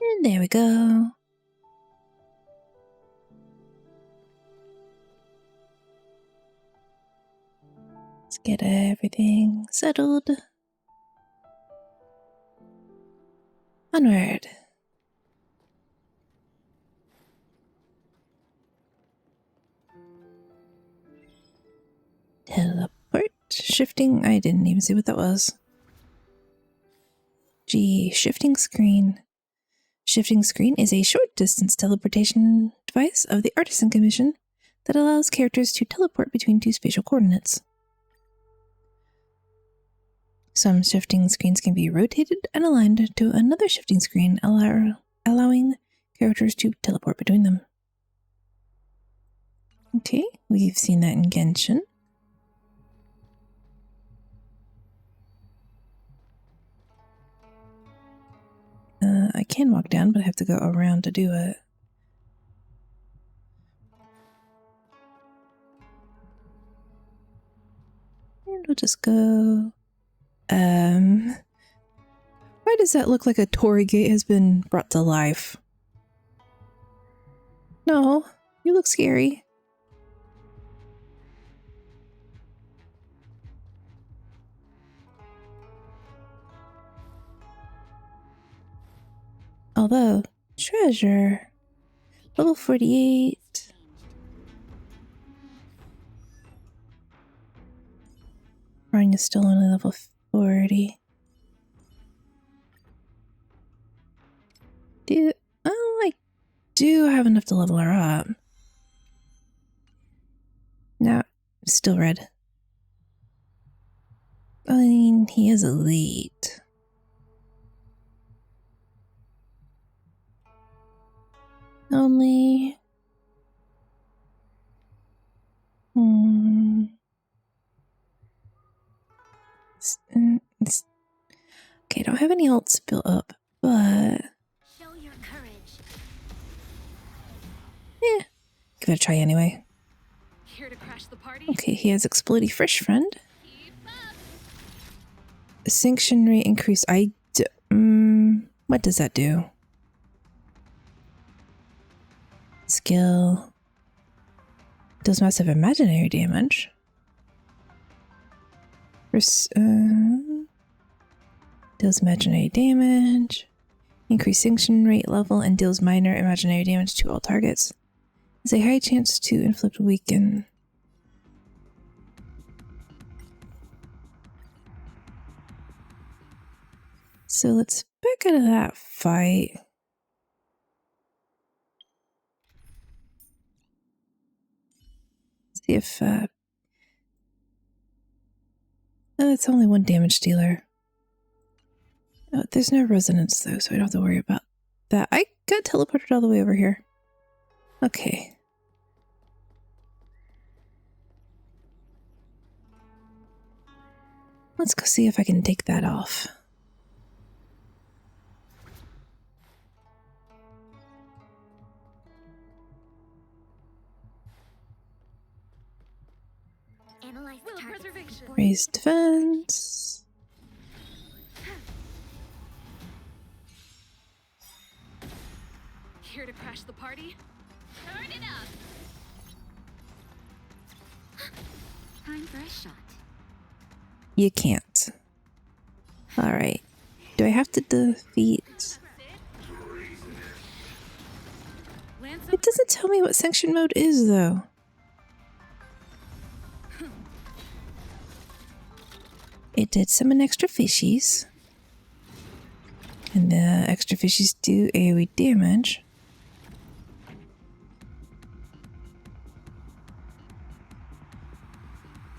And there we go. Let's get everything settled. Onward. Teleport. Shifting. I didn't even see what that was. G. Shifting screen. Shifting screen is a short distance teleportation device of the Artisan Commission that allows characters to teleport between two spatial coordinates. Some shifting screens can be rotated and aligned to another shifting screen, allowing characters to teleport between them. Okay, we've seen that in Genshin. I can walk down, but I have to go around to do it. And we'll just go... Why does that look like a torii gate has been brought to life? No, you look scary. Although, treasure. Level 48. Ryan is still only level 40. I do have enough to level her up. No, still red. I mean, he is elite. Only... Okay, I don't have any ults built up, but... Show your courage. Yeah, give it a try anyway. Here to crash the party? Okay, he has Explodey Fresh Friend. Sanction rate increase. What does that do? Skill. Does massive imaginary damage. Deals imaginary damage. Increase sanction rate level and deals minor imaginary damage to all targets. Has a high chance to inflict weaken. So let's back out of that fight. See if it's only one damage dealer. Oh, there's no resonance though, so I don't have to worry about that. I got teleported all the way over here. Okay. Let's go see if I can take that off. Analyze the target. Raise defense. Here to crash the party? Turn it up. Time for a shot. You can't. Alright. Do I have to defeat... It doesn't tell me what sanction mode is, though. It did summon extra fishies. And the extra fishies do AoE damage.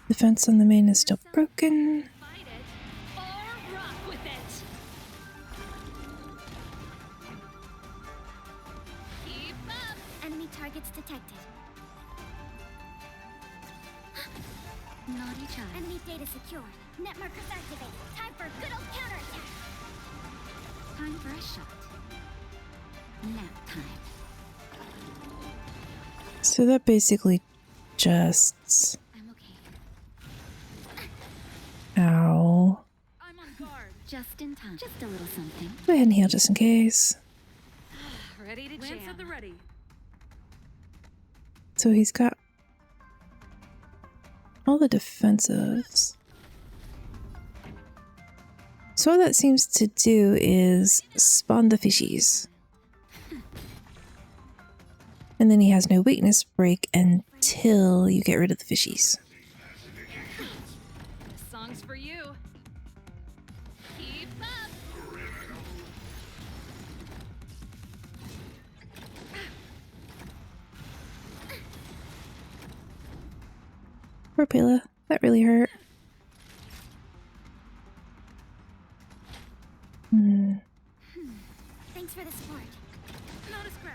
Defense on the main is still broken. targets detected. Naughty child. Enemy data secured. Net markers activated. Time for a good old counterattack. Time for a shot. Nap time. So that basically just... I'm okay. Ow. I'm on guard. Just in time. Just a little something. Go ahead and heal just in case. Ready to jam. At the ready. So he's got all the defensives. So all that seems to do is spawn the fishies. And then he has no weakness break until you get rid of the fishies. This song's for you. Keep up. Poor Pela. That really hurt. Thanks for the support. Not a scratch.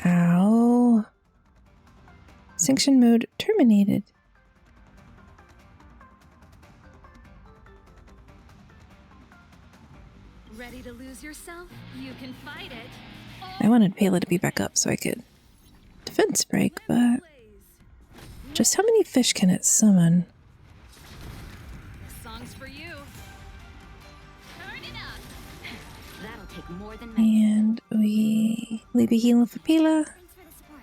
Ow. Sanction mode terminated. Ready to lose yourself? You can fight it. I wanted Pela to be back up so I could defense break, but just how many fish can it summon? This song's for you. Turn it up. That'll take more than And we leave a healing for Pela. Thanks for the support.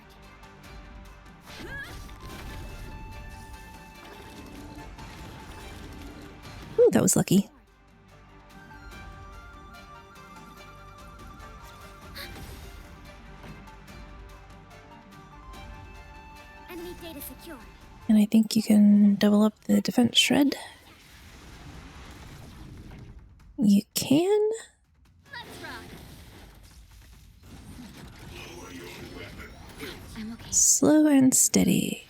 Ooh, that was lucky. Enemy data secure. And I think you can double up the defense shred. You can. Let's rock. I'm okay. Slow and steady.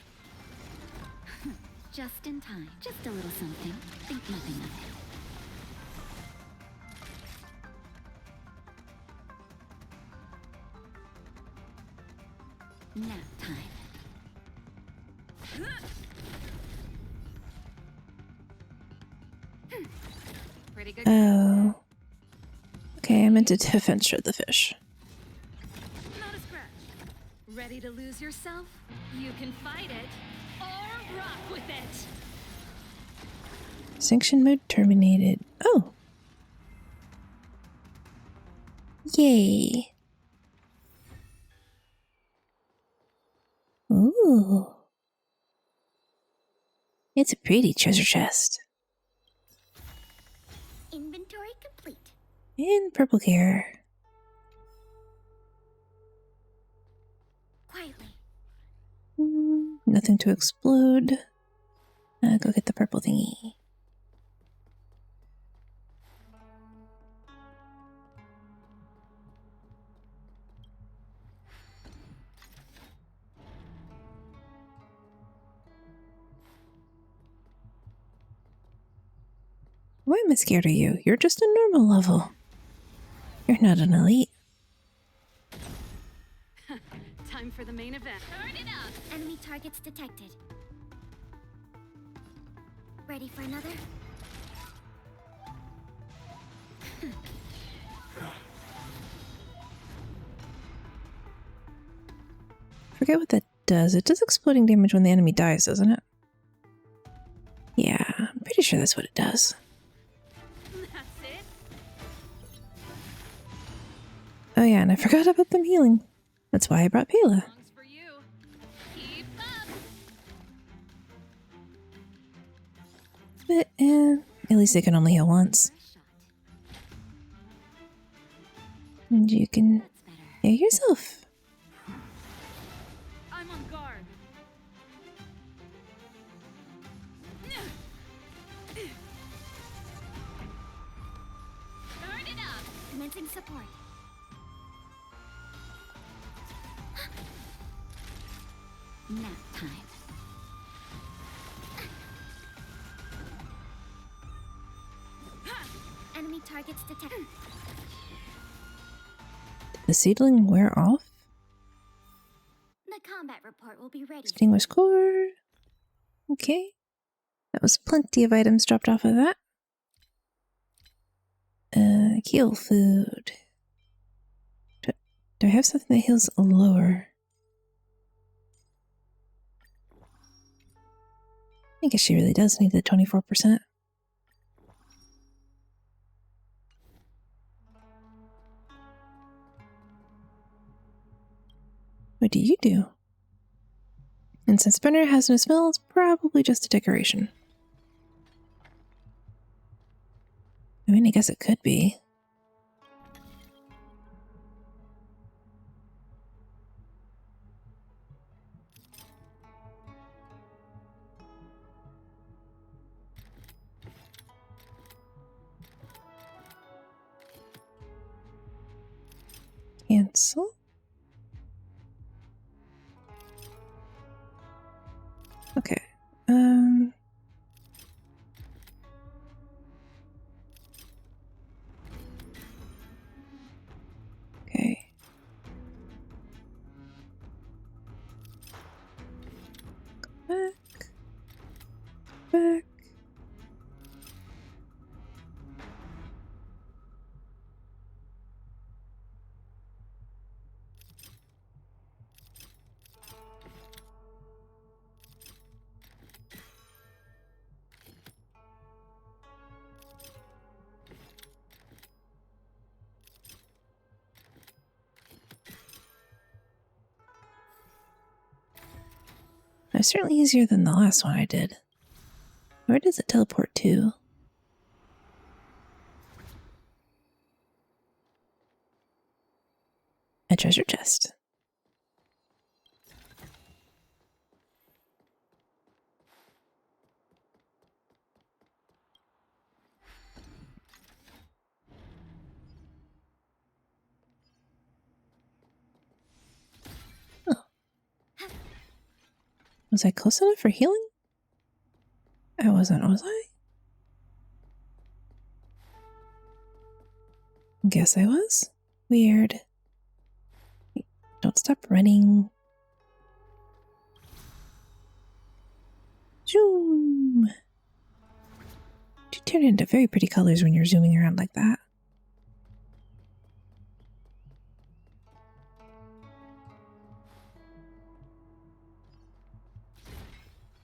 Just in time. Just a little something. Think nothing of it. Nap time. Pretty good. Oh. Okay, I meant to defense shred the fish. Not a scratch. Ready to lose yourself? You can fight it or rock with it. Sanction mode terminated. Oh. Yay. Ooh. It's a pretty treasure chest. Inventory complete. In purple gear. Quietly. Nothing to explode. Go get the purple thingy. Why am I scared of you? You're just a normal level. You're not an elite. Time for the main event. Turn it up. Enemy targets detected. Ready for another? Forget what that does. It does exploding damage when the enemy dies, doesn't it? Yeah, I'm pretty sure that's what it does. That's it. Oh yeah, and I forgot about them healing. That's why I brought Pela. Songs for you. Keep up. But at least they can only heal once. For a shot. And you can That's better. heal yourself. I'm on guard. Turn it up. Commencing support. Nap time. Enemy targets detected. The seedling wear off? The combat report will be ready. Extinguish core. Okay. That was plenty of items dropped off of that. Heal food. Do I have something that heals lower? I guess she really does need the 24%. What do you do? And since burner has no smell, it's probably just a decoration. I mean, I guess it could be. Cancel. Okay. Okay. Back. Back. That's certainly easier than the last one I did. Where does it teleport to? A treasure chest. Oh. Was I close enough for healing? I wasn't, was I? Guess I was. Weird. Don't stop running. Zoom! You turn into very pretty colors when you're zooming around like that.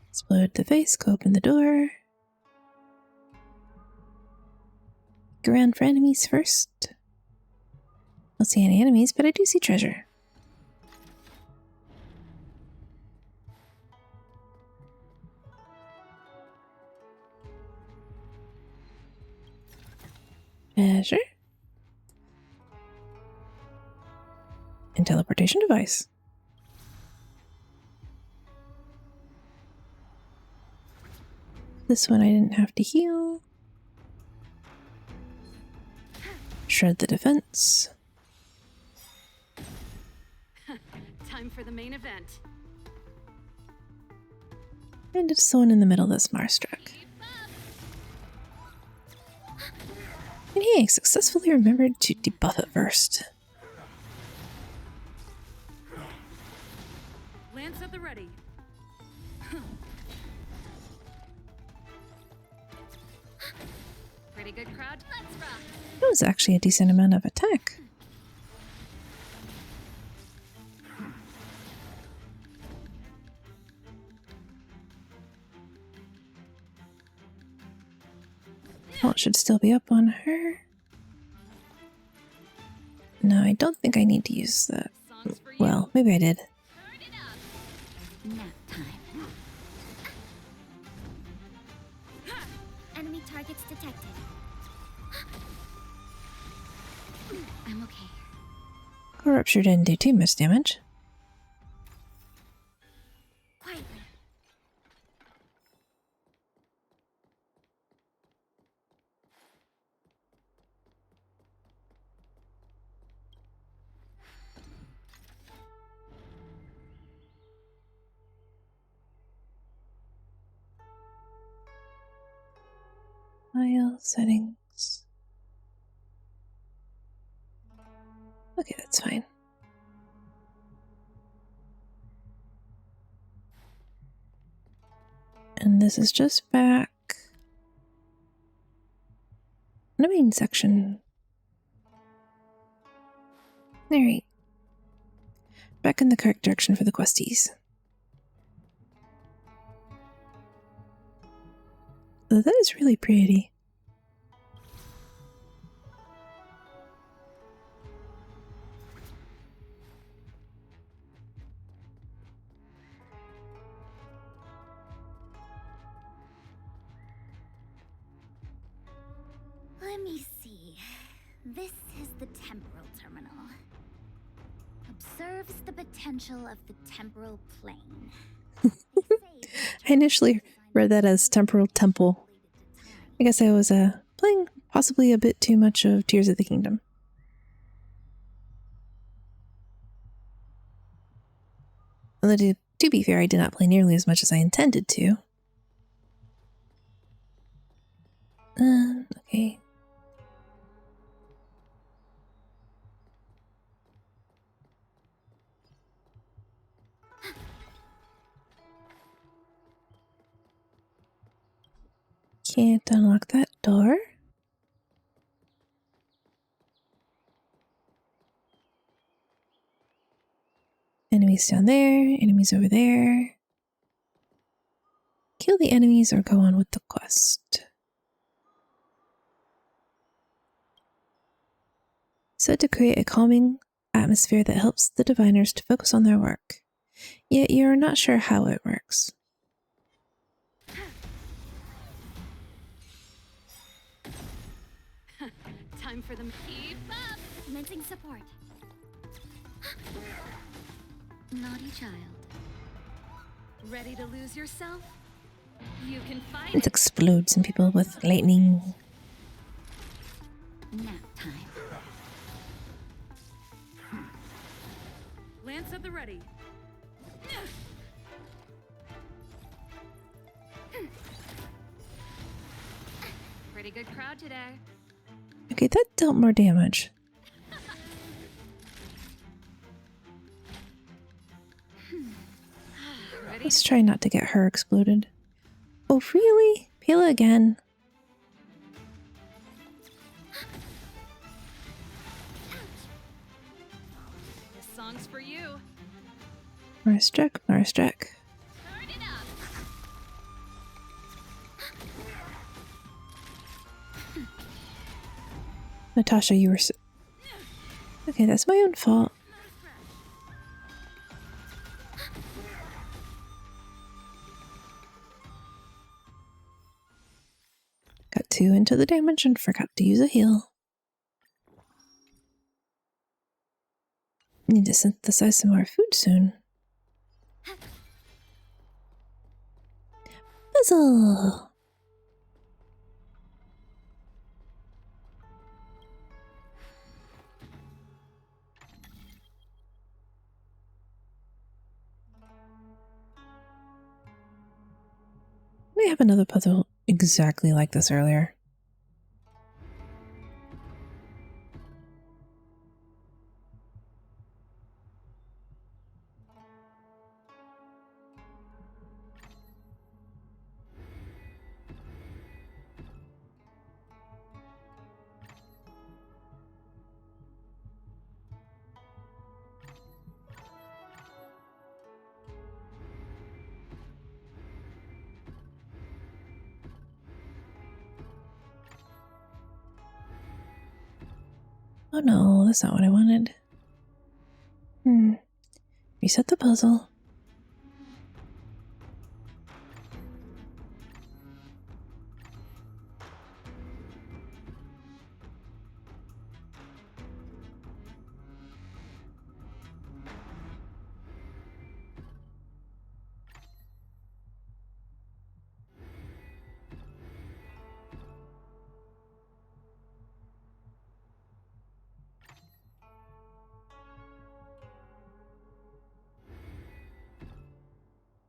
Explode the vase, go open the door. Go around for enemies first. Don't see any enemies, but I do see treasure. Treasure. And teleportation device. This one I didn't have to heal. Shred the defense. Time for the main event. And it's someone in the middle that's Marstruck. And he successfully remembered to debuff it first. Lance at the ready. Pretty good crowd. Let's rock. That was actually a decent amount of attack. Well, it should still be up on her. No, I don't think I need to use that. Songs for you. Well, maybe I did. Turn it up. Nap time. Enemy targets detected. I'm okay. Core Rupture didn't do too much damage. Quietly. File settings. Okay, that's fine. And this is just back in the main section. Alright. Back in the correct direction for the questies. Oh, that is really pretty. Let me see. This is the temporal terminal. Observes the potential of the temporal plane. I initially read that as temporal temple. I guess I was playing possibly a bit too much of Tears of the Kingdom. Although to be fair, I did not play nearly as much as I intended to. Okay. Can't unlock that door. Enemies down there, enemies over there. Kill the enemies or go on with the quest. Said to create a calming atmosphere that helps the diviners to focus on their work. Yet you're not sure how it works. Time for them. Keep up! Commencing support. Naughty child. Ready to lose yourself? You can find It it. explodes some people with lightning. Nap time. Lance at the ready. Pretty good crowd today. Okay, that dealt more damage. Ready? Let's try not to get her exploded. Oh, really? Pela again? This song's for you. Marstruck, Marstruck. Start it up! Natasha, you were okay, that's my own fault. Got too into the damage and forgot to use a heal. Need to synthesize some more food soon. Puzzle! We have another puzzle exactly like this earlier. Oh no, that's not what I wanted. Reset the puzzle.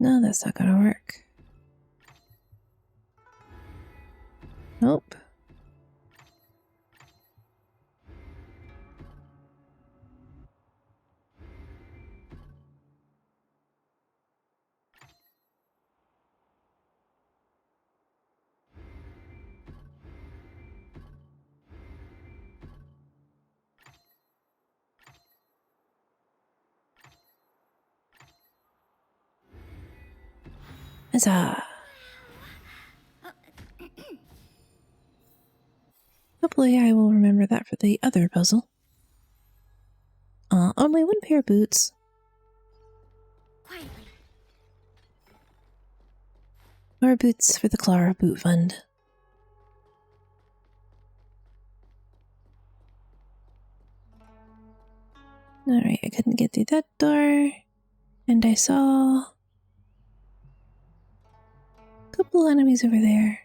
No, that's not gonna work. Nope. Huzzah! Hopefully I will remember that for the other puzzle. Only one pair of boots. Quietly. More boots for the Clara Boot Fund. Alright, I couldn't get through that door. And I saw a couple enemies over there.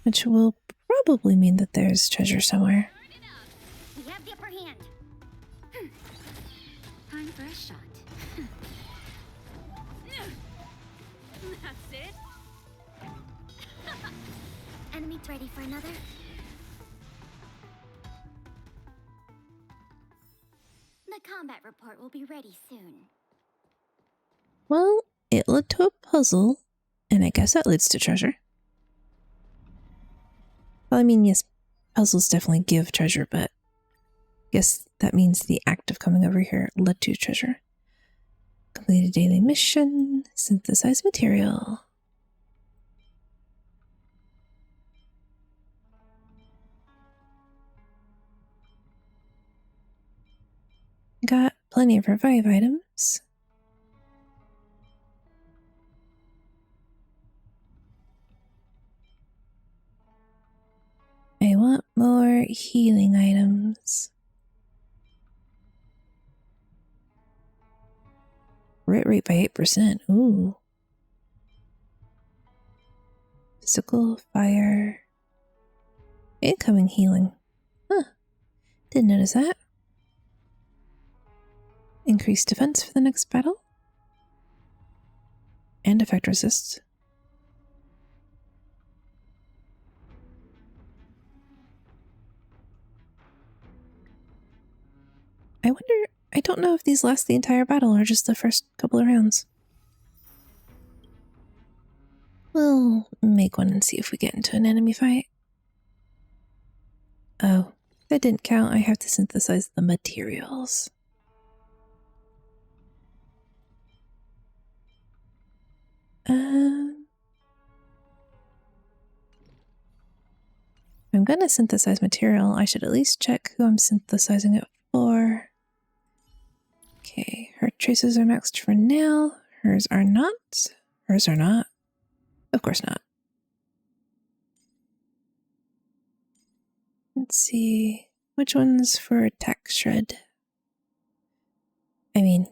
Which will probably mean that there's treasure somewhere. We have the upper hand. Time for a shot. That's it. Enemies ready for another? The combat report will be ready soon. Well, it led to a puzzle, and I guess that leads to treasure. Well, I mean, yes, puzzles definitely give treasure, but I guess that means the act of coming over here led to treasure. Complete a daily mission, synthesize material. Got plenty of revive items. I want more healing items. Rate by 8%. Ooh. Physical, fire. Incoming healing. Huh. Didn't notice that. Increased defense for the next battle. And effect resist. I wonder, I don't know if these last the entire battle or just the first couple of rounds. We'll make one and see if we get into an enemy fight. Oh, that didn't count. I have to synthesize the materials. If I'm gonna synthesize material, I should at least check who I'm synthesizing it for. Okay, her traces are maxed for now. Hers are not. Hers are not. Of course not. Let's see. Which one's for attack shred? I mean,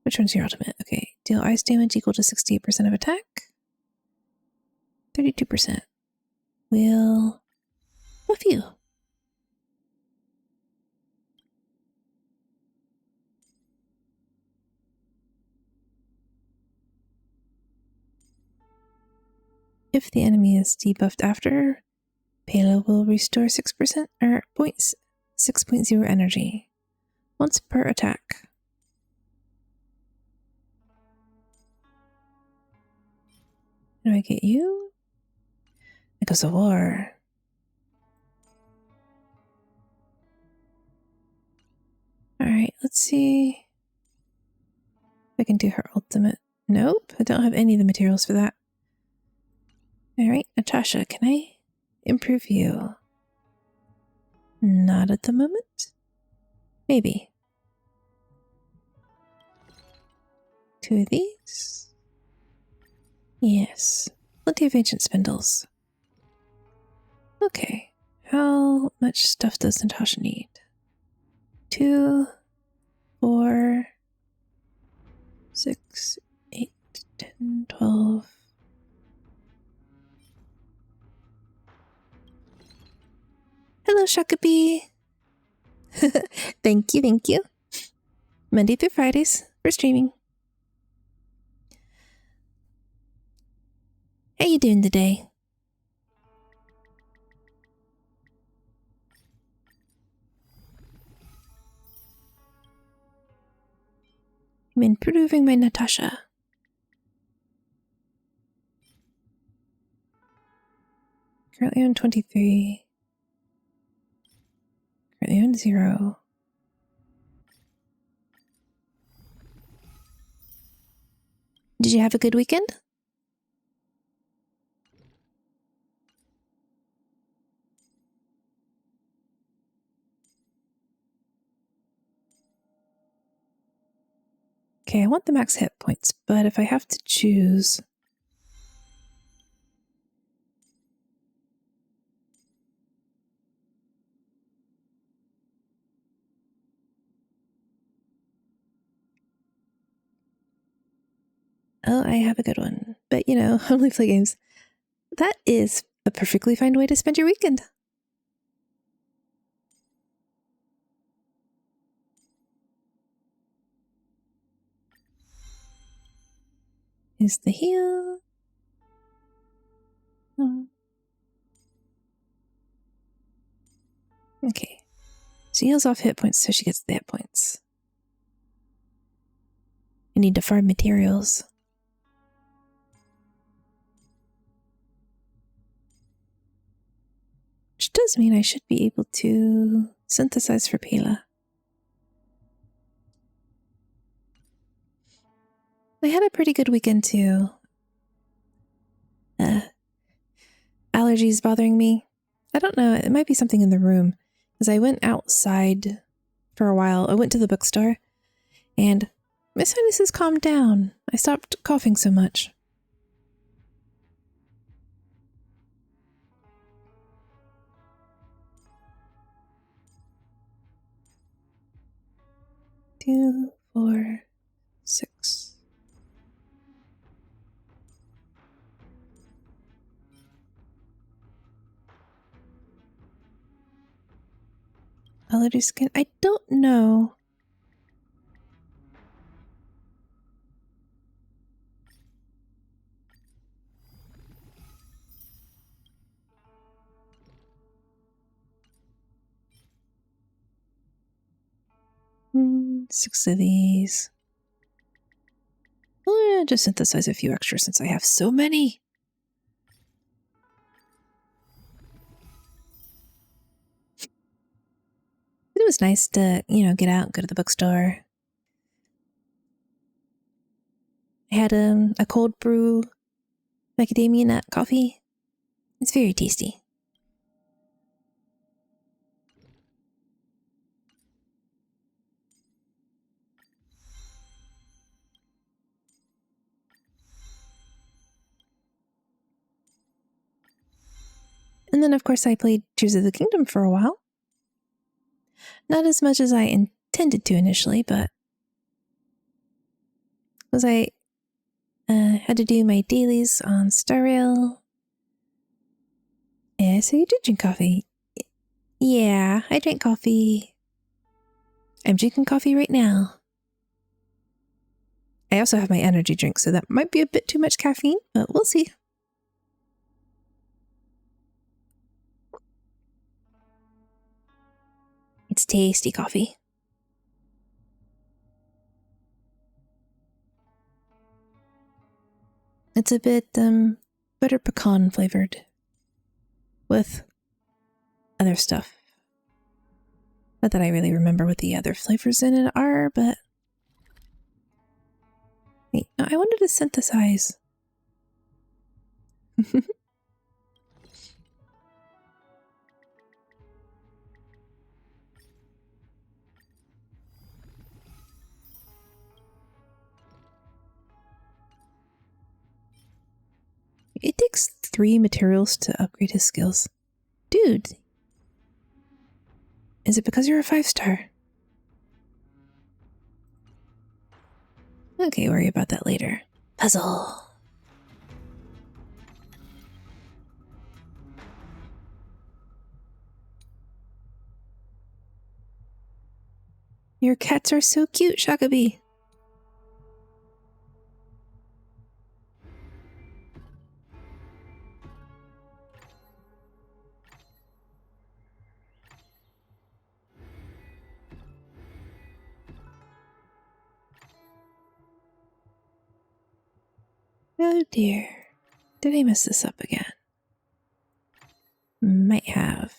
which one's your ultimate? Okay, deal ice damage equal to 68% of attack. 32%. We'll buff you. If the enemy is debuffed after, payload will restore 6% or 6.0 energy. Once per attack. How do I get you? Echoes of War. Alright, let's see if I can do her ultimate. Nope, I don't have any of the materials for that. Alright, Natasha, can I improve you? Not at the moment. Maybe. 2 of these. Yes. Plenty of ancient spindles. Okay. How much stuff does Natasha need? 2, 4, 6, 8, 10, 12. Hello, Shakabee. Thank you, thank you. Monday through Fridays for streaming. How you doing today? I'm improving my Natasha. Currently on 23. and 0. Did you have a good weekend? Okay, I want the max hit points, but if I have to choose... Oh, I have a good one. But, you know, only play games. That is a perfectly fine way to spend your weekend. Is the heal. Oh. Okay. She heals off hit points, so she gets the hit points. I need to farm materials. Which does mean I should be able to synthesize for Pela. I had a pretty good weekend too. Allergies bothering me. I don't know, it might be something in the room. Because I went outside for a while. I went to the bookstore and my sinuses calmed down. I stopped coughing so much. Two, 4, 6. Allergy skin. I don't know. Six of these. I'll just synthesize a few extra since I have so many. It was nice to, you know, get out and go to the bookstore. I had a cold brew macadamia nut coffee. It's very tasty. And then, of course, I played Tears of the Kingdom for a while. Not as much as I intended to initially, but was I had to do my dailies on Star Rail. Yeah, so you did drink coffee. Yeah, I drank coffee. I'm drinking coffee right now. I also have my energy drink, so that might be a bit too much caffeine, but we'll see. It's tasty coffee. It's a bit butter pecan flavored with other stuff. Not that I really remember what the other flavors in it are, but wait, no, I wanted to synthesize. It takes 3 materials to upgrade his skills. Dude, is it because you're a 5-star? Okay, worry about that later. Puzzle. Your cats are so cute, Shakabi. Oh dear. Did I mess this up again? Might have.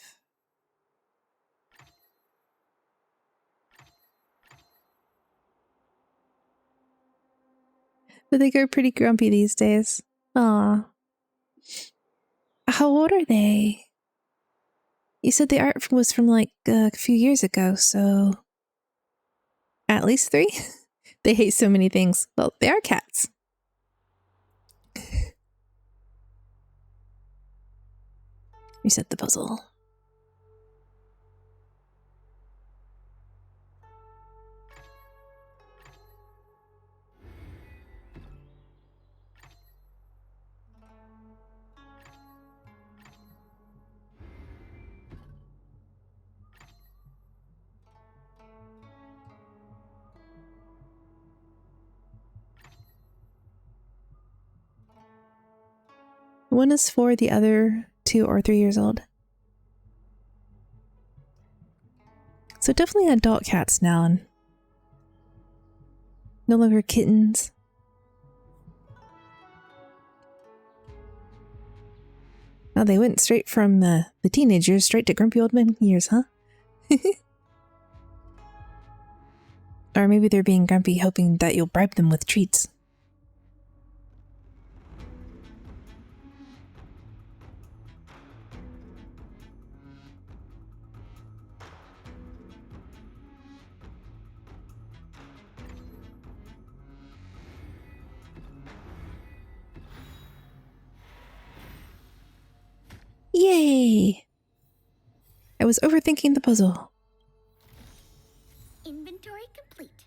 But they go pretty grumpy these days. Aw. How old are they? You said the art was from like a few years ago, so... At least 3? They hate so many things. Well, they are cats. Reset the puzzle. One is 4, the other 2 or 3 years old. So definitely adult cats now, and no longer kittens. Oh, they went straight from the teenage years straight to grumpy old men years, huh? Or maybe they're being grumpy hoping that you'll bribe them with treats. Yay! I was overthinking the puzzle. Inventory complete.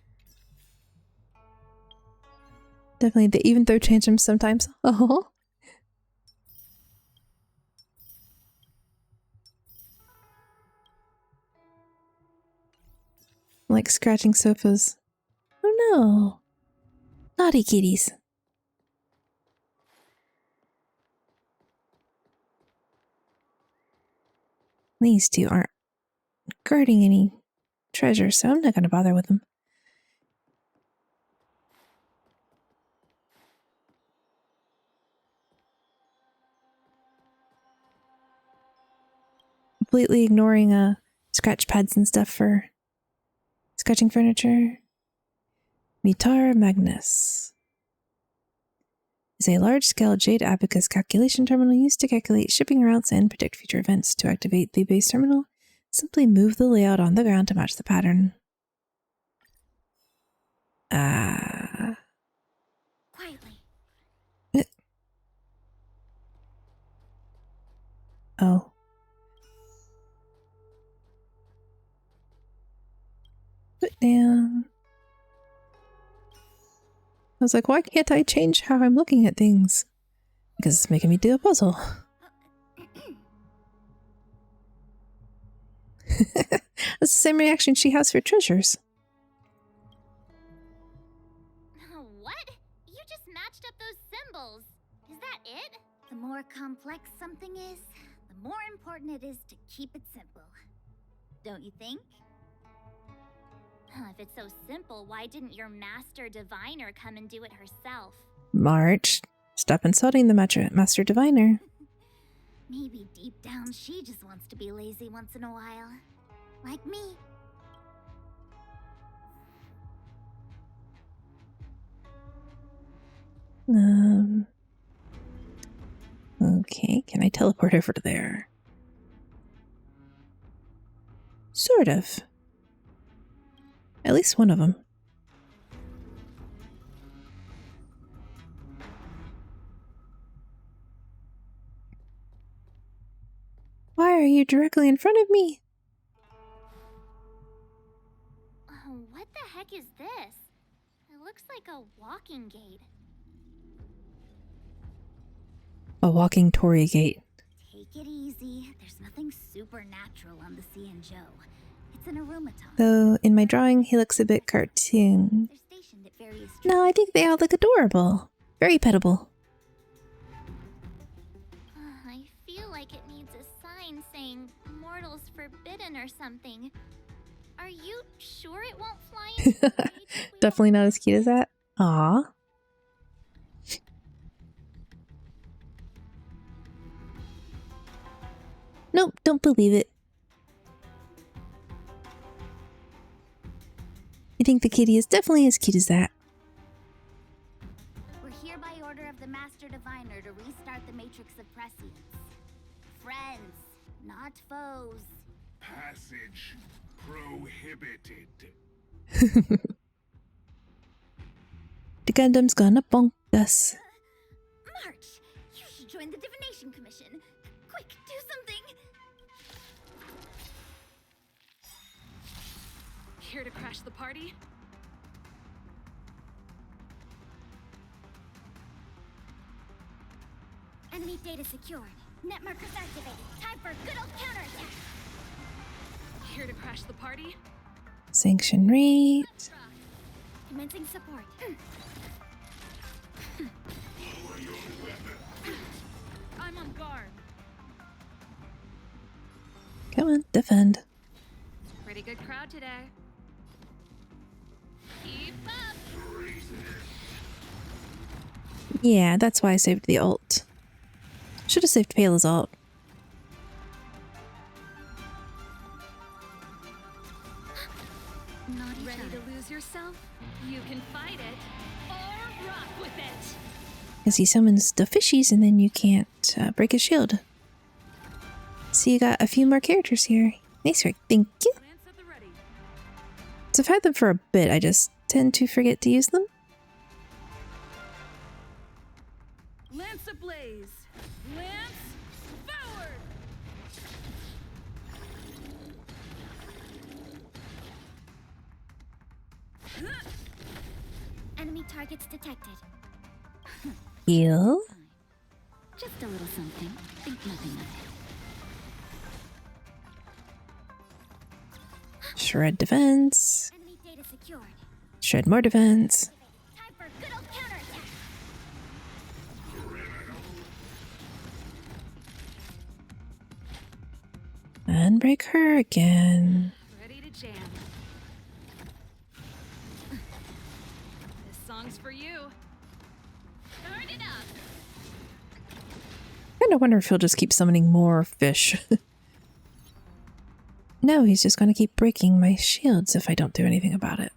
Definitely, they even throw tantrums sometimes. Oh. Like scratching sofas. Oh no. Naughty kitties. These 2 aren't guarding any treasure, so I'm not going to bother with them. Completely ignoring scratch pads and stuff for scratching furniture. Mitar Magnus is a large-scale jade abacus calculation terminal used to calculate shipping routes and predict future events. To activate the base terminal, simply move the layout on the ground to match the pattern. Quietly. Oh. Put down. I was like, why can't I change how I'm looking at things? Because it's making me do a puzzle. That's the same reaction she has for treasures. What? You just matched up those symbols. Is that it? The more complex something is, the more important it is to keep it simple. Don't you think? If it's so simple, why didn't your master diviner come and do it herself? March, stop insulting the master diviner. Maybe deep down she just wants to be lazy once in a while. Like me. Okay, can I teleport over to there? Sort of. At least one of them. Why are you directly in front of me? What the heck is this? It looks like a walking gate. A walking Torii gate. Take it easy. There's nothing supernatural on the C and Joe. It's an automaton. Though in my drawing he looks a bit cartoon. They're stationed at various No, I think they all look adorable. Very pettable. I feel like it needs a sign saying mortals forbidden or something. Are you sure it won't fly into the cage if we Definitely not as cute as that. Aw. Nope, don't believe it. I think the kitty is definitely as cute as that. Master Diviner to restart the Matrix of Prescience. Friends, not foes. Passage prohibited. The Gundam's gonna bonk us. March, you should join the Divination Commission. Quick, do something. Here to crash the party? Enemy data secured. Net markers activated. Time for a good old counterattack. Here to crash the party? Sanction raid. Commencing support. I'm on guard. Come on, defend. Pretty good crowd today. Keep up! Yeah, that's why I saved the ult. Should have saved Payla's ult. Naughty Ready child. to lose yourself? You can fight it or rock with it. Because he summons the fishies and then you can't break his shield. So you got a few more characters here. Nice work, thank you. Lance at the ready. So I've had them for a bit, I just tend to forget to use them. Lance ablaze. Lance forward. Enemy targets detected. Heal. Just a little something. Think nothing of it. Shred defense. Enemy data secured. Shred more defense. Time for a good old counterattack. And break her again. Ready to jam. This song's for you. Turn it up. I kind of wonder if he'll just keep summoning more fish. No, he's just going to keep breaking my shields if I don't do anything about it.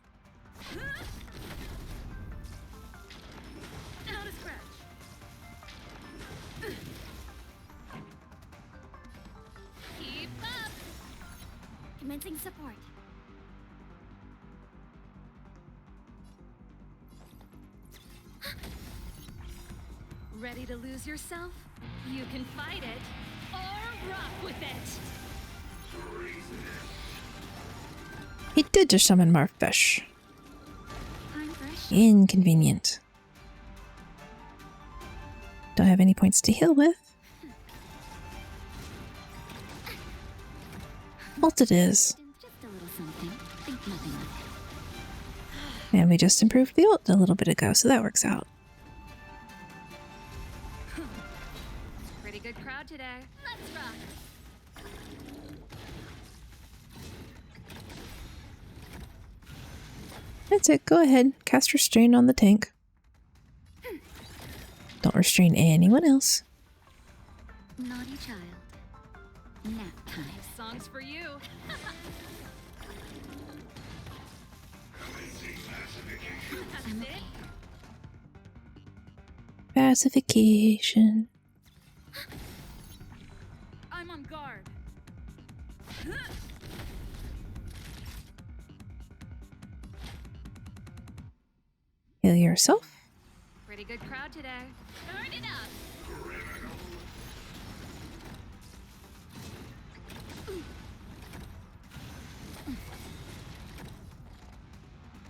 Out of scratch. Keep up. Commencing support. Ready to lose yourself? You can fight it or rock with it. He did just summon more fish. Time for a shot. Inconvenient. Don't have any points to heal with. Ult it is. Just a little something. Think nothing of it. And we just improved the ult a little bit ago, so that works out. Pretty good crowd today. Let's rock. That's it, go ahead. Cast Restrain on the tank. Don't restrain anyone else. Naughty child. Nap time. This song's for you. That's it. Pacification. I'm on guard. Heal yourself. Pretty good crowd today. Turn it up.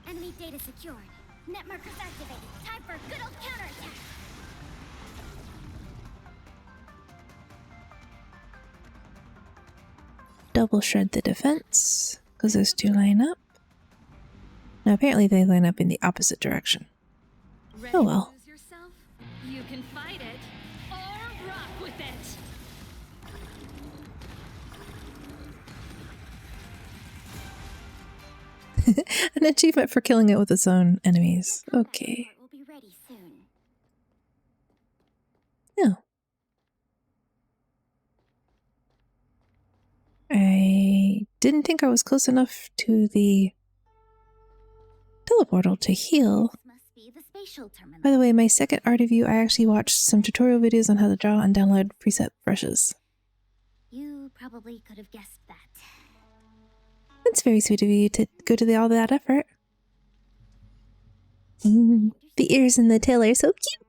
Enemy data secured. Net markers activated. Time for a good old counterattack. Double shred the defense, because those two line up. Now apparently they line up in the opposite direction. Ready Oh to well. lose yourself? You can fight it or rock with it. An achievement for killing it with its own enemies. Okay. We'll be ready soon. No. I didn't think I was close enough to the teleportal to heal. This must be the spatial terminal. By the way, my second art review, I actually watched some tutorial videos on how to draw and download preset brushes. You probably could have guessed that. That's very sweet of you to go to all that effort. The ears and the tail are so cute.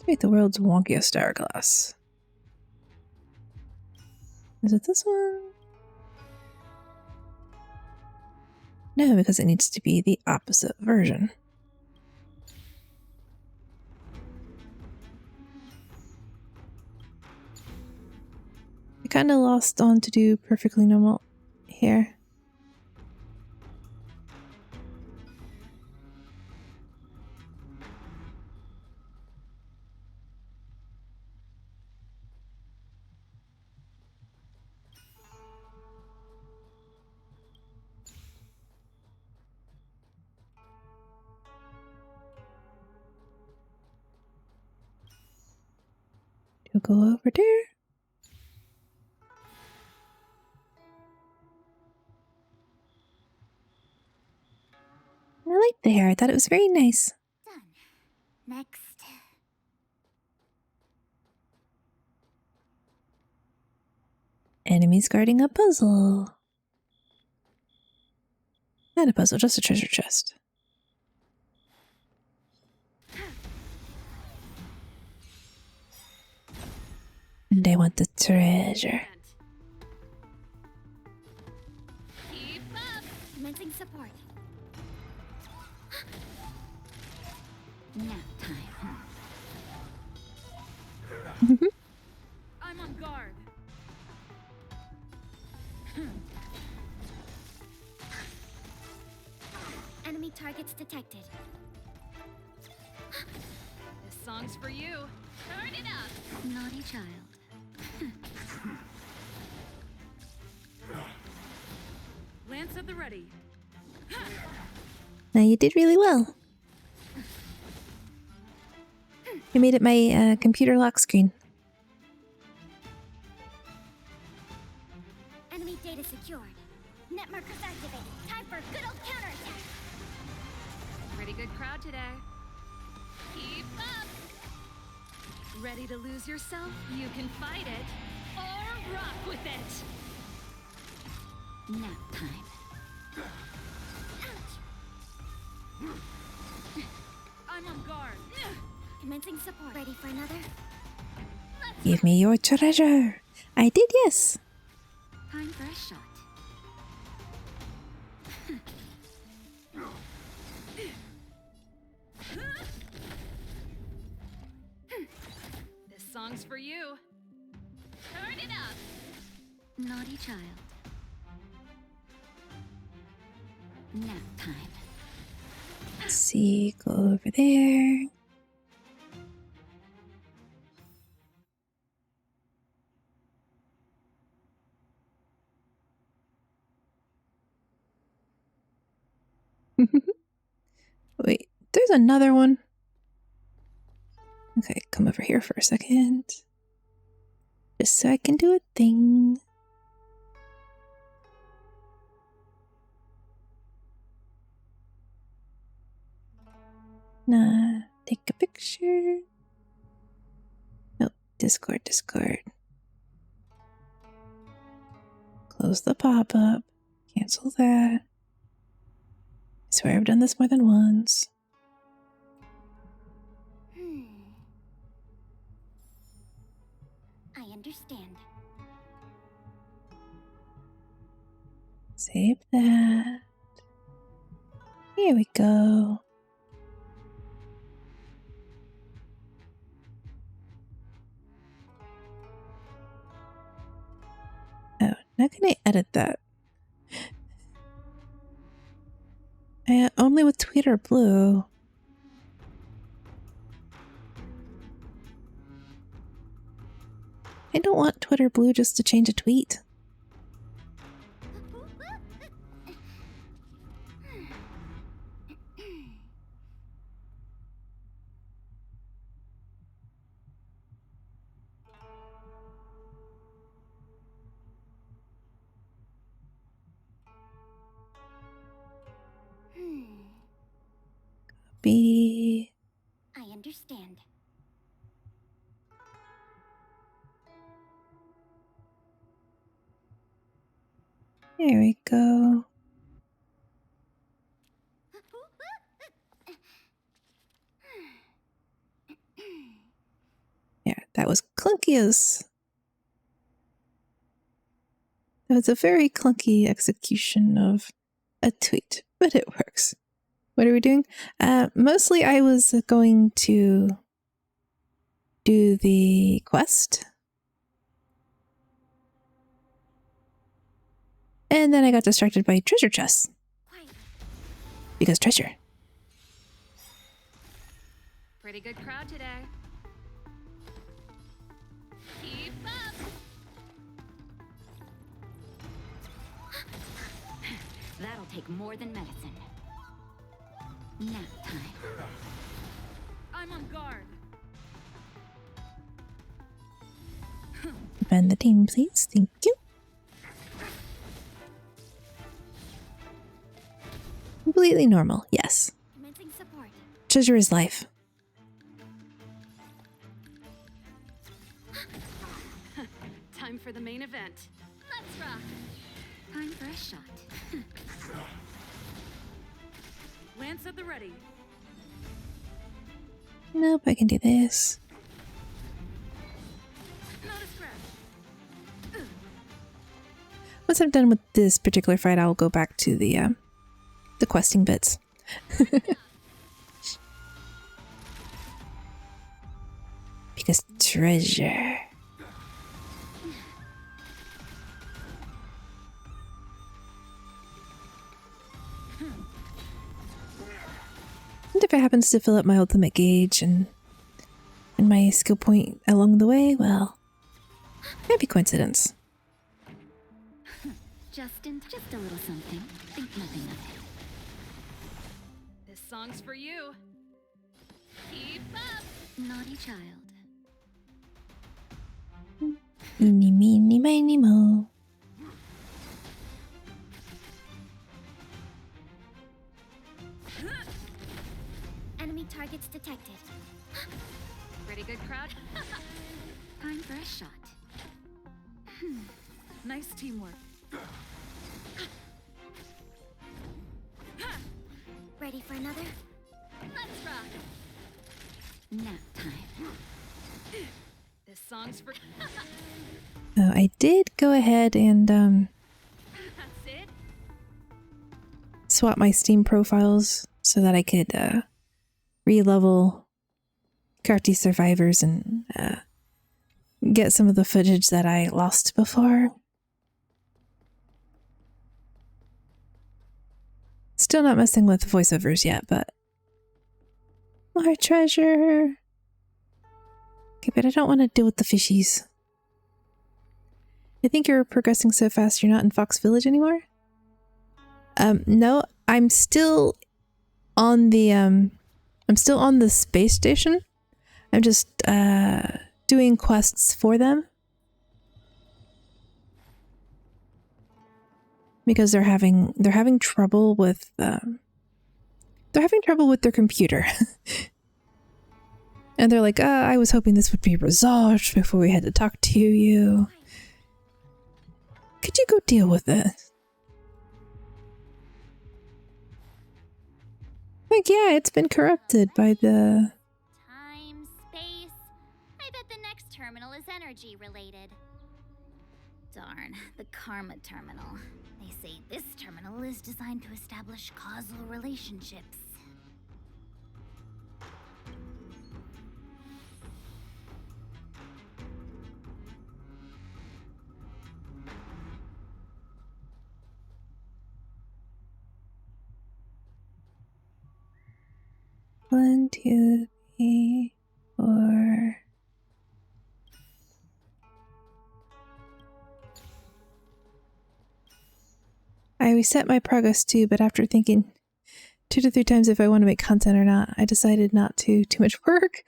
Create the world's wonkiest star glass. Is it this one? No, because it needs to be the opposite version. I kind of lost on to do perfectly normal here. You'll go over there. I like the hair. I thought it was very nice. Done. Next. Enemies guarding a puzzle. Not a puzzle, just a treasure chest. And I want the treasure. Keep up. Commencing support. Nap time. I'm on guard. Enemy targets detected. This song's for you. Turn it up. Naughty child. Lance at the ready. Now you did really well. You made it my computer lock screen. Enemy data secured. Net markers activated. Time for a good old counterattack. Pretty good crowd today. Keep up. Ready to lose yourself? You can fight it or rock with it. Nap time. I'm on guard. Commencing support. Ready for another? Give me your treasure. I did, yes. Time for a shot. This song's for you. Turn it up. Naughty child. Nap time. Let's see, go over there. Wait, there's another one. Okay, come over here for a second. Just so I can do a thing. Nah, take a picture. Nope, Discord. Close the pop-up. Cancel that. I swear I've done this more than once. I understand. Save that. Here we go. Oh, now can I edit that? Only with Twitter Blue. I don't want Twitter Blue just to change a tweet. be. I understand. There we go. Yeah, that was clunky as. That was a very clunky execution of a tweet, but it works. What are we doing? Mostly I was going to do the quest. And then I got distracted by treasure chests. Because treasure. Pretty good crowd today. Keep up. That'll take more than medicine. Nap time. I'm on guard. Defend the team, please. Thank you. Completely normal, yes. Commencing support. Treasure is life. Time for the main event. Let's rock. Time for a shot. Lance at the ready. Nope, I can do this. Not a scratch. Once I'm done with this particular fight, I'll go back to the questing bits. Because treasure. And if it happens to fill up my ultimate gauge and my skill point along the way, well, happy coincidence. Just a little something. Think nothing of it. This song's for you. Keep up. Naughty child. Eeny, meeny, miny, mo. Enemy targets detected. Pretty good crowd. Time for a shot. Nice teamwork. Ready for another? Let's rock. Nap time. This song's for. Oh, I did go ahead and That's it. swap my Steam profiles so that I could re-level Crafty Survivors and get some of the footage that I lost before. Still not messing with voiceovers yet, but more treasure. Okay, but I don't want to deal with the fishies. I think you're progressing so fast you're not in Fox Village anymore? No, I'm still on the space station. I'm just doing quests for them. Because they're having trouble with their computer. And they're like, I was hoping this would be resolved before we had to talk to you. Could you go deal with it? Like, yeah, it's been corrupted by the... Time, space. I bet the next terminal is energy related. Darn, the Karma Terminal. They say this terminal is designed to establish causal relationships. One, two, three, four. I reset my progress too, but after thinking 2 to 3 times if I want to make content or not, I decided not to. Too much work.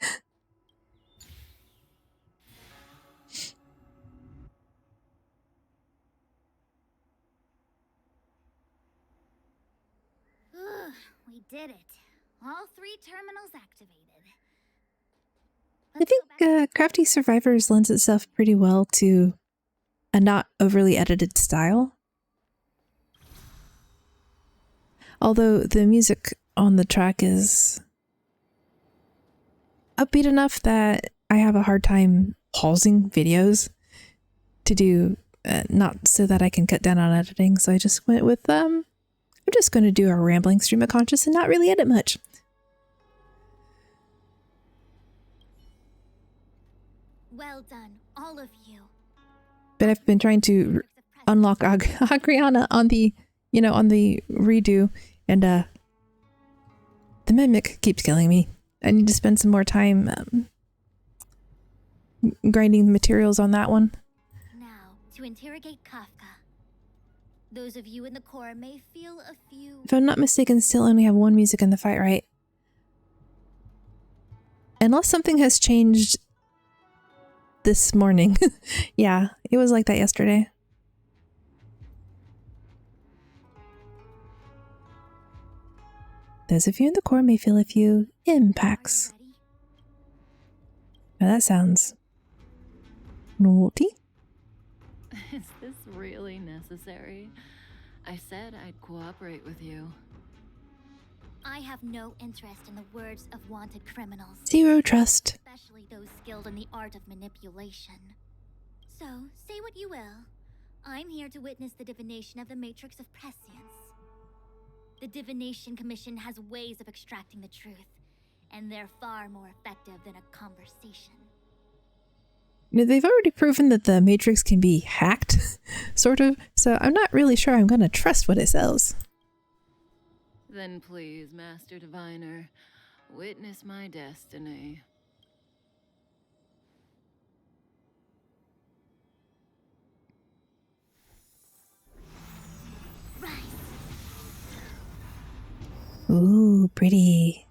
Ugh, we did it. All 3 terminals activated. I Let's think go back to- Crafty Survivors lends itself pretty well to a not overly edited style. Although the music on the track is upbeat enough that I have a hard time pausing videos to do, not so that I can cut down on editing. So I just went with, I'm just going to do a rambling stream of conscious and not really edit much. Well done, all of you. But I've been trying to unlock Agriana on the, on the redo, and the mimic keeps killing me. I need to spend some more time grinding materials on that one. Now, to interrogate Kafka. Those of you in the core may feel a few... If I'm not mistaken, still only have 1 music in the fight, right? Unless something has changed this morning. Yeah, it was like that yesterday. Those of you in the core may feel a few impacts. Ready? Now that sounds naughty. Is this really necessary? I said I'd cooperate with you. I have no interest in the words of wanted criminals. 0 trust. Especially those skilled in the art of manipulation. So, say what you will. I'm here to witness the divination of the Matrix of Prescience. The Divination Commission has ways of extracting the truth, and they're far more effective than a conversation. They've already proven that the Matrix can be hacked, sort of, so I'm not really sure I'm gonna trust what it says. Then please, Master Diviner, witness my destiny. Ooh, pretty.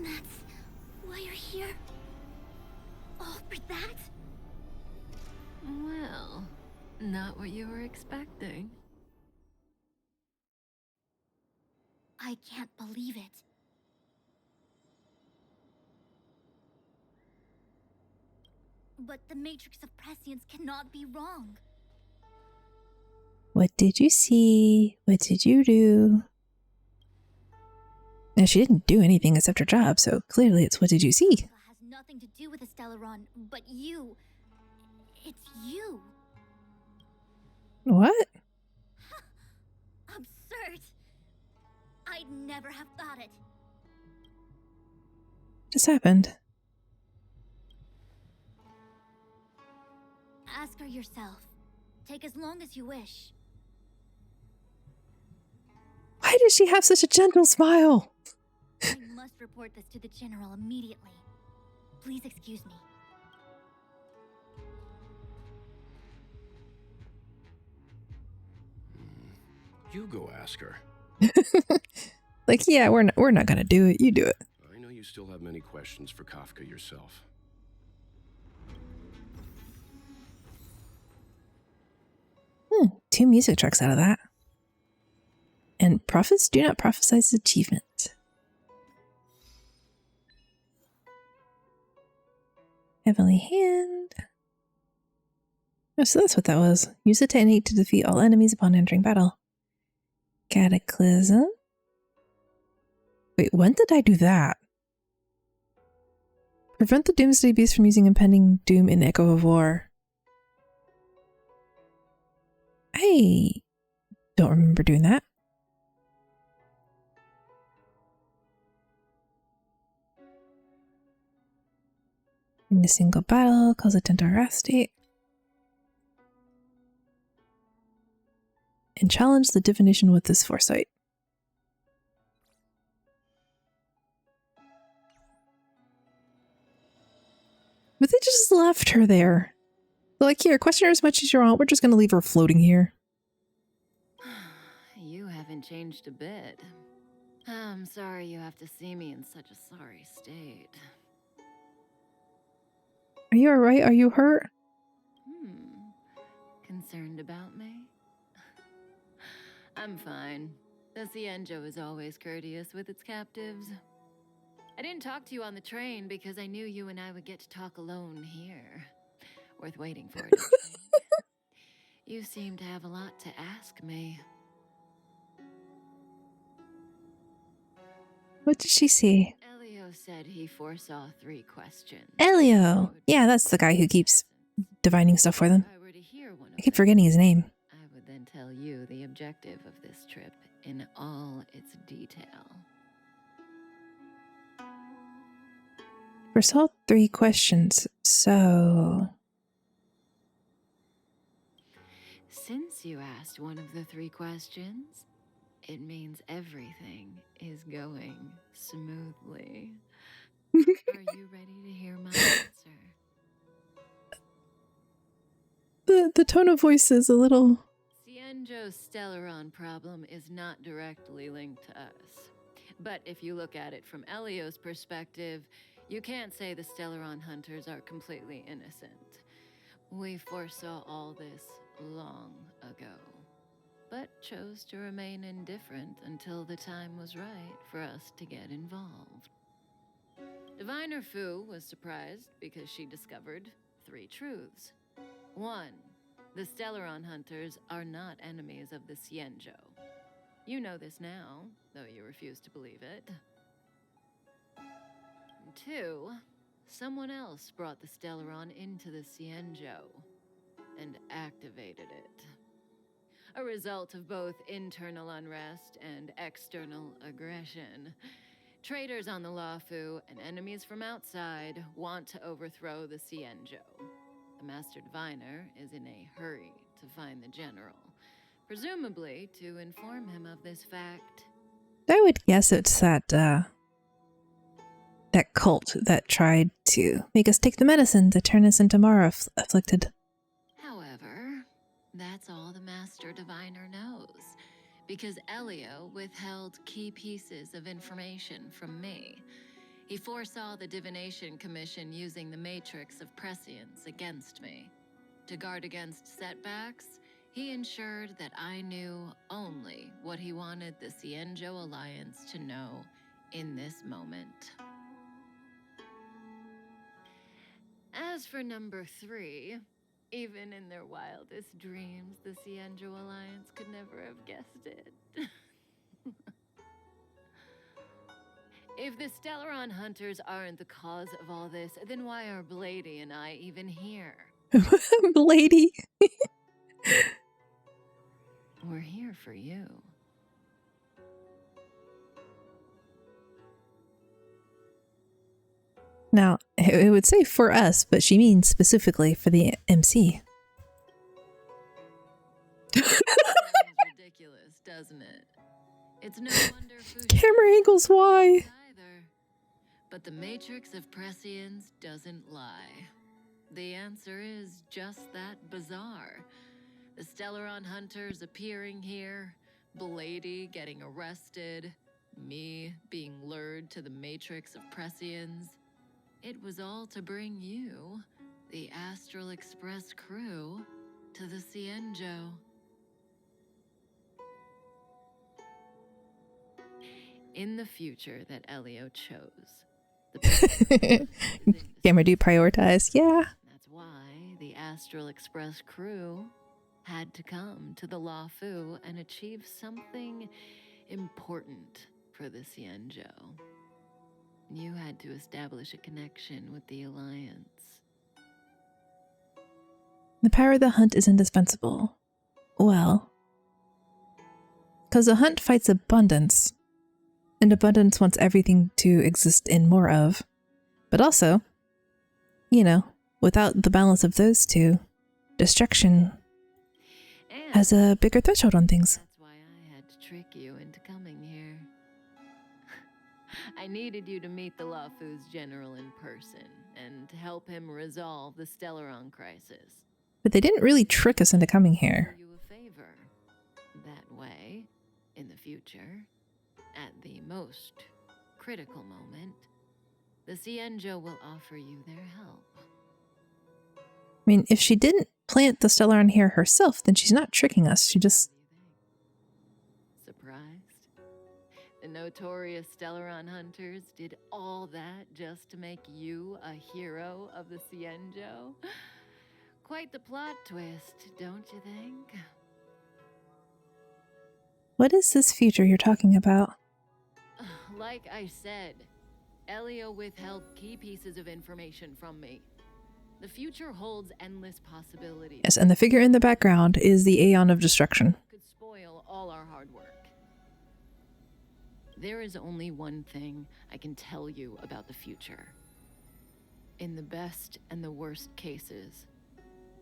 That's why you're here? All for that? Well, not what you were expecting. I can't believe it. But the Matrix of Prescience cannot be wrong. What did you see? What did you do? Now, she didn't do anything except her job, so clearly it's what did you see? It has nothing to do with Estellaron, but you. It's you. What? Absurd. I'd never have thought it. Just happened? Ask her yourself. Take as long as you wish. Why does she have such a gentle smile? I must report this to the General immediately. Please excuse me. You go ask her. Like, yeah, we're not gonna do it. You do it. I know you still have many questions for Kafka yourself. 2 music tracks out of that. And prophets do not prophesize achievement. Heavenly Hand. Oh, so that's what that was. Use the technique to defeat all enemies upon entering battle. Cataclysm. Wait, when did I do that? Prevent the Doomsday Beast from using impending doom in Echo of War. I don't remember doing that. In a single battle, cause a Tenta Wrath state. And challenge the divination with this foresight. But they just left her there. They're like, here, question her as much as you want. We're just going to leave her floating here. You haven't changed a bit. I'm sorry you have to see me in such a sorry state. Are you alright? Are you hurt? Concerned about me? I'm fine. The Cienjo is always courteous with its captives. I didn't talk to you on the train because I knew you and I would get to talk alone here. Worth waiting for, don't you think? You seem to have a lot to ask me. What did she see? Elio said he foresaw 3 questions. Elio! Yeah, that's the guy who keeps divining stuff for them. If I were to hear one of I keep them, forgetting his name. I would then tell you the objective of this trip in all its detail. Foresaw 3 questions, so... Since you asked one of the 3 questions, it means everything is going smoothly. Are you ready to hear my answer? The tone of voice is a little... Cienjo's Stellaron problem is not directly linked to us. But if you look at it from Elio's perspective, you can't say the Stellaron hunters are completely innocent. We foresaw all this long ago, but chose to remain indifferent until the time was right for us to get involved. Diviner Fu was surprised because she discovered 3 truths. 1. The Stellaron hunters are not enemies of the Cienjo. You know this now, though you refuse to believe it. 2. Someone else brought the Stellaron into the Cienjo and activated it. A result of both internal unrest and external aggression. Traitors on the Luofu and enemies from outside want to overthrow the Cienjo. The Master Diviner is in a hurry to find the General, presumably to inform him of this fact. I would guess it's that cult that tried to make us take the medicine to turn us into Mara afflicted. However, that's all the Master Diviner knows, because Elio withheld key pieces of information from me. He foresaw the Divination Commission using the matrix of prescience against me. To guard against setbacks, he ensured that I knew only what he wanted the Cienjo Alliance to know in this moment. As for number 3, even in their wildest dreams, the Cienjo Alliance could never have guessed it. If the Stellaron hunters aren't the cause of all this, then why are Blady and I even here? Lady. We're here for you. Now, it would say for us, but she means specifically for the MC. Sounds ridiculous, doesn't it? It's no wonder Camera angles, why? either. But the matrix of prescience doesn't lie. The answer is just that bizarre. The Stellaron hunters appearing here, Blady getting arrested, me being lured to the matrix of prescience. It was all to bring you, the Astral Express crew, to the Cienjo. In the future that Elio chose, the Camera do prioritize, yeah. That's why the Astral Express crew had to come to the Luofu and achieve something important for the Cienjo. You had to establish a connection with the Alliance. The power of the hunt is indispensable. Well, because the hunt fights abundance, and abundance wants everything to exist in more of. But also, you know, without the balance of those two, destruction And has a bigger threshold on things. that's why I had to trick you into coming here. I needed you to meet the Luofu's general in person and to help him resolve the Stellaron crisis. But they didn't really trick us into coming Do here. you a favor. That way, in the future, at the most critical moment, the Cienjo will offer you their help. I mean, if she didn't plant the Stellaron here herself, then she's not tricking us. She just... Surprised? The notorious Stellaron hunters did all that just to make you a hero of the Cienjo? Quite the plot twist, don't you think? What is this future you're talking about? Like I said, Elio withheld key pieces of information from me. The future holds endless possibilities. Yes, and the figure in the background is the Aeon of Destruction. Could spoil all our hard work. There is only one thing I can tell you about the future. In the best and the worst cases,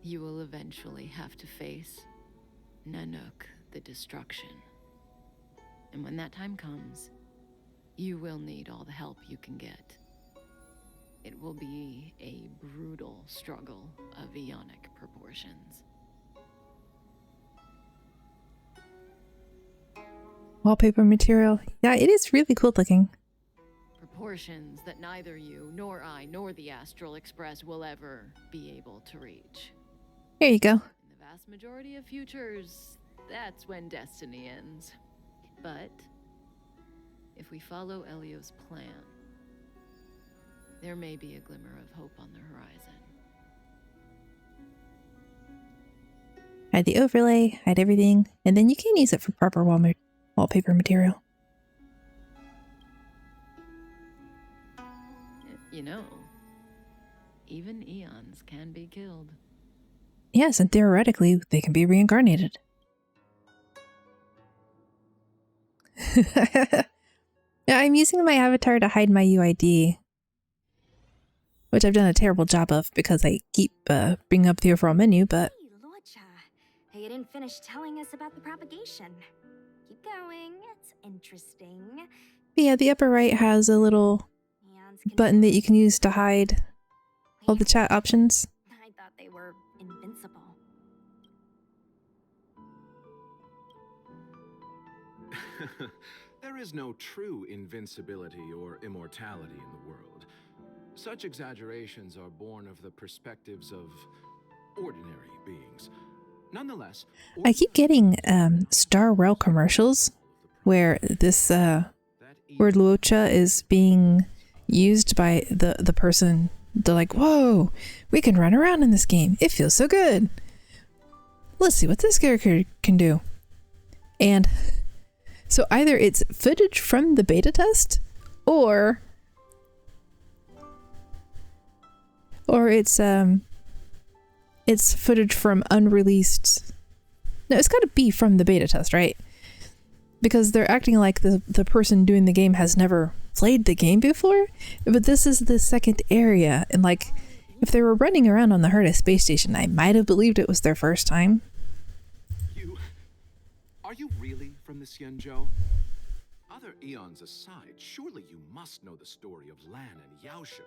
you will eventually have to face Nanook the Destruction. And when that time comes, you will need all the help you can get. It will be a brutal struggle of eonic proportions. Wallpaper material. Yeah, it is really cool looking. Proportions that neither you, nor I, nor the Astral Express will ever be able to reach. Here you go. In the vast majority of futures, that's when destiny ends. But if we follow Elio's plan, there may be a glimmer of hope on the horizon. Hide the overlay, hide everything, and then you can use it for proper wallpaper material. You know, even eons can be killed. Yes, and theoretically, they can be reincarnated. Yeah, I'm using my avatar to hide my UID, which I've done a terrible job of because I keep bringing up the overall menu, but... Hey, Lorcha. Hey, you didn't finish telling us about the propagation. Keep going, it's interesting. But yeah, the upper right has a little button that you can use to hide all the chat options. I thought they were invincible. There is no true invincibility or immortality in the world. Such exaggerations are born of the perspectives of ordinary beings. Nonetheless, I keep getting Star Rail commercials where this word Luocha is being used by the person. They're like, whoa, we can run around in this game. It feels so good. Let's see what this character can do. And so either it's footage from the beta test or it's footage from unreleased. No, it's got to be from the beta test, right? Because they're acting like the person doing the game has never played the game before. But this is the second area, and like, if they were running around on the Herta space station, I might have believed it was their first time. Are you really from the Cienjo? Other eons aside, surely you must know the story of Lan and Yaosha.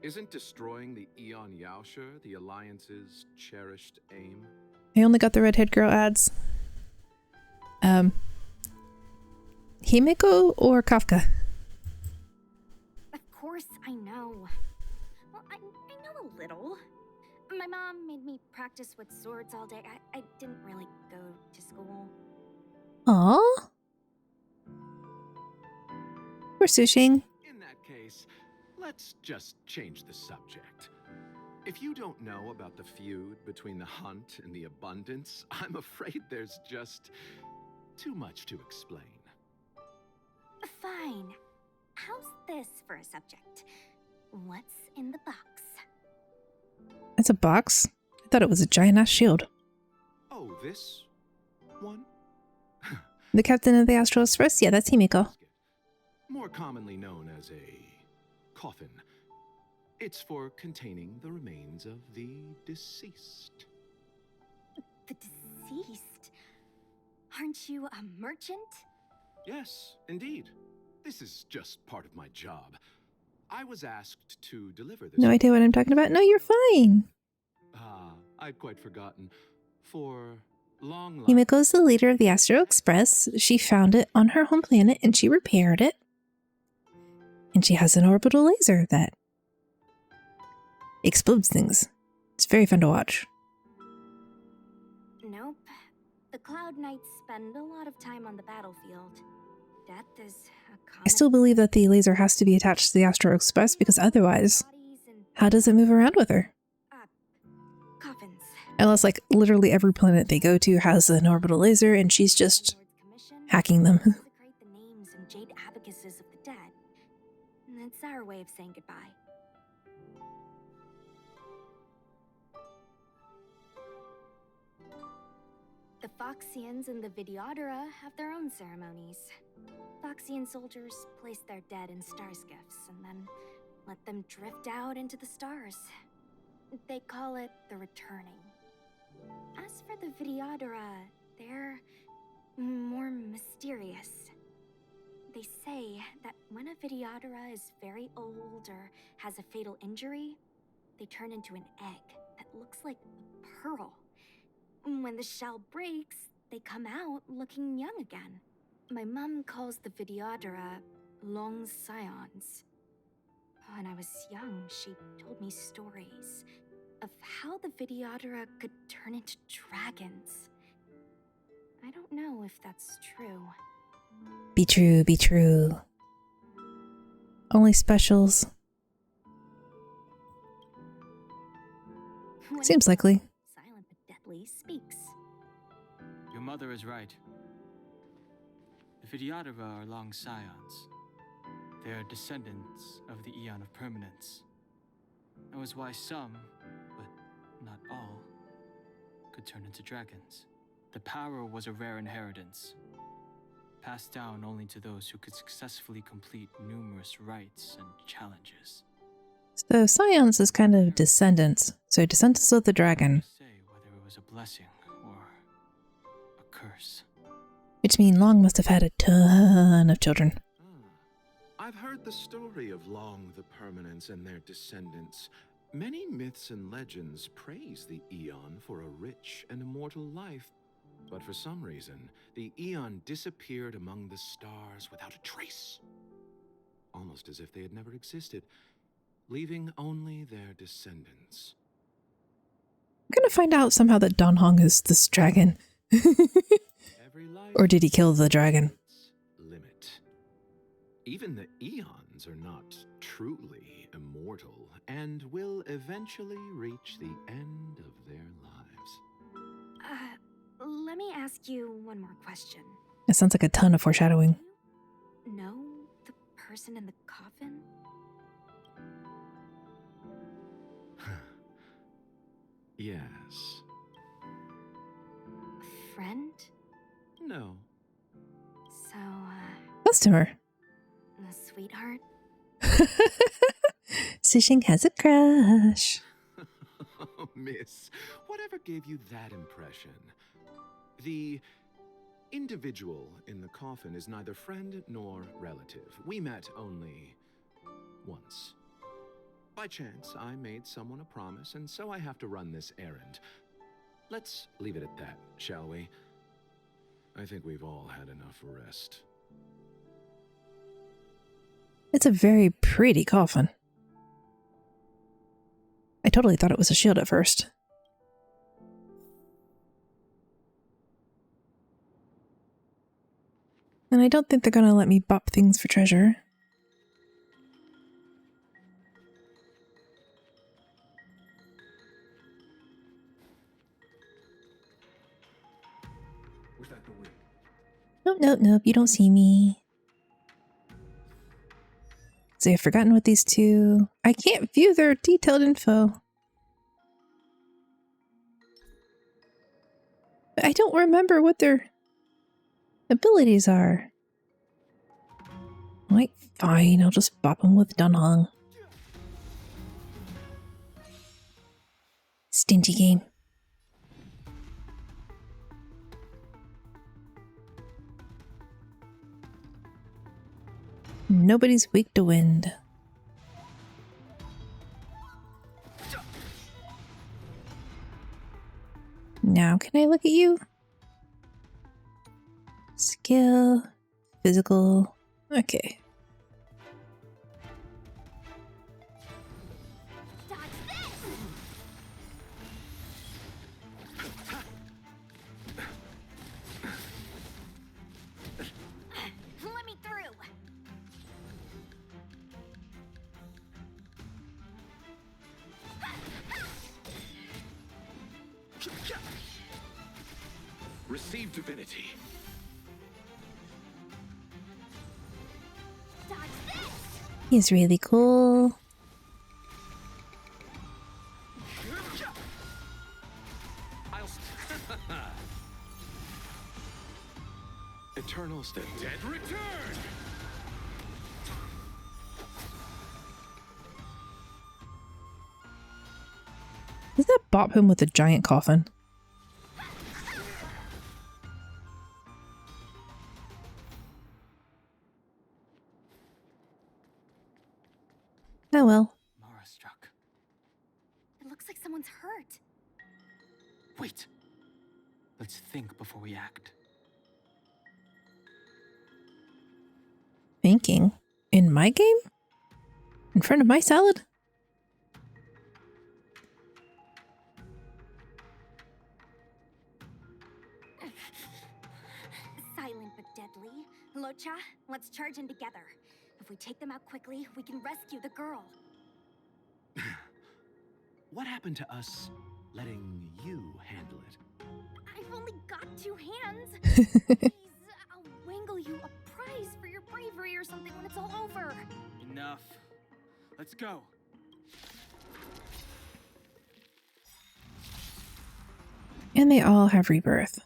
Isn't destroying the Eon Yaosha the Alliance's cherished aim? I only got the redhead girl ads. Himiko or Kafka? Of course I know. Well, I know a little. My mom made me practice with swords all day. I didn't really go to school. Aww. We're sushing. In that case, let's just change the subject. If you don't know about the feud between the Hunt and the Abundance, I'm afraid there's just too much to explain. Fine. How's this for a subject? What's in the box? It's a box? I thought it was a giant ass shield. Oh, this one? The captain of the Astral Express? Yeah, that's Himiko. More commonly known as a coffin. It's for containing the remains of the deceased. The deceased? Aren't you a merchant? Yes, indeed. This is just part of my job. I was asked to deliver this. No idea what I'm talking about? No, you're fine. I'd quite forgotten. For Long life. Himiko's the leader of the Astro Express. She found it on her home planet and she repaired it. And she has an orbital laser that explodes things. It's very fun to watch. Nope. The Cloud Knights spend a lot of time on the battlefield. Death is a I still believe that the laser has to be attached to the Astro Express because otherwise, how does it move around with her? Coffins. Unless, like, literally every planet they go to has an orbital laser and she's just hacking them. Consecrate the names and jade abacuses of the dead. And that's our way of saying goodbye. The Foxians and the Videodora have their own ceremonies. Foxian soldiers place their dead in star skiffs and then let them drift out into the stars. They call it the returning. As for the Videodora, they're more mysterious. They say that when a Videodora is very old or has a fatal injury, they turn into an egg that looks like a pearl. When the shell breaks, they come out looking young again. My mom calls the Videodora long scions. When I was young, she told me stories of how the Videodora could turn into dragons. I don't know if that's true. Be true, be true. Only specials. When Seems likely. Silent but Deadly speaks. Your mother is right. The Videodora are long scions. They are descendants of the Eon of Permanence. That was why some, but not all, could turn into dragons. The power was a rare inheritance, passed down only to those who could successfully complete numerous rites and challenges. So scions is kind of descendants. So descendants of the dragon. Say whether it was a blessing or a curse. Which means Long must have had a ton of children. I've heard the story of Long the Permanence and their descendants. Many myths and legends praise the Eon for a rich and immortal life. But for some reason, the Eon disappeared among the stars without a trace. Almost as if they had never existed, leaving only their descendants. I'm gonna find out somehow that Don Hong is this dragon. Every life Or did he kill the dragon? limit. Even the Eons are not truly immortal and will eventually reach the end of their lives. Let me ask you one more question. It sounds like a ton of foreshadowing. Do you know the person in the coffin? Yes. A friend? No. So, Customer. a sweetheart? Sishing has a crush. Miss, whatever gave you that impression? The individual in the coffin is neither friend nor relative. We met only once. By chance, I made someone a promise, and so I have to run this errand. Let's leave it at that, shall we? I think we've all had enough rest. It's a very pretty coffin. I totally thought it was a shield at first. And I don't think they're gonna let me bop things for treasure. Was that the wind? Nope, nope, nope, you don't see me. So I've forgotten what these two... I can't view their detailed info. I don't remember what their abilities are. Alright, fine, I'll just bop them with Dunhong. Stingy game. Nobody's weak to wind. Now can I look at you? skill, physical. Okay. Dodge this! Let me through! Receive divinity. Dodge this! He's really cool. I'll Eternal The dead return! Does that bop him with a giant coffin? Oh well. Mara struck. It looks like someone's hurt. Wait. Let's think before we act. Thinking? In my game? In front of my salad? Silent but deadly. Locha, let's charge in together. If we take them out quickly, we can rescue the girl. What happened to us letting you handle it? I've only got 2 hands. Please, I'll wangle you a prize for your bravery or something when it's all over. Enough. Let's go. And they all have rebirth.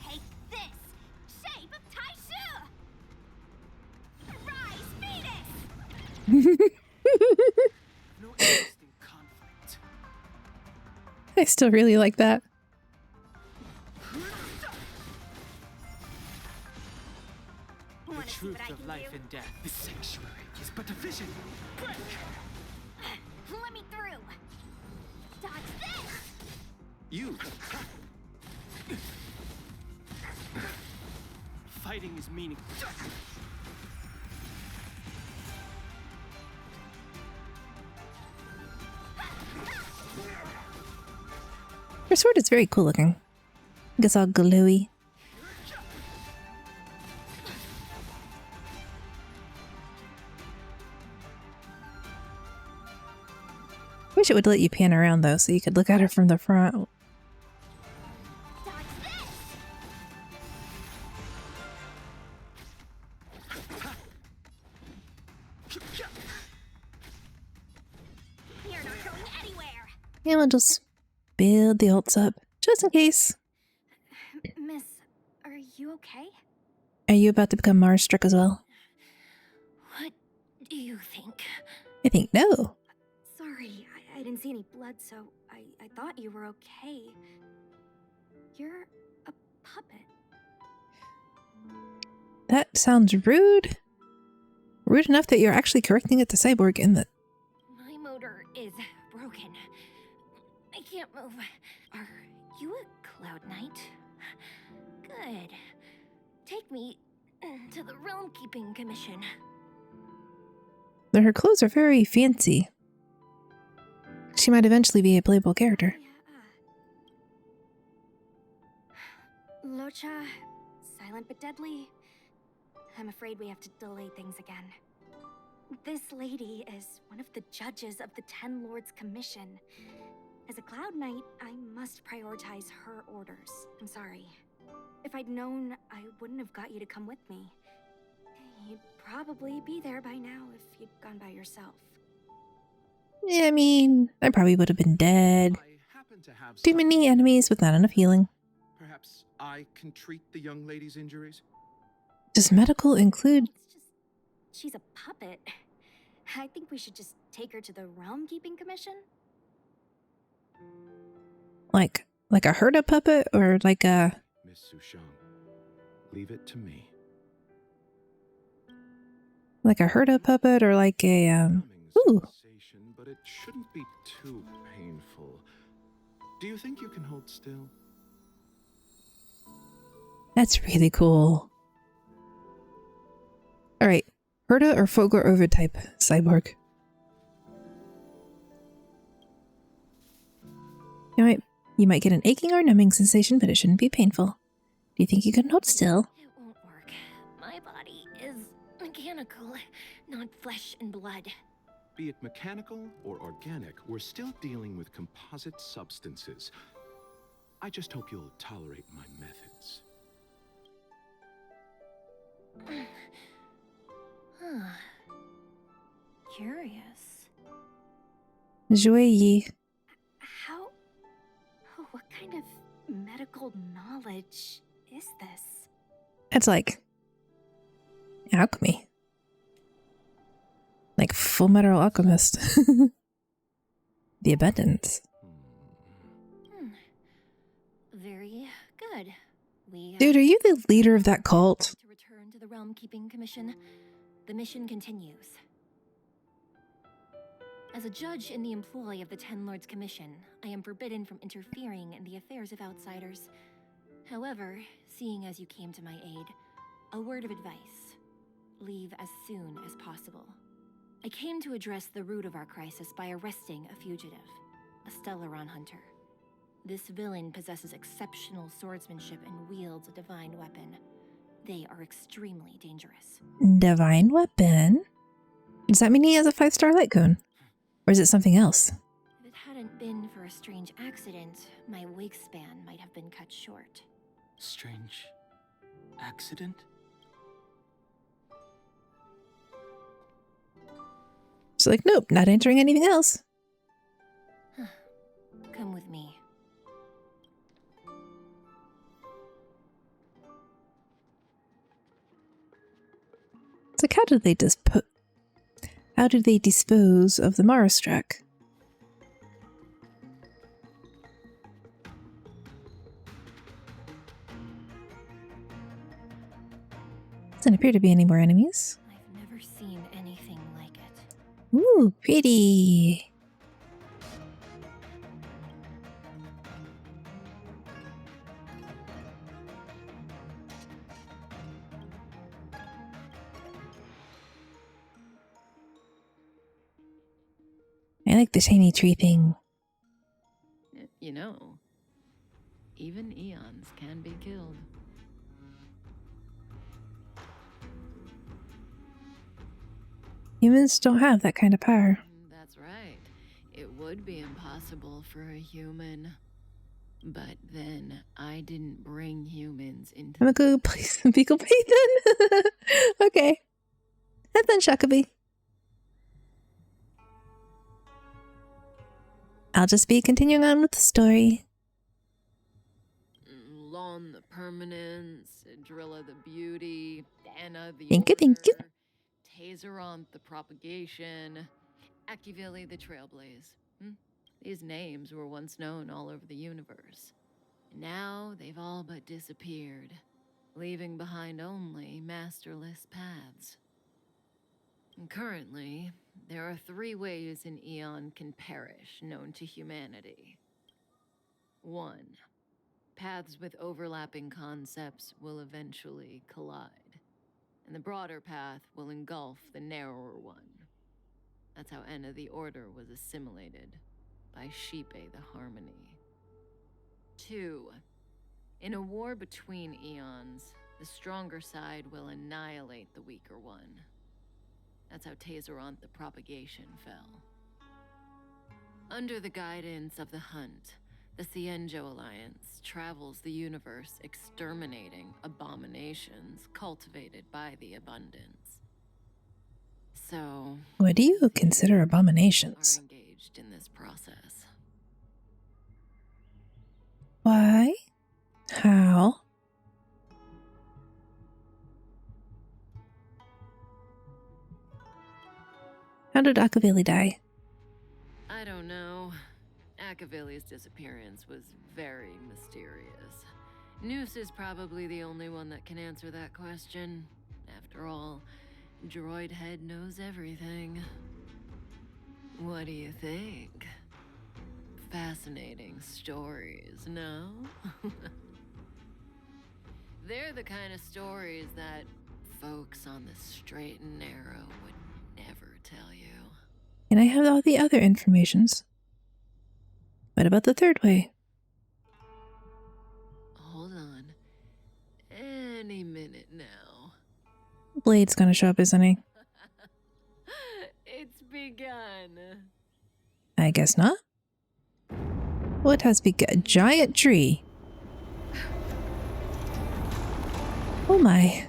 Take this! Shape of Taishu! Rise, fetus! No interesting conflict. I still really like that. The Wanna see truth what I of can life do? and death. The sanctuary is but a vision. Break! Let me through! Dodge this! You! Fighting is meaning. Her sword is very cool looking. I guess all glowy. Wish it would let you pan around though, so you could look at her from the front. Dodge this! You're not going anywhere! And we'll just build the ults up, just in case. Miss, are you okay? Are you about to become Mars struck as well? What do you think? I think no. Sorry, I didn't see any blood, so I thought you were okay. You're a puppet. That sounds rude. Rude enough that you're actually correcting it to cyborg in the... My motor is broken. I can't move. Are you a Cloud Knight? Good. Take me to the Realm Keeping Commission. Her clothes are very fancy. She might eventually be a playable character. Locha, silent but deadly. I'm afraid we have to delay things again. This lady is one of the judges of the 10 Lords Commission. As a Cloud Knight, I must prioritize her orders. I'm sorry. If I'd known, I wouldn't have got you to come with me. You'd probably be there by now if you'd gone by yourself. Yeah, I mean, I probably would have been dead. I happen to have Too some- many enemies with not enough healing. Perhaps I can treat the young lady's injuries? Does medical include... It's just, she's a puppet. I think we should just take her to the Realm Keeping Commission. like a Herda puppet or like a... Miss Sushang, leave it to me. Like a Herda puppet or like a, Numbing ooh. sensation, but it shouldn't be too painful. Do you think you can hold still? That's really cool. Alright, Herda or Fogor overtype cyborg. You might get an aching or numbing sensation, but it shouldn't be painful. Do you think you can hold still? It won't work. My body is mechanical, not flesh and blood. Be it mechanical or organic, we're still dealing with composite substances. I just hope you'll tolerate my methods. Curious. Joyeux. How? Oh, what kind of medical knowledge is this? It's like alchemy. Like Full Metal Alchemist. The abundance. Very good. We Dude, are you the leader of that cult? to return to the Realm Keeping Commission. The mission continues. As a judge in the employ of the Ten Lords Commission, I am forbidden from interfering in the affairs of outsiders. However, seeing as you came to my aid, a word of advice. Leave as soon as possible. I came to address the root of our crisis by arresting a fugitive, a Stellaron hunter. This villain possesses exceptional swordsmanship and wields a divine weapon. They are extremely dangerous. Divine weapon? Does that mean he has a 5-star light cone? Or is it something else? If it hadn't been for a strange accident, my wingspan might have been cut short. Strange accident? She's like, nope, not entering anything else. Come with me. It's like, how did they dispose of the Marastrak? Doesn't appear to be any more enemies. I've never seen anything like it. Ooh, pretty. I like the shiny tree thing. You know, even eons can be killed. Humans don't have that kind of power. That's right. It would be impossible for a human. But then I didn't bring humans into... I'm gonna go play some Beagle Pay then. Okay. And then Shakaby. I'll just be continuing on with the story. Lon the Permanence, Drilla the Beauty, Anna the Thank you, thank you. Order, Taseront the Propagation, Akivili the Trailblaze. These names were once known all over the universe. Now they've all but disappeared, leaving behind only masterless paths. And currently, there are 3 ways an eon can perish known to humanity. 1. Paths with overlapping concepts will eventually collide, and the broader path will engulf the narrower one. That's how Enna the Order was assimilated by Shipe the Harmony. 2. In a war between eons, the stronger side will annihilate the weaker one. That's how Taseront the Propagation fell. Under the guidance of the Hunt, the Cienjo Alliance travels the universe exterminating abominations cultivated by the Abundance. So, What do you consider are abominations? engaged in this process. Why? How? How did Akavili die? I don't know. Akavili's disappearance was very mysterious. Noose is probably the only one that can answer that question. After all, Droid Head knows everything. What do you think? Fascinating stories, no? They're the kind of stories that folks on the straight and narrow would never tell you. And I have all the other informations. What about the third way? Hold on. Any minute now. Blade's gonna show up, isn't he? It's begun. I guess not. What has begun? A giant tree. Oh my.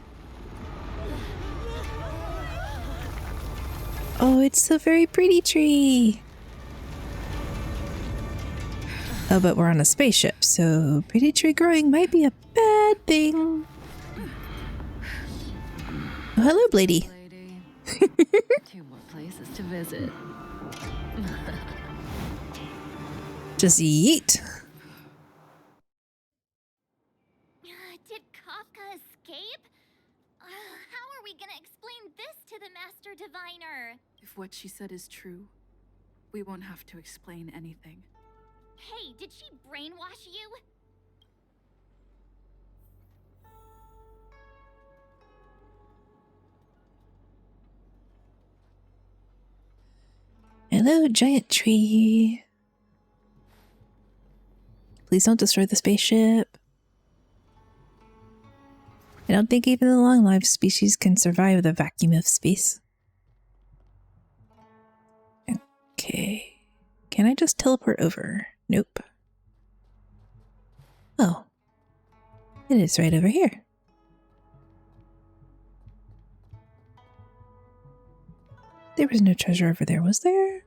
Oh, it's a very pretty tree. Oh, but we're on a spaceship, so pretty tree growing might be a bad thing. Oh, hello, Bladey. Lady. 2 more places to visit. Just yeet. Did Kafka escape? How are we gonna explain this to the Master Diviner? If what she said is true, we won't have to explain anything. Hey, did she brainwash you? Hello, giant tree. Please don't destroy the spaceship. I don't think even the long-lived species can survive the vacuum of space. Okay. Can I just teleport over? Nope. Oh. It is right over here. There was no treasure over there, was there?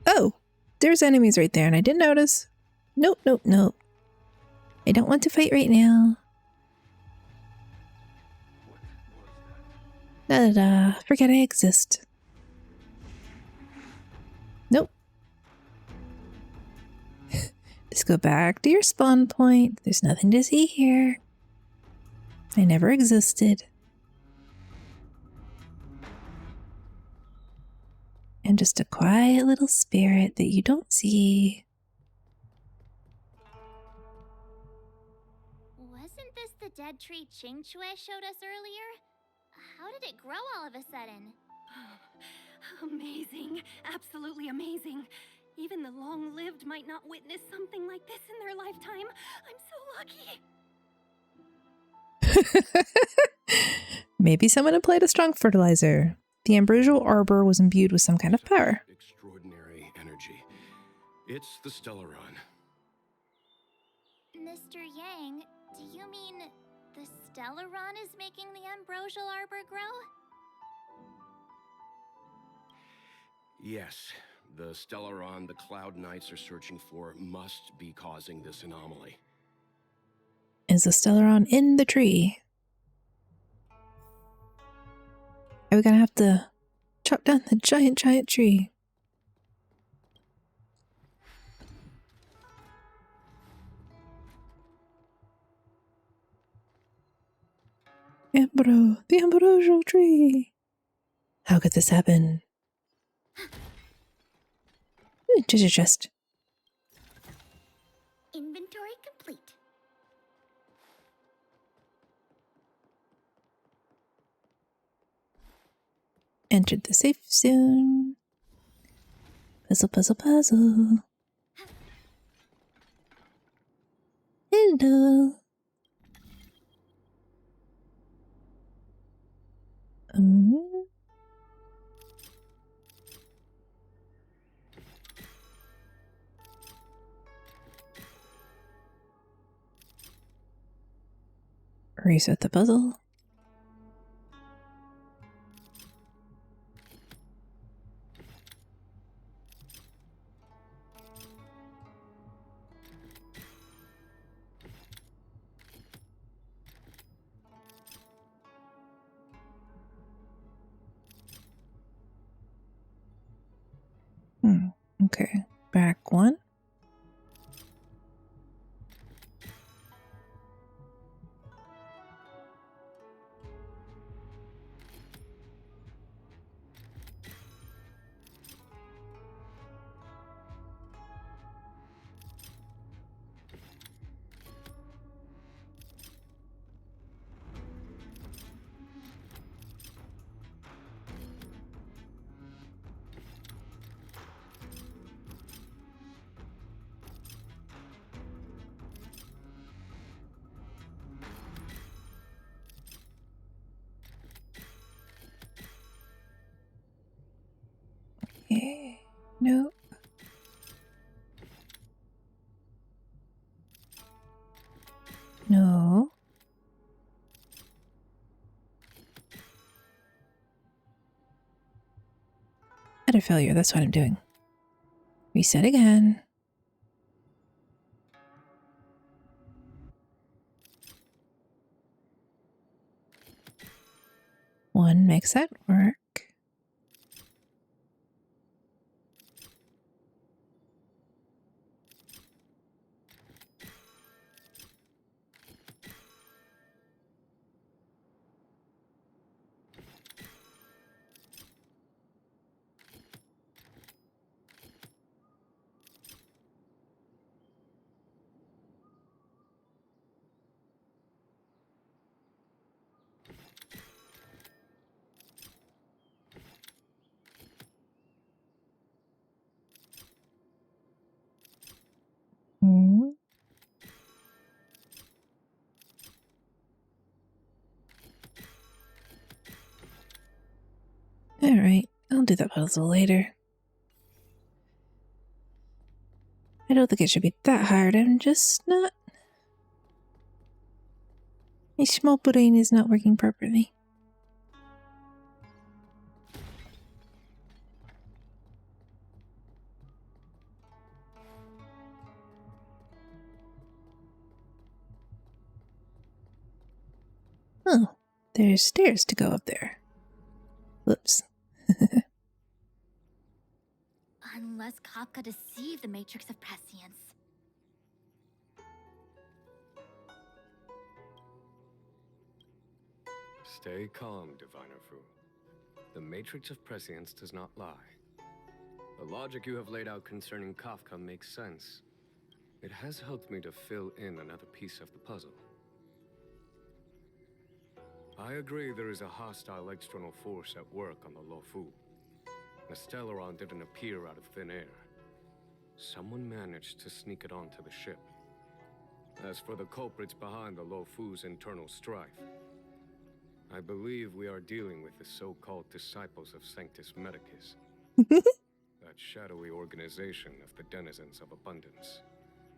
Oh! There's enemies right there and I didn't notice. Nope, nope, nope. I don't want to fight right now. Da da da. Forget I exist. Nope. Just go back to your spawn point. There's nothing to see here. I never existed. And just a quiet little spirit that you don't see. Wasn't this the dead tree Qing Shui showed us earlier? How did it grow all of a sudden? Amazing. Absolutely amazing. Even the long-lived might not witness something like this in their lifetime. I'm so lucky. Maybe someone applied a strong fertilizer. The ambrosial arbor was imbued with some kind of power. Extraordinary energy. It's the Stellaron. Mr. Yang, do you mean the Stellaron is making the ambrosial arbor grow? Yes, the Stellaron the Cloud Knights are searching for must be causing this anomaly. Is the Stellaron in the tree? Are we gonna have to chop down the giant tree? The ambrosial tree. How could this happen? Treasure chest. Inventory complete. Entered the safe zone. Puzzle, puzzle, puzzle. Hello. Reset the puzzle. Okay, back one. Nope. No. Utter failure, that's what I'm doing. Reset again. One makes that work. Hmm. Alright, I'll do that puzzle later. I don't think it should be that hard, I'm just not... My small brain is not working properly. Oh, there's stairs to go up there. Whoops. Unless Kafka deceived the Matrix of Prescience. Stay calm, Diviner Fu. The Matrix of Prescience does not lie. The logic you have laid out concerning Kafka makes sense. It has helped me to fill in another piece of the puzzle. I agree there is a hostile external force at work on the Luofu. The Stellaron didn't appear out of thin air. Someone managed to sneak it onto the ship. As for the culprits behind the Luofu's internal strife, I believe we are dealing with the so-called disciples of Sanctus Medicus. That shadowy organization of the denizens of abundance.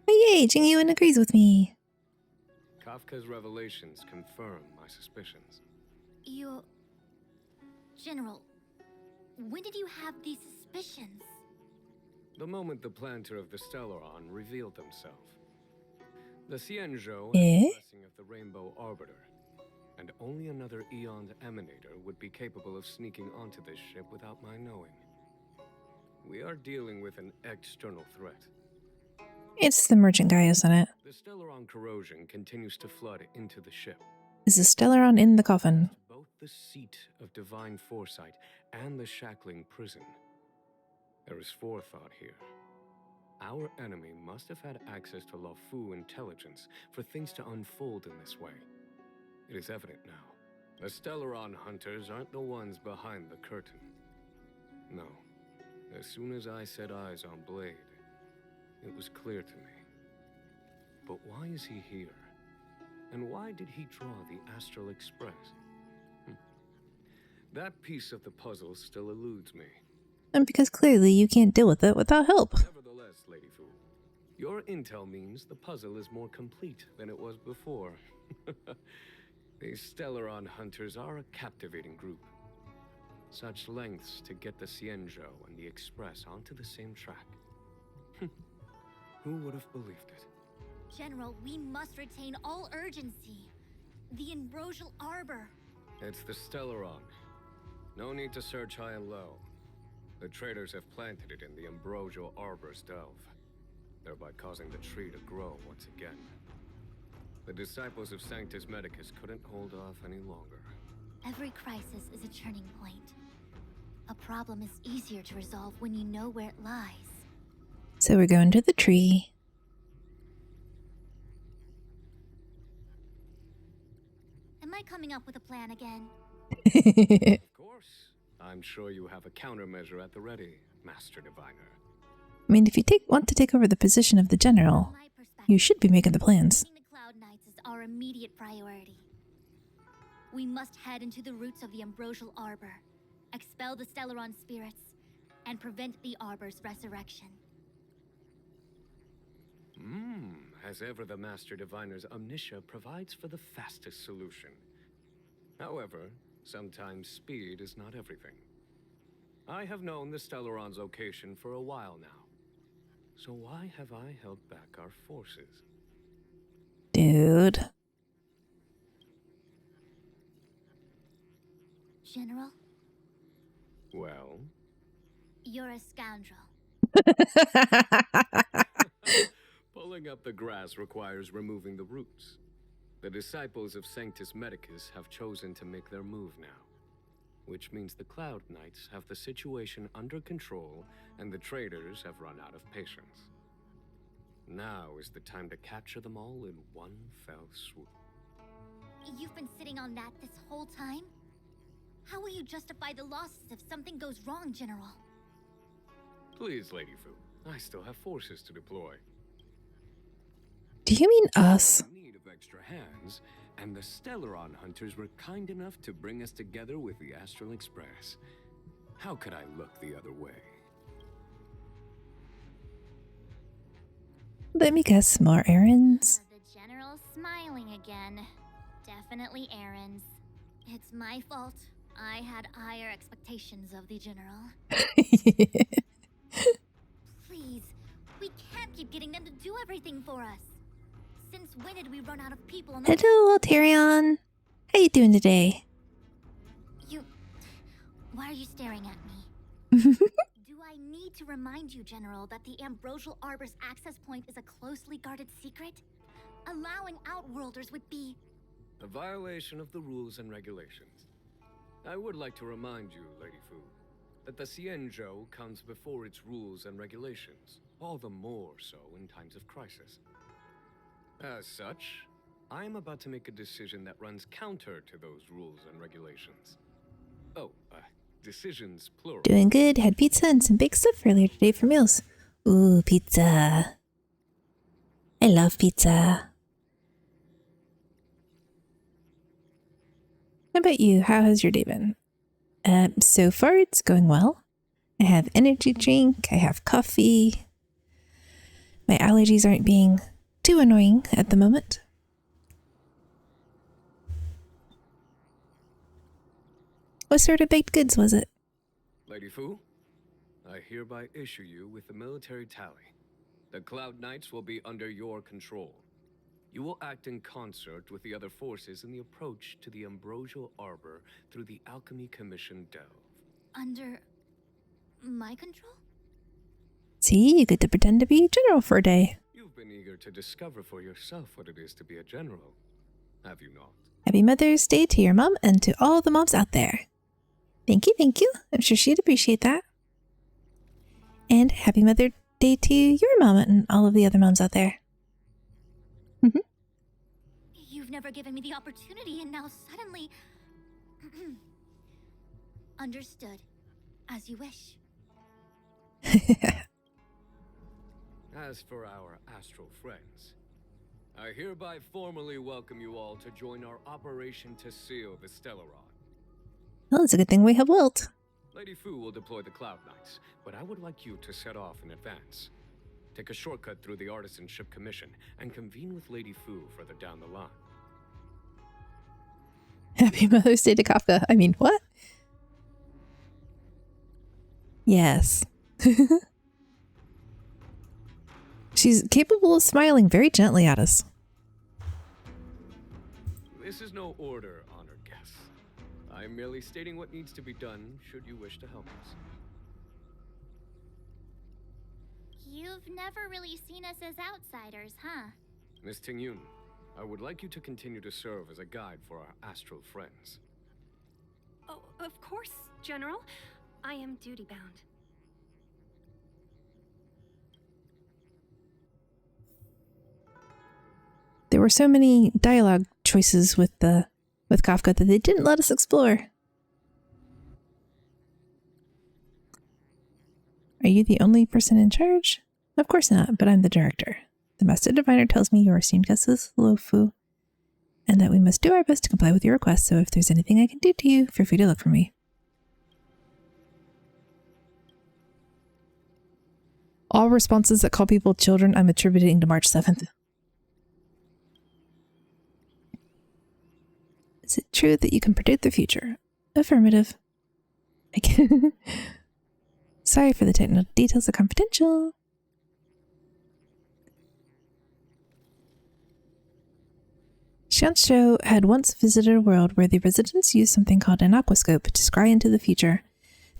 Oh yay, Jingyuan agrees with me. Kafka's revelations confirm my suspicions. General, when did you have these suspicions? The moment the planter of the Stellaron revealed himself. The Xianzhou had Eh? the blessing of the Rainbow Arbiter, and only another Eon's Emanator would be capable of sneaking onto this ship without my knowing. We are dealing with an external threat. It's the merchant guy, isn't it? The Stellaron corrosion continues to flood into the ship. Is the Stellaron in the coffin? Both the seat of divine foresight and the shackling prison. There is forethought here. Our enemy must have had access to Luofu intelligence for things to unfold in this way. It is evident now. The Stellaron hunters aren't the ones behind the curtain. No. As soon as I set eyes on Blade, it was clear to me. But why is he here? And why did he draw the Astral Express? That piece of the puzzle still eludes me. And because clearly you can't deal with it without help. Nevertheless, Lady Fu, your intel means the puzzle is more complete than it was before. These Stellaron hunters are a captivating group. Such lengths to get the Xianzhou and the Express onto the same track. Who would have believed it? General, we must retain all urgency. The Ambrosial Arbor. It's the Stellaron. No need to search high and low. The traders have planted it in the Ambrosial Arbor's delve, thereby causing the tree to grow once again. The disciples of Sanctus Medicus couldn't hold off any longer. Every crisis is a turning point. A problem is easier to resolve when you know where it lies. So we're going to the tree. Am I coming up with a plan again? Of course. I'm sure you have a countermeasure at the ready, Master Diviner. I mean, if you want to take over the position of the general, From my perspective, you should be making the plans. saving the Cloud Knights is our immediate priority. We must head into the roots of the Ambrosial Arbor, expel the Stellaron spirits, and prevent the Arbor's resurrection. As ever, the Master Diviner's Omniscia provides for the fastest solution. However, sometimes speed is not everything. I have known the Stellaron's location for a while now. So why have I held back our forces? Dude. General, Well? you're a scoundrel. Pulling up the grass requires removing the roots. The disciples of Sanctus Medicus have chosen to make their move now. Which means the Cloud Knights have the situation under control and the traitors have run out of patience. Now is the time to capture them all in one fell swoop. You've been sitting on that this whole time? How will you justify the losses if something goes wrong, General? Please, Lady Fu, I still have forces to deploy. Do you mean us? In need of extra hands, and the Stellaron hunters were kind enough to bring us together with the Astral Express. How could I look the other way? Let me guess, more errands? The General's smiling again. Definitely errands. It's my fault. I had higher expectations of the General. Please, we can't keep getting them to do everything for us. Since when did we run out of people on the— Hello, Alterion. How you doing today? Why are you staring at me? Do I need to remind you, General, that the Ambrosial Arbor's access point is a closely guarded secret? Allowing Outworlders would be A violation of the rules and regulations. I would like to remind you, Lady Fu, that the Xianzhou comes before its rules and regulations, all the more so in times of crisis. As such, I am about to make a decision that runs counter to those rules and regulations. Oh, decisions plural. Doing good. Had pizza and some baked stuff earlier today for meals. Ooh, pizza. I love pizza. How about you? How has your day been? So far it's going well. I have energy drink. I have coffee. My allergies aren't being too annoying at the moment. What sort of baked goods was it? Lady Fu, I hereby issue you with the military tally. The Cloud Knights will be under your control. You will act in concert with the other forces in the approach to the Ambrosial Arbor through the Alchemy Commission delve. under my control? See, you get to pretend to be a general for a day. You've been eager to discover for yourself what it is to be a general, have you not? Happy Mother's Day to your mom and to all the moms out there. Thank you, thank you. I'm sure she'd appreciate that. And happy Mother's Day to your mom and all of the other moms out there. You've never given me the opportunity, and now suddenly... Understood. As you wish. As for our astral friends, I hereby formally welcome you all to join our operation to seal the Stellaron. Well, it's a good thing we have Wilt. Lady Fu will deploy the Cloud Knights, but I would like you to set off in advance. Take a shortcut through the Artisanship Commission and convene with Lady Fu further down the line. Happy Mother's Day to Kafka. I mean, what? Yes. She's capable of smiling very gently at us. This is no order, honored guests. I am merely stating what needs to be done should you wish to help us. You've never really seen us as outsiders, huh? Miss Tingyun, I would like you to continue to serve as a guide for our astral friends. Oh, of course, General. I am duty-bound. There were so many dialogue choices with Kafka that they didn't let us explore. Are you the only person in charge? Of course not, but I'm the director. The Master Diviner tells me your esteemed guest is Lofu, and that we must do our best to comply with your request, so if there's anything I can do to you, feel free to look for me. All responses that call people children, I'm attributing to March 7th. Is it true that you can predict the future? Affirmative. Sorry for the technical details, are confidential. Xianzhou had once visited a world where the residents used something called an aquascope to scry into the future.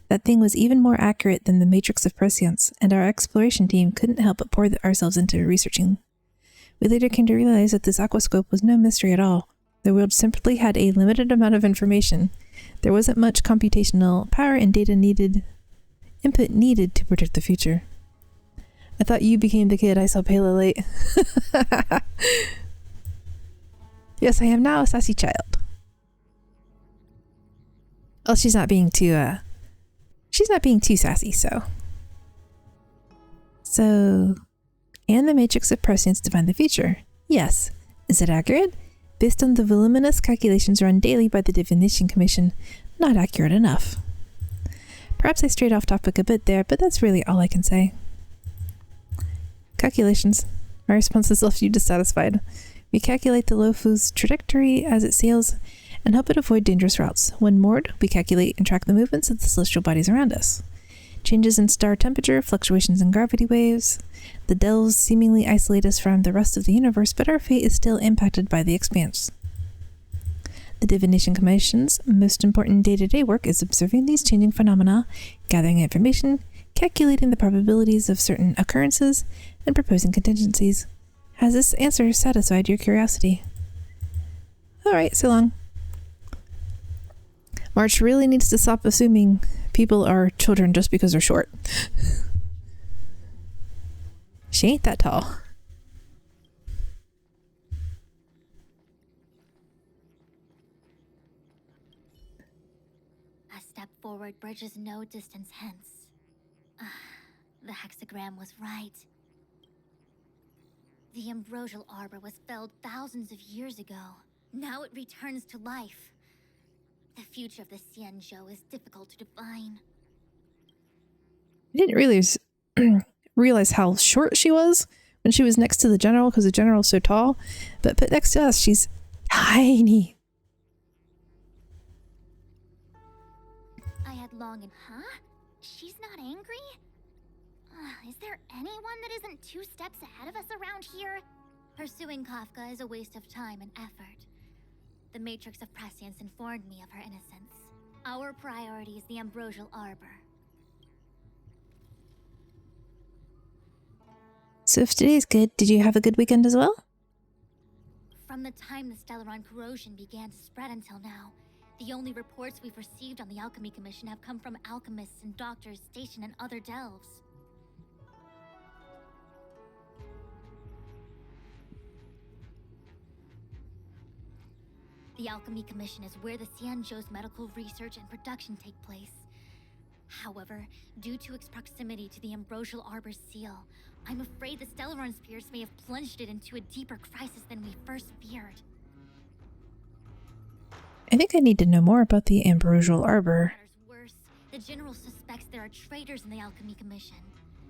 That thing was even more accurate than the matrix of prescience, and our exploration team couldn't help but pour ourselves into researching. We later came to realize that this aquascope was no mystery at all. The world simply had a limited amount of information. There wasn't much computational power and data input needed to predict the future. I thought you became the kid I saw pale late. Yes, I am now a sassy child. Well, she's not being too sassy, so. And the matrix of prescience define the future. Yes. Is it accurate? Based on the voluminous calculations run daily by the Divination Commission, not accurate enough. Perhaps I strayed off topic a bit there, but that's really all I can say. Calculations. My response has left you dissatisfied. We calculate the Lofu's trajectory as it sails and help it avoid dangerous routes. When moored, we calculate and track the movements of the celestial bodies around us. Changes in star temperature, fluctuations in gravity waves. The delves seemingly isolate us from the rest of the universe, but our fate is still impacted by the expanse. The Divination Commission's most important day-to-day work is observing these changing phenomena, gathering information, calculating the probabilities of certain occurrences, and proposing contingencies. Has this answer satisfied your curiosity? Alright, so long. March really needs to stop assuming people are children just because they're short. She ain't that tall. A step forward bridges no distance hence. The hexagram was right. The ambrosial arbor was felled thousands of years ago. Now it returns to life. The future of the Xianzhou is difficult to define. I didn't really realize how short she was when she was next to the general, because the general's so tall. But put next to us, she's tiny. I had long and... Huh? She's not angry? Is there anyone that isn't 2 steps ahead of us around here? Pursuing Kafka is a waste of time and effort. The matrix of prescience informed me of her innocence. Our priority is the ambrosial arbor. So if today's good, did you have a good weekend as well? From the time the Stellaron corrosion began to spread until now, the only reports we've received on the Alchemy Commission have come from alchemists and doctors stationed in other delves. The Alchemy Commission is where the Xianzhou's medical research and production take place. However, due to its proximity to the ambrosial arbor's seal, I'm afraid the Stellaron spheres may have plunged it into a deeper crisis than we first feared. I think I need to know more about the ambrosial arbor. Worse, the General suspects there are traitors in the Alchemy Commission.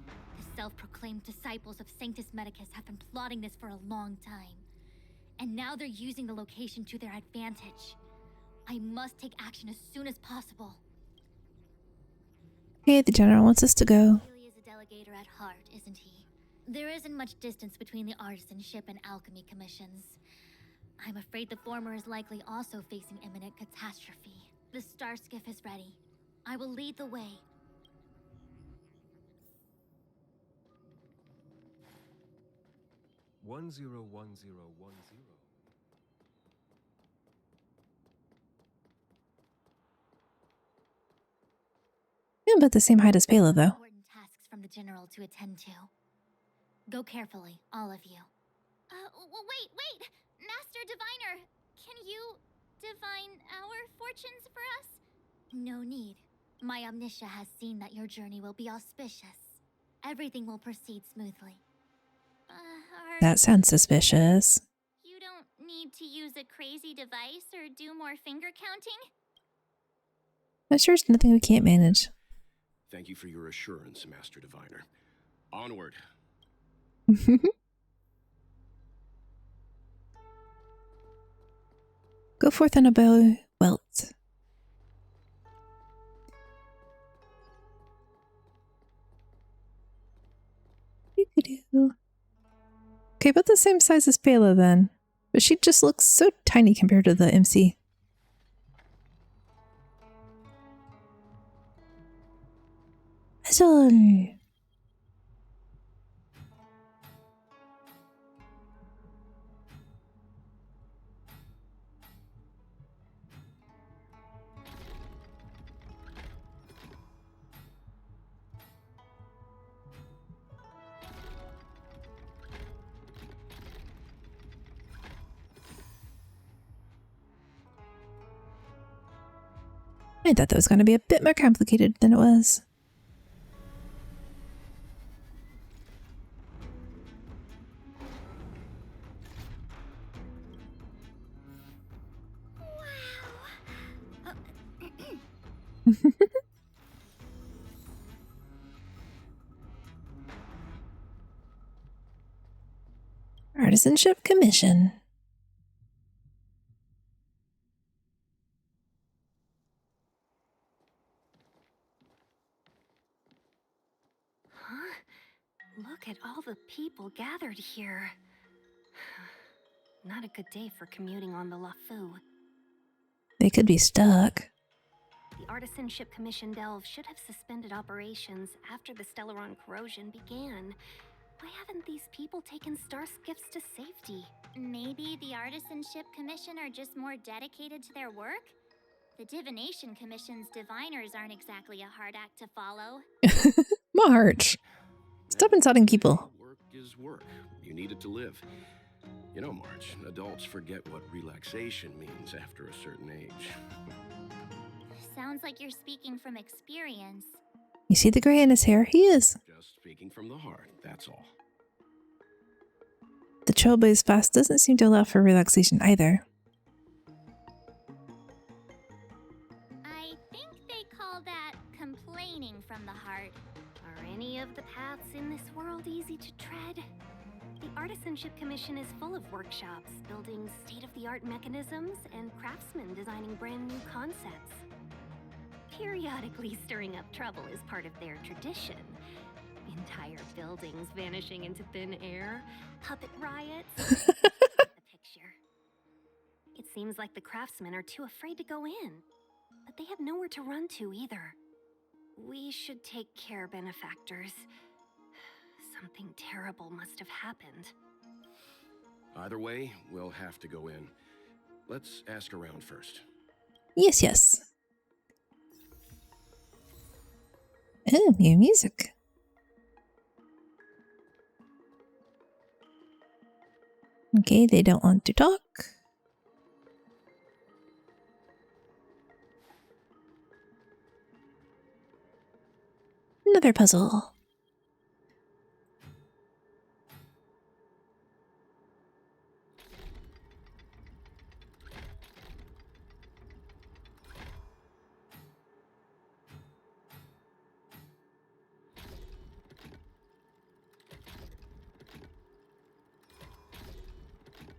The self-proclaimed disciples of Sanctus Medicus have been plotting this for a long time. And now they're using the location to their advantage. I must take action as soon as possible. Okay, the general wants us to go. He is a delegator at heart, isn't he? There isn't much distance between the artisanship and alchemy commissions. I'm afraid the former is likely also facing imminent catastrophe. The star skiff is ready. I will lead the way. One zero. Yeah, about the same height as Pela, though. Important tasks from the General to attend to. Go carefully, all of you. Wait! Master Diviner, can you divine our fortunes for us? No need. My omniscia has seen that your journey will be auspicious. Everything will proceed smoothly. That sounds suspicious. You don't need to use a crazy device or do more finger counting? I'm sure it's nothing we can't manage. Thank you for your assurance, Master Diviner. Onward. Go forth on a bow welt. Okay, about the same size as Pela then. But she just looks so tiny compared to the MC. Sorry. I thought that was going to be a bit more complicated than it was. Artisanship Commission. Huh? Look at all the people gathered here. Not a good day for commuting on the LaFu. They could be stuck. The Artisanship Commission Delve should have suspended operations after the Stellaron corrosion began. Why haven't these people taken star skiffs to safety? Maybe the Artisanship Commission are just more dedicated to their work? The Divination Commission's diviners aren't exactly a hard act to follow. March. Stop insulting people. Work is work. You need it to live. You know, March, adults forget what relaxation means after a certain age. Sounds like you're speaking from experience. You see the gray in his hair? He is. Just speaking from the heart, that's all. The Trailblaze Fast doesn't seem to allow for relaxation either. I think they call that complaining from the heart. Are any of the paths in this world easy to tread? The Artisanship Commission is full of workshops, building state-of-the-art mechanisms, and craftsmen designing brand new concepts. Periodically stirring up trouble is part of their tradition. Entire buildings vanishing into thin air, puppet riots. The picture. It seems like the craftsmen are too afraid to go in, but they have nowhere to run to either. We should take care, benefactors. Something terrible must have happened. Either way, we'll have to go in. Let's ask around first. Yes, yes. Oh, new music. Okay, they don't want to talk. Another puzzle.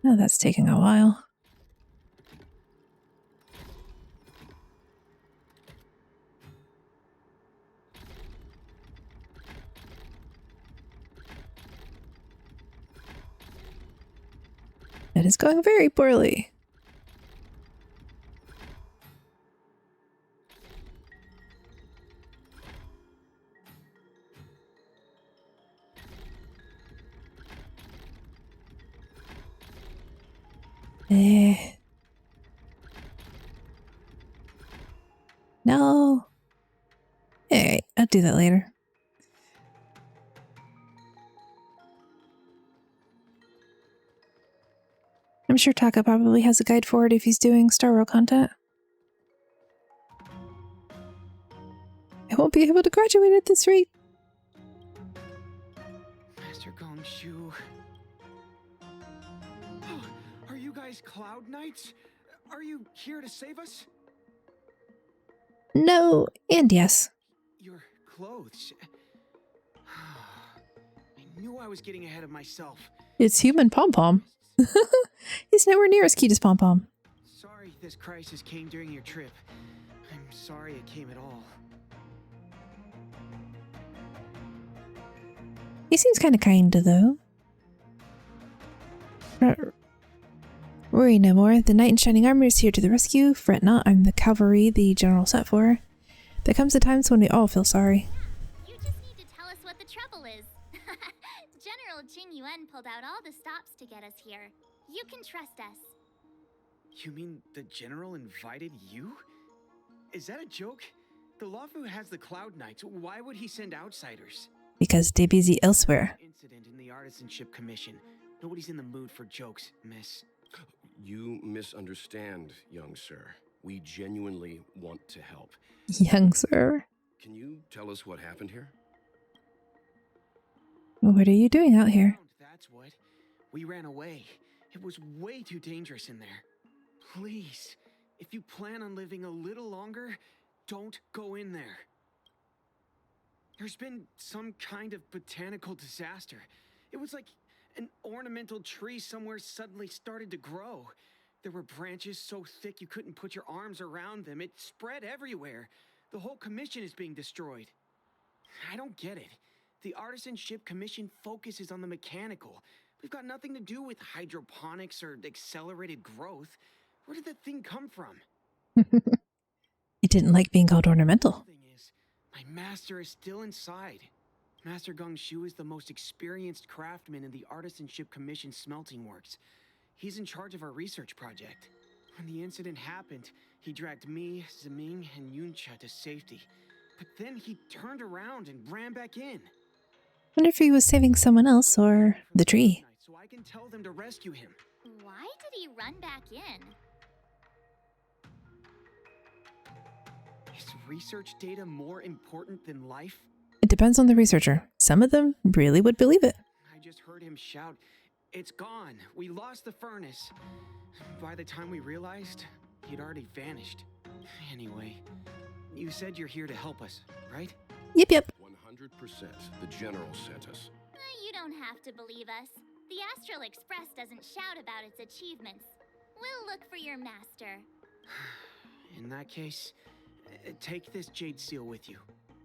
Oh, that's taking a while. It is going very poorly. No. Alright, I'll do that later. I'm sure Taka probably has a guide for it if he's doing Star Rail content. I won't be able to graduate at this rate. Master Gongshu. Oh, are you guys Cloud Knights? Are you here to save us? No, and yes. Your clothes. Knew I was getting ahead of myself. It's human Pom Pom. He's nowhere near as cute as Pom Pom. Sorry this crisis came during your trip. I'm sorry it came at all. He seems kind of kind, though. Worry no more. The knight in shining armor is here to the rescue. Fret not, I'm the cavalry the general sent for. There comes a time when we all feel sorry. You just need to tell us what the trouble is. General Jing Yuan pulled out all the stops to get us here. You can trust us. You mean the general invited you? Is that a joke? The Luofu has the Cloud Knights. Why would he send outsiders? Because they busy elsewhere. Incident in the Artisanship Commission. Nobody's in the mood for jokes, miss. You misunderstand, young sir. We genuinely want to help. Young sir. Can you tell us what happened here? What are you doing out here? That's what. We ran away. It was way too dangerous in there. Please, if you plan on living a little longer, don't go in there. There's been some kind of botanical disaster. It was like an ornamental tree somewhere suddenly started to grow. There were branches so thick you couldn't put your arms around them. It spread everywhere. The whole commission is being destroyed. I don't get it. The Artisanship Commission focuses on the mechanical. We've got nothing to do with hydroponics or accelerated growth. Where did that thing come from? He didn't like being called ornamental. My master is still inside. Master Gong Shu is the most experienced craftsman in the Artisanship Commission smelting works. He's in charge of our research project. When the incident happened, he dragged me, Ziming, and Yuncha to safety. But then he turned around and ran back in. Wonder if he was saving someone else or the tree. So I can tell them to rescue him. Why did he run back in? Is research data more important than life? It depends on the researcher. Some of them really would believe it. I just heard him shout, "It's gone! We lost the furnace!" By the time we realized, he'd already vanished. Anyway, you said you're here to help us, right? Yep. 100%. The general sent us. You don't have to believe us. The Astral Express doesn't shout about its achievements. We'll look for your master. In that case, take this jade seal with you.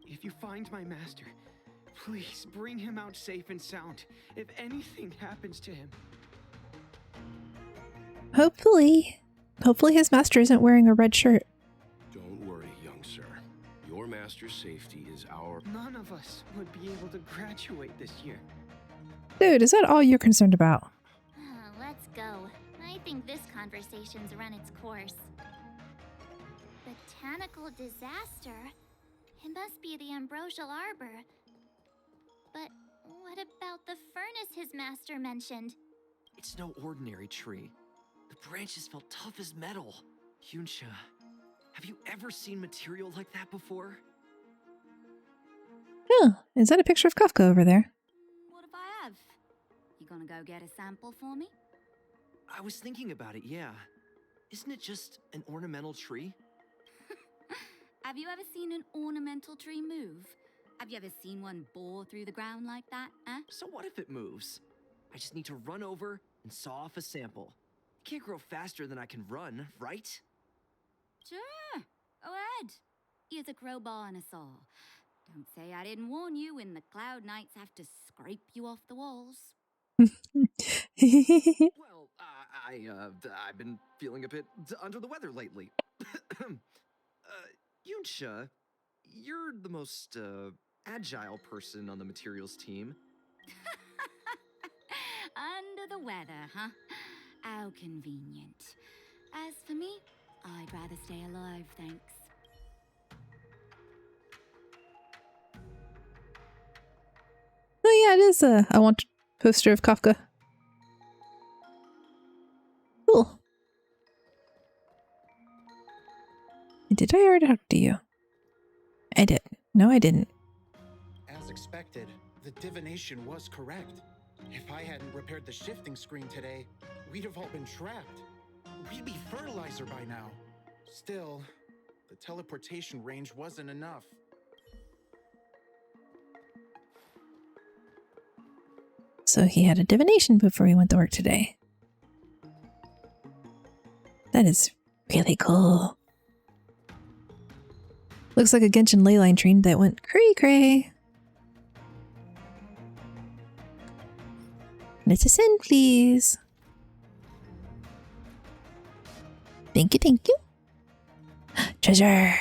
If you find my master, please bring him out safe and sound. If anything happens to him. Hopefully his master isn't wearing a red shirt. Don't worry, young sir. Your master's safety is our... None of us would be able to graduate this year. Dude, is that all you're concerned about? Let's go. I think this conversation's run its course. Botanical disaster? It must be the ambrosial arbor. But what about the furnace his master mentioned? It's no ordinary tree. The branches felt tough as metal. Yunsha, have you ever seen material like that before? Huh, is that a picture of Kafka over there? What if I have? You gonna go get a sample for me? I was thinking about it, yeah. Isn't it just an ornamental tree? Have you ever seen an ornamental tree move? Have you ever seen one bore through the ground like that, eh? So what if it moves? I just need to run over and saw off a sample. It can't grow faster than I can run, right? Sure, go ahead. Here's a crowbar and a saw. Don't say I didn't warn you when the Cloud Knights have to scrape you off the walls. Well, I've been feeling a bit under the weather lately. Yunsha, you're the most agile person on the materials team. Under the weather, huh? How convenient. As for me, I'd rather stay alive, thanks. Oh yeah, it is a wanted poster of Kafka. Cool. Did I already talk to you? I did. No, I didn't. As expected, the divination was correct. If I hadn't repaired the shifting screen today, we'd have all been trapped. We'd be fertilizer by now. Still, the teleportation range wasn't enough. So he had a divination before he went to work today. That is really cool. Looks like a Genshin leyline train that went cray-cray. Let us in, please. Thank you, thank you. Treasure.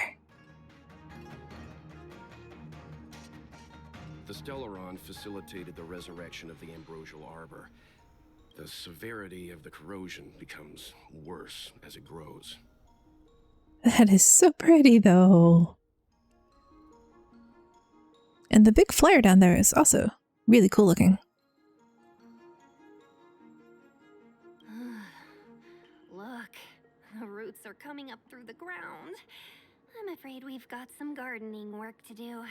The Stellaron facilitated the resurrection of the Ambrosial Arbor. The severity of the corrosion becomes worse as it grows. That is so pretty, though. And the big flyer down there is also really cool looking. Look, the roots are coming up through the ground. I'm afraid we've got some gardening work to do.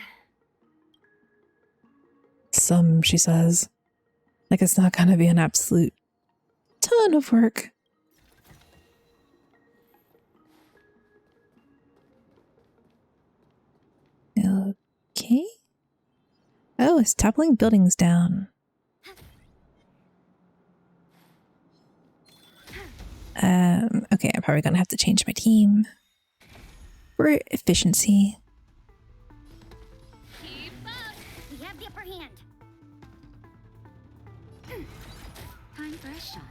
Some, she says. Like it's not gonna be an absolute ton of work. Okay. Oh, it's toppling buildings down. Okay, I'm probably gonna have to change my team for efficiency. Keep up! We have the upper hand. Time for a shot.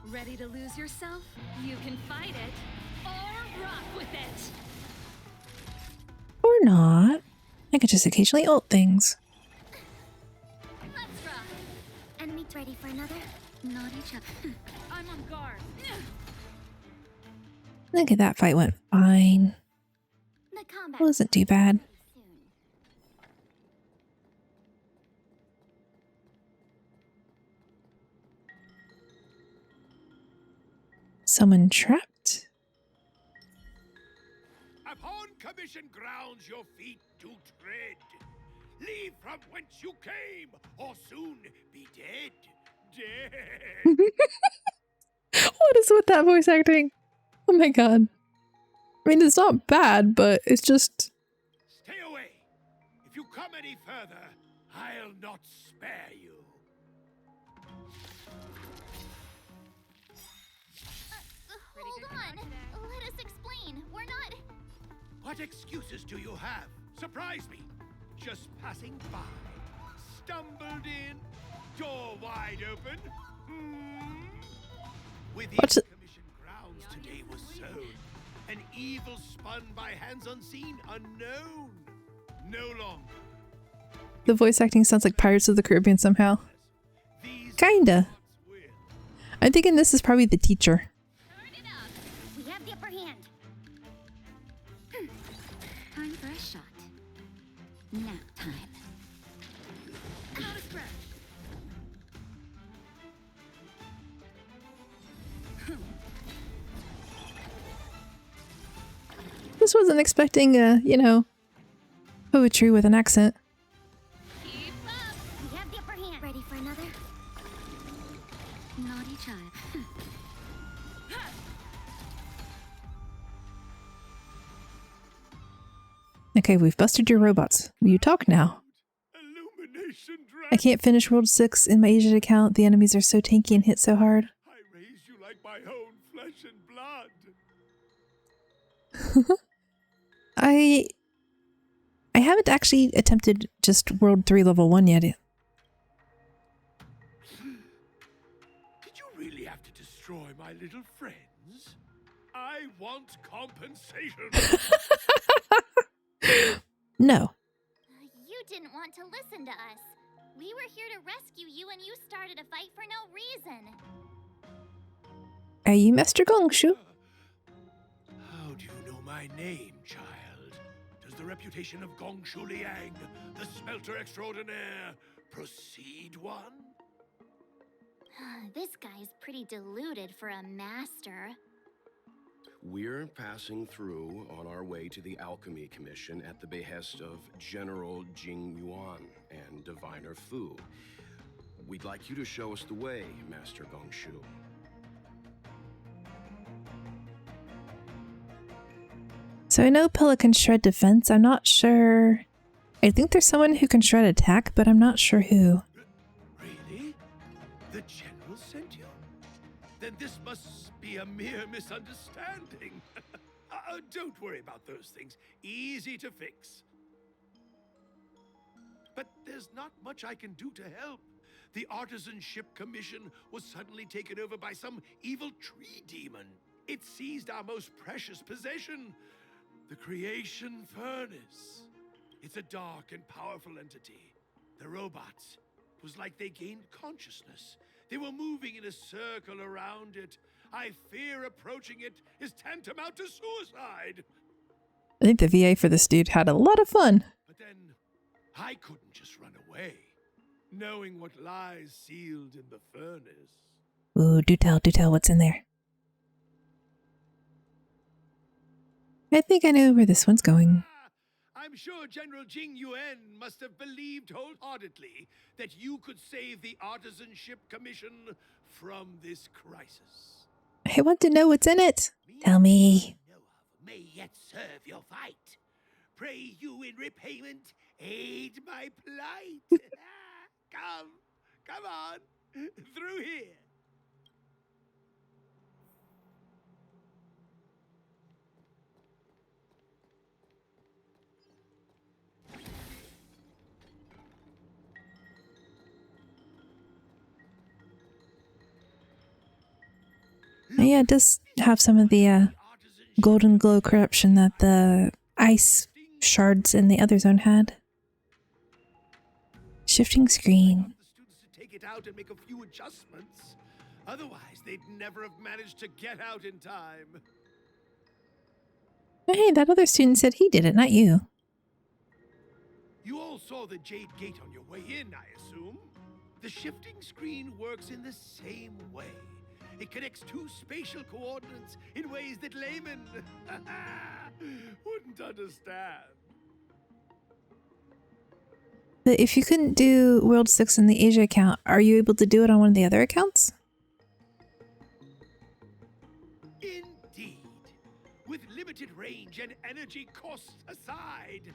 Ready to lose yourself? You can fight it or rock with it. Or not. I could just occasionally ult things. Let's rock. Enemy ready for another? Not each other. I'm on guard. Okay, that fight went fine. The combat Wasn't too bad. Someone trapped? Upon commission grounds your feet do tread. Leave from whence you came, or soon be dead. Dead. What is with that voice acting? Oh my god. I mean, it's not bad, but it's just... Stay away. If you come any further, I'll not spare you. Hold on. Let us explain. We're not... What excuses do you have? Surprise me. Just passing by. Stumbled in. Door wide open. Within commission grounds today was sown. An evil spun by hands unseen, unknown. No longer. The voice acting sounds like Pirates of the Caribbean somehow. Kinda. I'm thinking this is probably the teacher. We have the upper hand. Time for a shot. Nap time. Out of breath. This wasn't expecting you know, poetry with an accent. Keep up. We have the upper hand. Ready for another? Naughty child. Okay, we've busted your robots. Will you talk now? I can't finish World 6 in my Asian account. The enemies are so tanky and hit so hard. I raised you like my own flesh and blood. I haven't actually attempted just World 3 level 1 yet. Did you really have to destroy my little friends? I want compensation. No. You didn't want to listen to us. We were here to rescue you and you started a fight for no reason. Are you Master Gongshu? How do you know my name, child? Does the reputation of Gongshu Liang, the smelter extraordinaire, precede one? This guy's pretty deluded for a master. We're passing through on our way to the Alchemy Commission at the behest of General Jing Yuan and Diviner Fu. We'd like you to show us the way, Master Gongshu. So I know Pelican Shred defense. I'm not sure I think there's someone who can shred attack, but I'm not sure who. Really? The General sent you? Then this must be a mere misunderstanding. Don't worry about those things. Easy to fix. But there's not much I can do to help. The Artisanship Commission was suddenly taken over by some evil tree demon. It seized our most precious possession, the Creation Furnace. It's a dark and powerful entity. The robots, it was like they gained consciousness. They were moving in a circle around it. I fear approaching it is tantamount to suicide. I think the VA for this dude had a lot of fun. But then, I couldn't just run away, knowing what lies sealed in the furnace. Ooh, do tell what's in there. I think I know where this one's going. I'm sure General Jing Yuan must have believed wholeheartedly that you could save the Artisanship Commission from this crisis. I want to know what's in it. Tell me. May yet serve your fight. Pray you in repayment aid my plight. Come on, through here. Yeah, it does have some of the golden glow corruption that the ice shards in the other zone had. Shifting screen. The students to take it out and make a few adjustments. Otherwise, they'd never have managed to get out in time. Hey, that other student said he did it, not you. You all saw the Jade Gate on your way in, I assume? The shifting screen works in the same way. It connects two spatial coordinates in ways that laymen wouldn't understand. But if you couldn't do World 6 in the Asia account, are you able to do it on one of the other accounts? Indeed. With limited range and energy costs aside,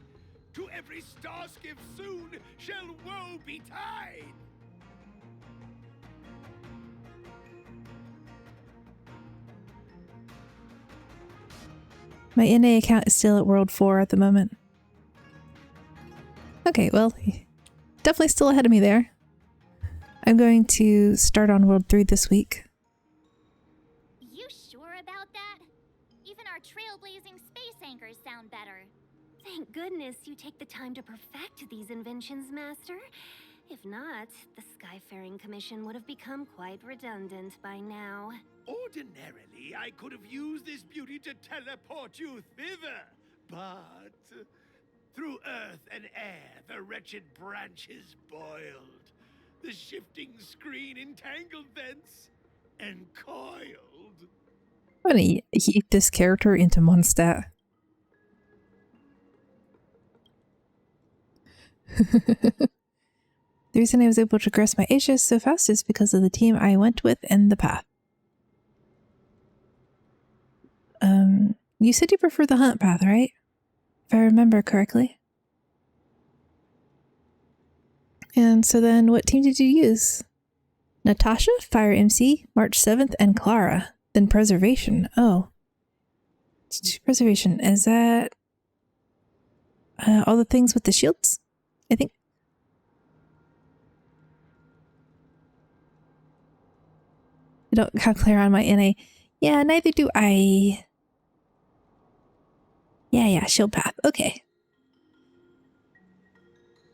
to every star skiff soon shall woe betide. My NA account is still at World 4 at the moment. Okay, well, definitely still ahead of me there. I'm going to start on World 3 this week. You sure about that? Even our trailblazing space anchors sound better. Thank goodness you take the time to perfect these inventions, Master. If not, the Skyfaring Commission would have become quite redundant by now. Ordinarily, I could have used this beauty to teleport you thither, but through earth and air, the wretched branches boiled. The shifting screen entangled thence and coiled. I'm gonna heat this character into Mondstadt. The reason I was able to progress my Asia so fast is because of the team I went with and the path. You said you prefer the hunt path, right? If I remember correctly. And so then what team did you use? Natasha, Fire MC, March 7th, and Clara. Then Preservation. Oh. Preservation. Is that all the things with the shields? I think. I don't have Clara on my NA. Yeah, neither do I. Yeah, shield path. Okay.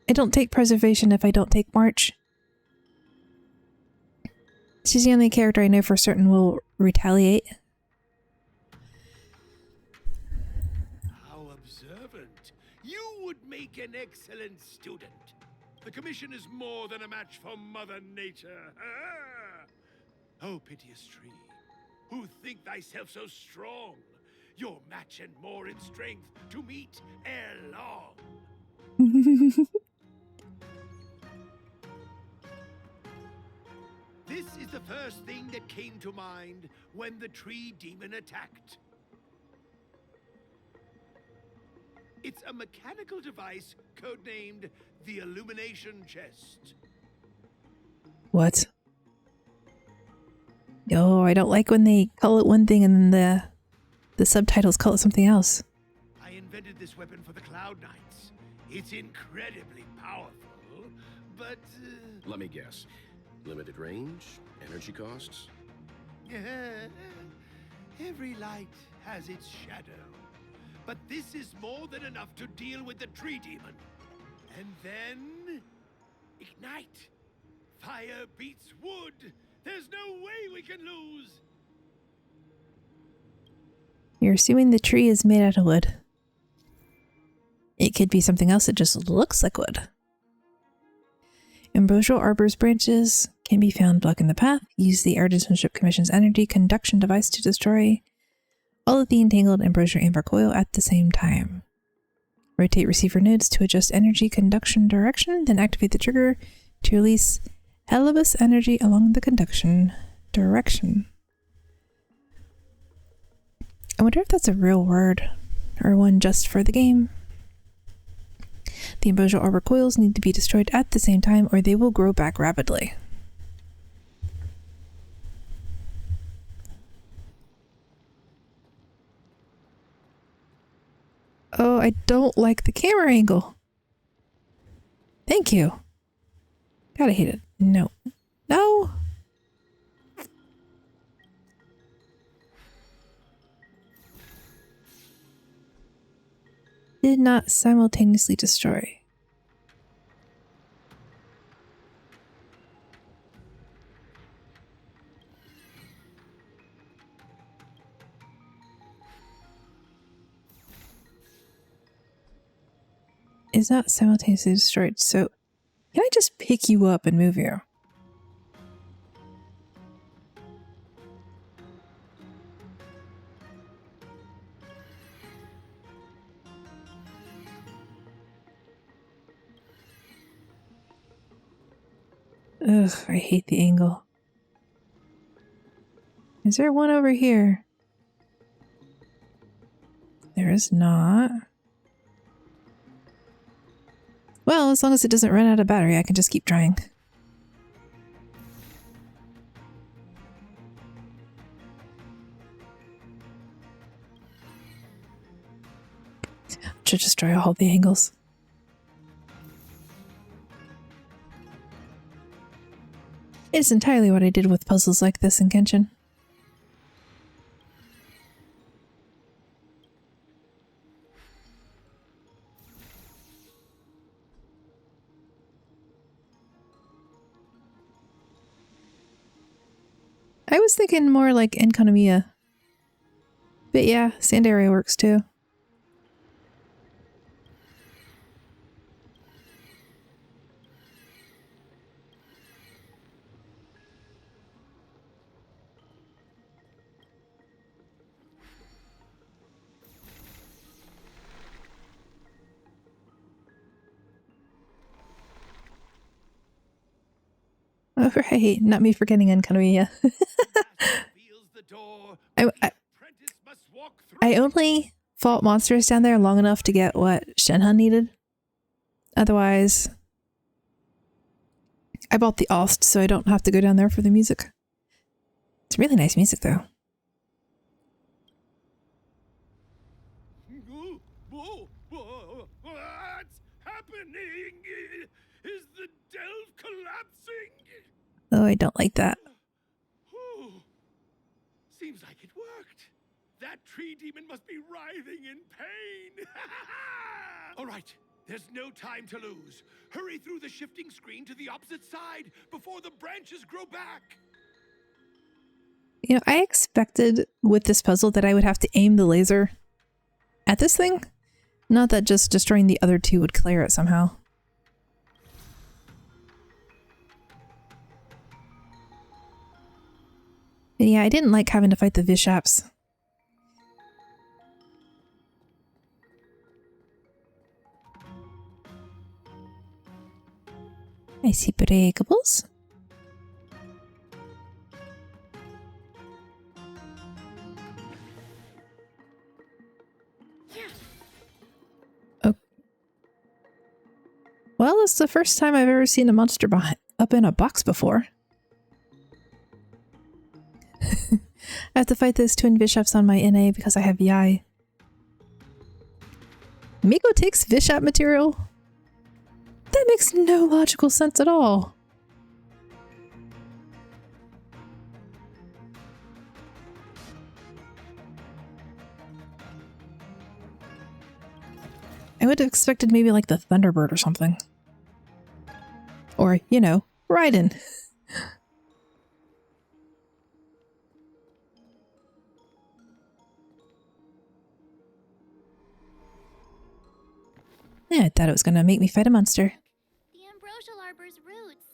I don't take Preservation if I don't take March. She's the only character I know for certain will retaliate. How observant. You would make an excellent student. The Commission is more than a match for Mother Nature. Oh, piteous tree, who think thyself so strong, your match and more in strength to meet ere long. This is the first thing that came to mind when the tree demon attacked. It's a mechanical device codenamed the Illumination Chest. What? No, I don't like when they call it one thing and then the subtitles call it something else. I invented this weapon for the Cloud Knights. It's incredibly powerful, but... Let me guess. Limited range? Energy costs? Every light has its shadow. But this is more than enough to deal with the tree demon. And then... ignite. Fire beats wood. There's no way we can lose. You're assuming the tree is made out of wood. It could be something else that just looks like wood. Ambrosial Arbor's branches can be found blocking the path. Use the Artisanship Commission's energy conduction device to destroy all of the entangled Ambrosial Amber coil at the same time. Rotate receiver nodes to adjust energy conduction direction, then activate the trigger to release Helibus energy along the conduction direction. I wonder if that's a real word, or one just for the game. The Ambrosial Arbor coils need to be destroyed at the same time or they will grow back rapidly. Oh, I don't like the camera angle. Thank you. Gotta hate it. No. No! Did not simultaneously destroy. Is not simultaneously destroyed, so can I just pick you up and move you? Ugh, I hate the angle. Is there one over here? There is not. Well, as long as it doesn't run out of battery, I can just keep trying. Should just try all the angles. It's entirely what I did with puzzles like this in Genshin. I was thinking more like Enkanomiya. But yeah, sand area works too. Oh, right. Not me forgetting Enkanomiya. I only fought monsters down there long enough to get what Shenhe needed. Otherwise, I bought the Ost so I don't have to go down there for the music. It's really nice music though. What's happening? Is the delve collapsing? Oh, I don't like that. Seems like it worked. That tree demon must be writhing in pain. All right, there's no time to lose. Hurry through the shifting screen to the opposite side before the branches grow back. You know, I expected with this puzzle that I would have to aim the laser at this thing. Not that just destroying the other two would clear it somehow. But yeah, I didn't like having to fight the Vishaps. I see breakables. it's the first time I've ever seen a monster up in a box before. I have to fight those twin bishops on my NA because I have Yai. Miko takes Bishop material? That makes no logical sense at all. I would have expected maybe like the Thunderbird or something. Or, you know, Raiden. Yeah, I thought it was gonna make me fight a monster. The ambrosial arbor's roots.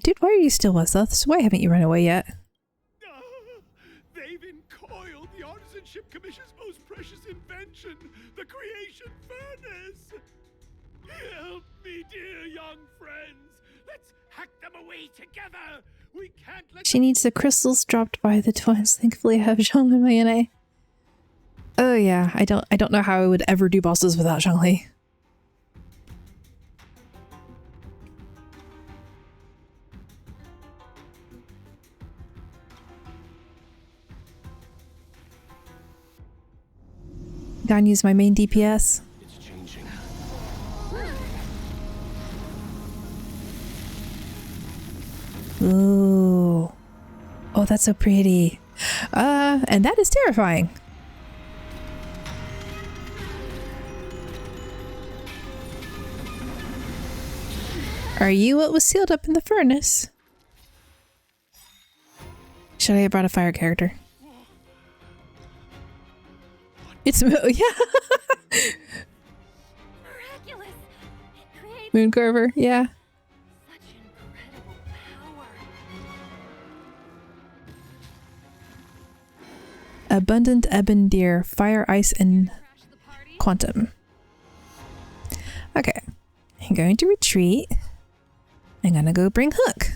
Dude, why are you still with us? Why haven't you run away yet? They've encoiled the Artisanship Commission's most precious invention, the creation furnace. Help me, dear young friends. Let's hack them away together. We can't let She needs the crystals dropped by the twins. Thankfully I have Zhong in my NA. Oh yeah, I don't know how I would ever do bosses without Zhongli. Gotta use my main DPS. It's changing. Ooh. Oh, that's so pretty. And that is terrifying. Are you what was sealed up in the furnace? Should I have brought a fire character? It's yeah. Miraculous. It creates Moon Carver, yeah. such incredible power. Abundant ebon deer, fire, ice, and quantum. Okay, I'm going to retreat. I'm gonna go bring Hook.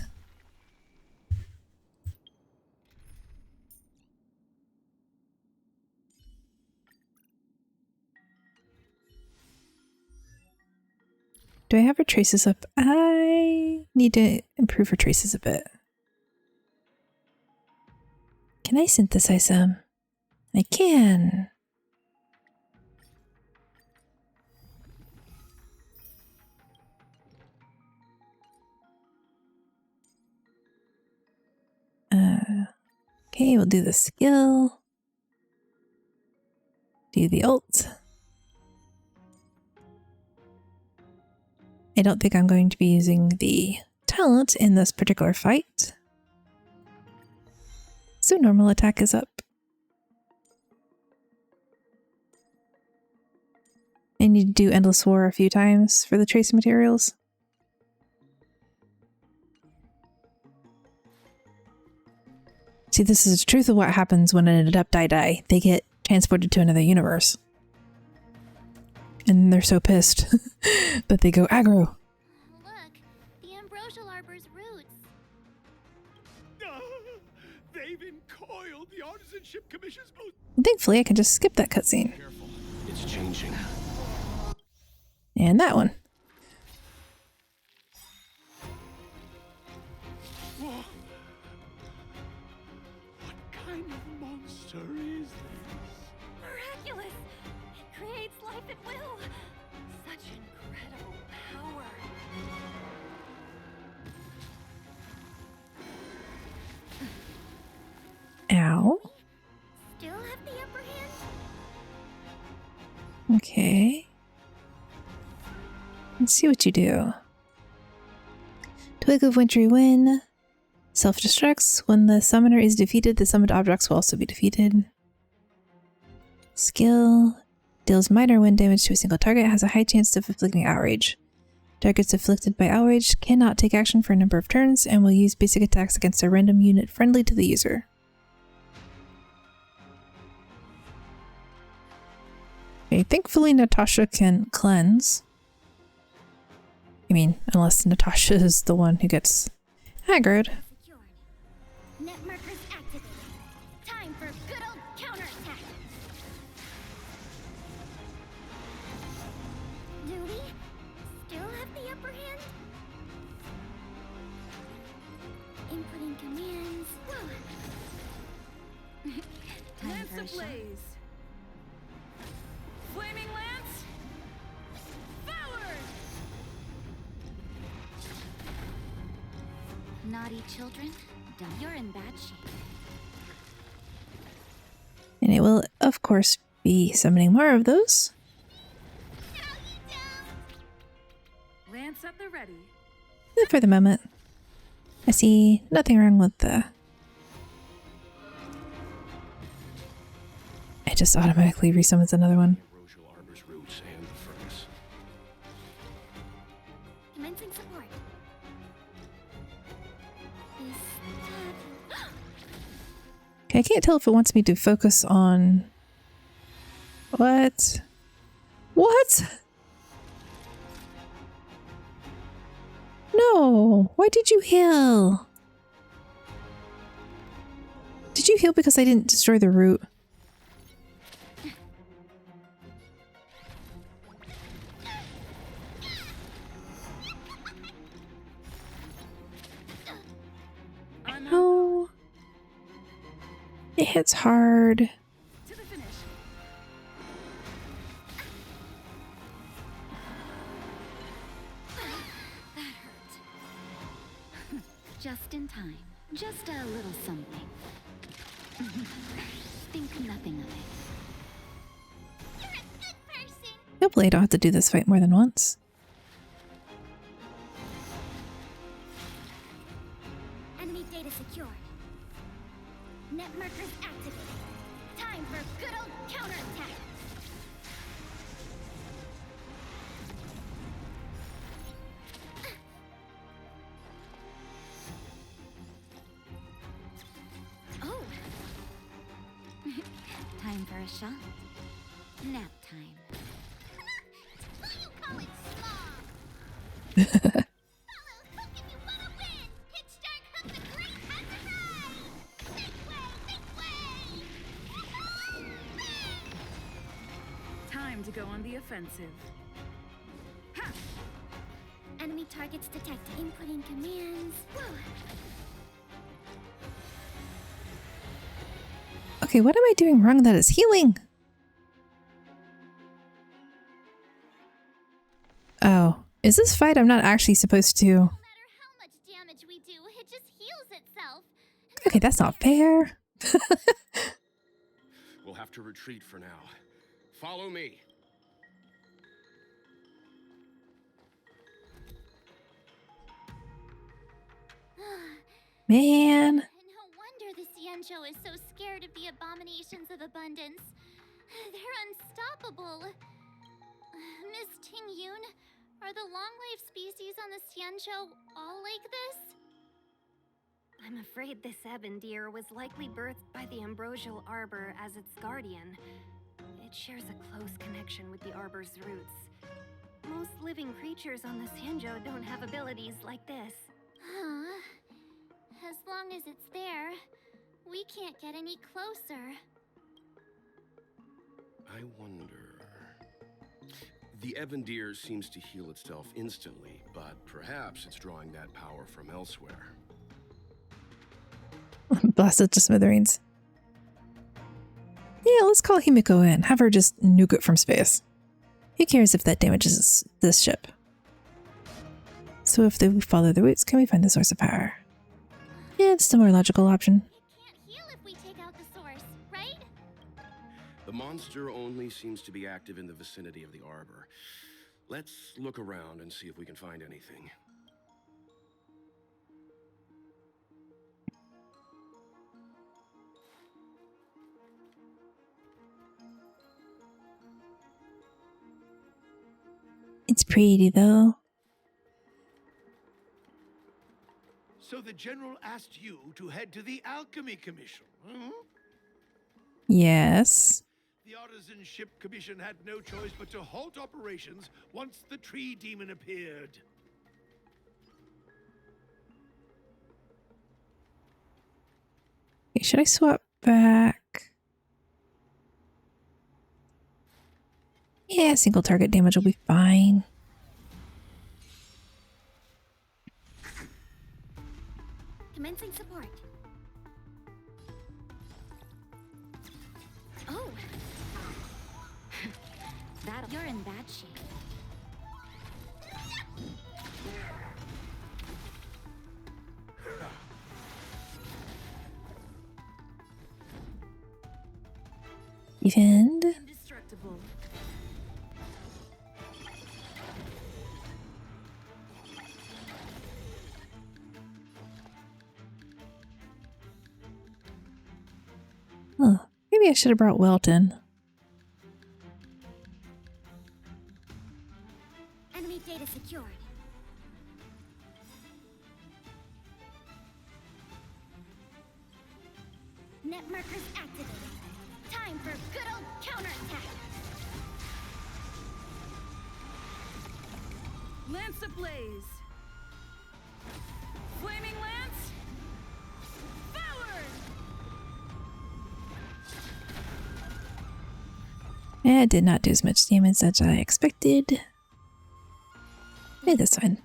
Do I have her traces up? I need to improve her traces a bit. Can I synthesize them? I can. Okay, we'll do the skill. Do the ult. I don't think I'm going to be using the talent in this particular fight. So normal attack is up. I need to do Endless War a few times for the trace materials. See, this is the truth of what happens when an adepti die. They get transported to another universe. And they're so pissed that they go aggro. Look, the ambrosial arbor's roots. They've encoiled the Artisanship Commission's most... Thankfully, I can just skip that cutscene. Careful. It's changing. And that one. What kind of monster is this? Miraculous. It creates life at will. Such incredible power. Ow. Still have the upper hand? Okay. Let's see what you do. Twig of Wintry Wind. Self-destructs. When the summoner is defeated, the summoned objects will also be defeated. Skill. Deals minor wind damage to a single target. Has a high chance of inflicting outrage. Targets afflicted by outrage cannot take action for a number of turns and will use basic attacks against a random unit friendly to the user. Okay, thankfully Natasha can cleanse. I mean, unless Natasha is the one who gets aggroed. Secured. Net markers activated. Time for good old counterattack. Do we still have the upper hand? Inputting commands. Lance ablaze. Flaming lance. Forward. Naughty children, you're in bad shape. And it will, of course, be summoning more of those. Lance at the ready. For the moment. I see nothing wrong with the... It just automatically resummons another one. Ambrosial Arbor's roots and the furnace. Commencing support. Okay, I can't tell if it wants me to focus on... What? What? No! Why did you heal? Did you heal because I didn't destroy the root? No. It hits hard. To the finish. That hurt. Just in time. Just a little something. Think nothing of it. You're a good person. Hopefully I don't have to do this fight more than once. Enemy data secured. Net markers activated. Time for a good old counterattack. Oh. Time for a shot. Nap time. You call it small. Time to go on the offensive. Ha! Enemy targets detected. Inputting commands. Whoa. Okay, what am I doing wrong that is healing? Oh, is this fight I'm not actually supposed to... No matter how much damage we do, it just heals itself. Okay, that's not fair. We'll have to retreat for now. Follow me. Man. No wonder the Xianzhou is so scared of the abominations of abundance. They're unstoppable. Miss Ting Yun, are the long-life species on the Xianzhou all like this? I'm afraid this ebon deer was likely birthed by the Ambrosial Arbor as its guardian. It shares a close connection with the Arbor's roots. Most living creatures on the Xianzhou don't have abilities like this. Huh. As long as it's there, we can't get any closer. I wonder... The ebon deer seems to heal itself instantly, but perhaps it's drawing that power from elsewhere. Blasted to smithereens. Yeah, let's call Himiko in. Have her just nuke it from space. Who cares if that damages this ship? So if we follow the roots, can we find the source of power? Yeah, it's the more logical option. It can't heal if we take out the source, right? The monster only seems to be active in the vicinity of the arbor. Let's look around and see if we can find anything. It's pretty though. So the General asked you to head to the Alchemy Commission, huh? Yes. The Artisan Ship Commission had no choice but to halt operations once the tree demon appeared. Okay, should I swap back? Yeah, single target damage will be fine. Oh! You're in bad shape. Defend. Indestructible. Oh, maybe I should have brought Welton. Enemy data secured. Net markers activated. Time for good old counterattack. Lance ablaze. Flaming lance. Forward. It did not do as much damage as I expected. Hey, that's fine.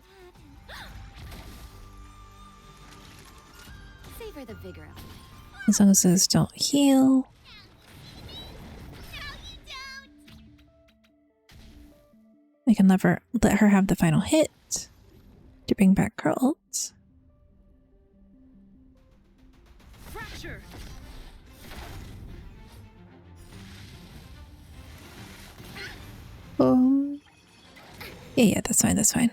Savor the vigor of life. As long as those don't heal. I can let her have the final hit to bring back her ult. Fracture. Yeah, that's fine, that's fine.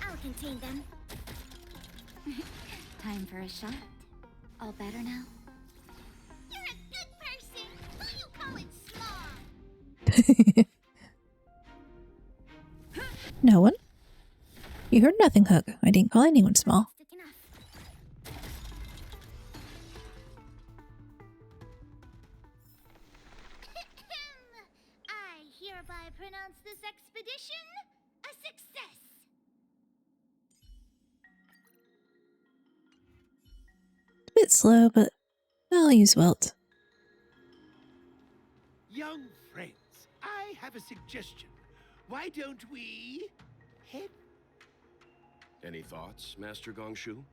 I'll contain them. Time for a shot. All better now? You're a good person. Who you calling small? No one? You heard nothing, Hook. I didn't call anyone small. I hereby pronounce this expedition a success. A bit slow, but I'll use Welt. Young friends, I have a suggestion. Why don't we head? Any thoughts, Master Gongshu?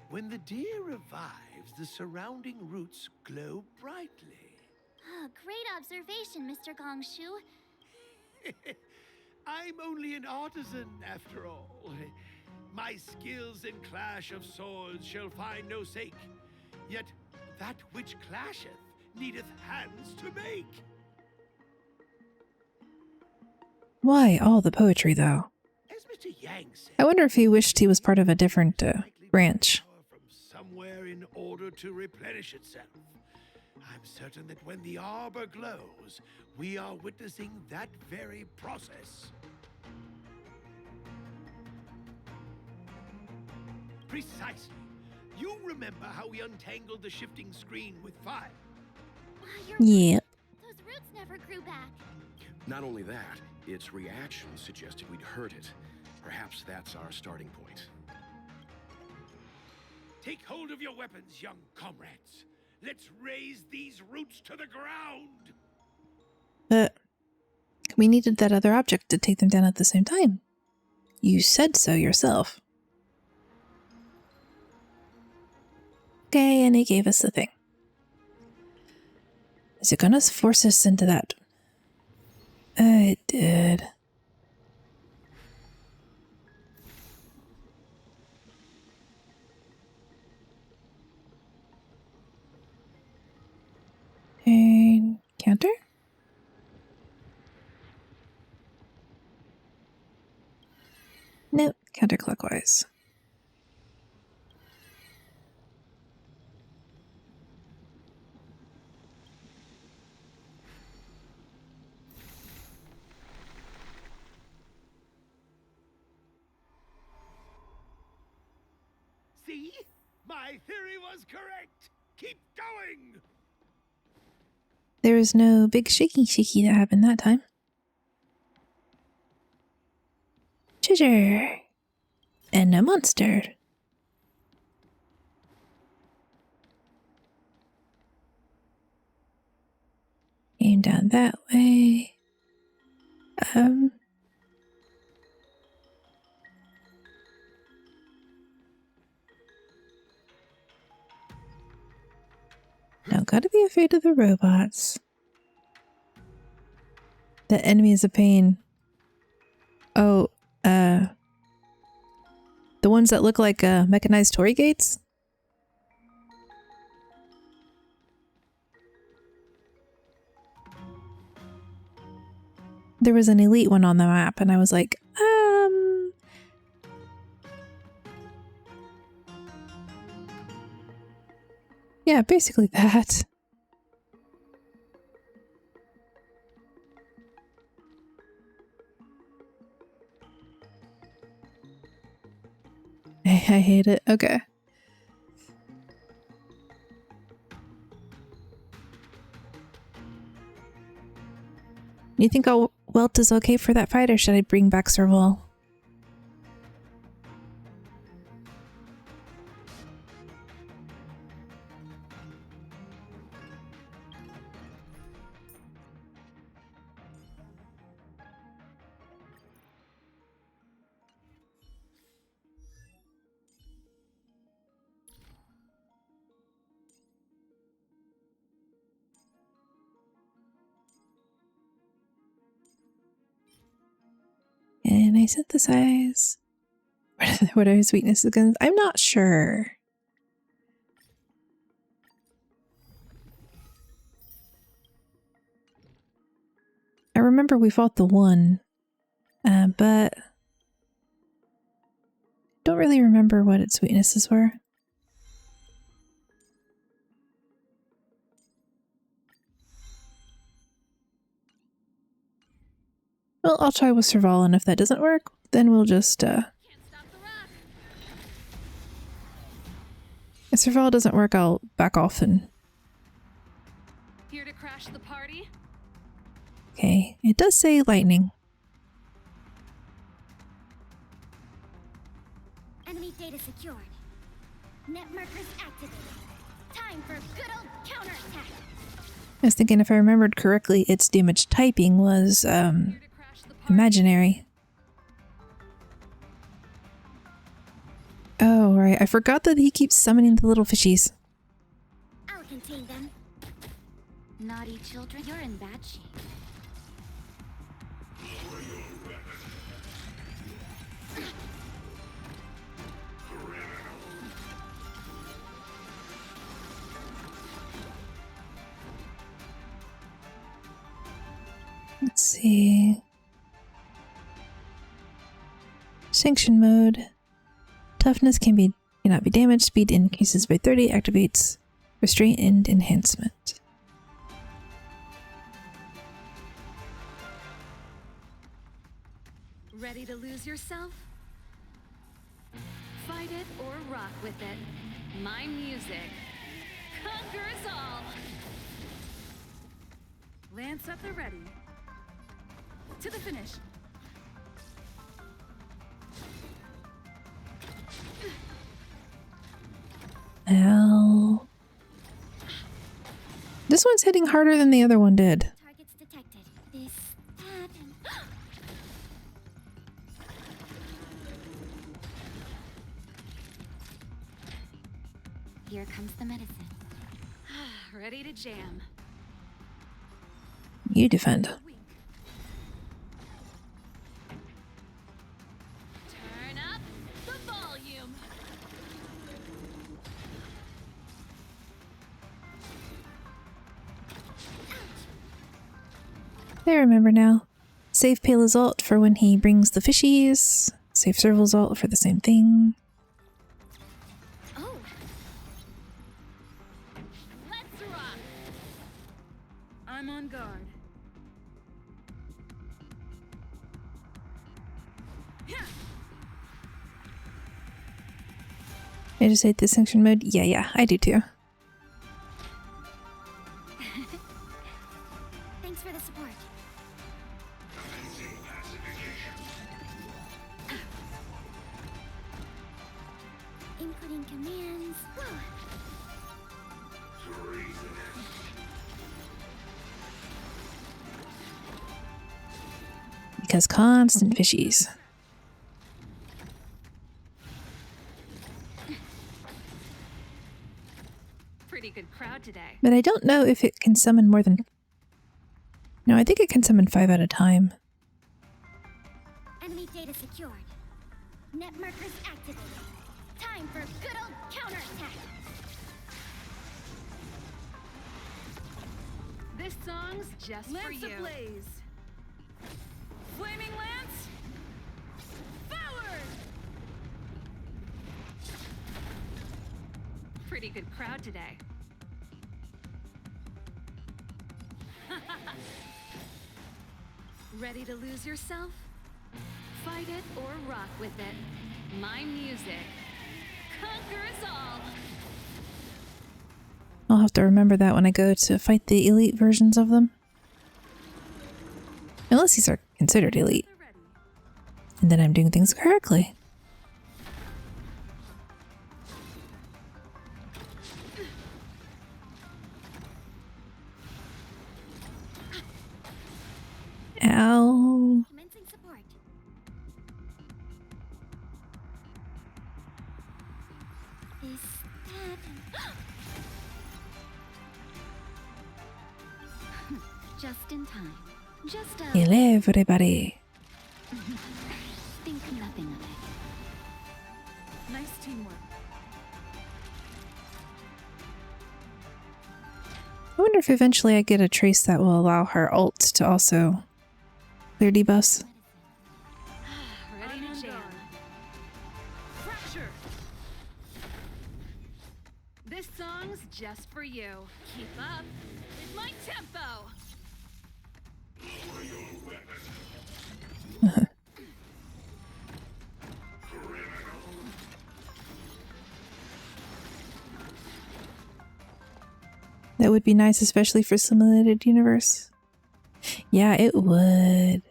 When the deer revives, the surrounding roots glow brightly. Oh, great observation, Mr. Gongshu. I'm only an artisan, after all. My skills in clash of swords shall find no sake. Yet that which clasheth needeth hands to make. Why all the poetry, though? As Mr. Yang said, I wonder if he wished he was part of a different branch. from somewhere in order to replenish itself. I'm certain that when the arbor glows, we are witnessing that very process. Precisely. You remember how we untangled the shifting screen with fire? Yeah. Those roots never grew back. Not only that, its reaction suggested we'd hurt it. Perhaps that's our starting point. Take hold of your weapons, young comrades. Let's raise these roots to the ground. But we needed that other object to take them down at the same time. You said so yourself. Okay, and it gave us the thing. Is it gonna force us into that? It did. And counter? Nope, counterclockwise. See? My theory was correct. Keep going. There was no big shaky that happened that time. Treasure! And a monster. Aim down that way. Now, gotta be afraid of the robots. The enemy is a pain. Oh, the ones that look like mechanized torii gates? There was an elite one on the map, and I was like, yeah, basically that. I hate it. Okay. You think Welt is okay for that fight, or should I bring back Serval? And I synthesize. What are his weaknesses against? I'm not sure. I remember we fought the one, but don't really remember what its weaknesses were. Well, I'll try with Serval, and if that doesn't work, then we'll just, if Serval doesn't work, I'll back off and... Here to crash the party? Okay, it does say lightning. Enemy data secured. Net markers activated. Time for good old counterattack. I was thinking if I remembered correctly, its damage typing was, imaginary. Oh, right. I forgot that he keeps summoning the little fishies. I'll contain them. Naughty children, you're in bad shape. Let's see. Sanction mode. Toughness cannot be damaged. Speed increases by 30. Activates restraint and enhancement. Ready to lose yourself? Fight it or rock with it. My music conquers all. Lance at the ready. To the finish. Ow. This one's hitting harder than the other one did. Targets detected. This, that, and... Here comes the medicine. Ready to jam. You defend. Turn up the volume. I remember now. Save Pele's ult for when he brings the fishies. Save Serval's ult for the same thing. Oh. Let's rock. I'm on guard. I just hate the sanction mode. Yeah, I do too. Thanks for the support. Inputting commands. Because constant fishies. Pretty good crowd today. But I don't know if it can summon more than... No, I think it can summon 5 at a time. Enemy data secured. Net markers activated. Time for a good old counterattack. This song's just for you. Lance ablaze. Flaming lance. Forward. Pretty good crowd today. Ready to lose yourself? Fight it or rock with it. My music conquers all. I'll have to remember that when I go to fight the elite versions of them. Unless these are considered elite. And then I'm doing things correctly. Ow. Commencing support. Is that... Just in time. Just Hello, everybody. Think nothing of it. Nice teamwork. I wonder if eventually I get a trace that will allow her ult to also clear debuffs. Ready to jam. Fracture. This song's just for you. Keep up with my tempo. That would be nice, especially for simulated universe. Yeah, it would.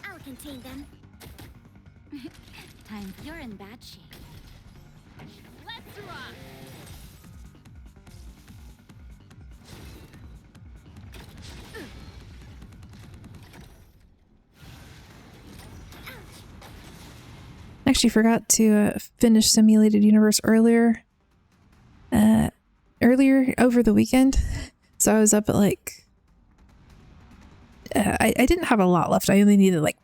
I'll contain them. Time. You're in bad shape. Let's rock. Actually forgot to finish simulated universe earlier. Earlier over the weekend. So I was up at like... I didn't have a lot left. I only needed like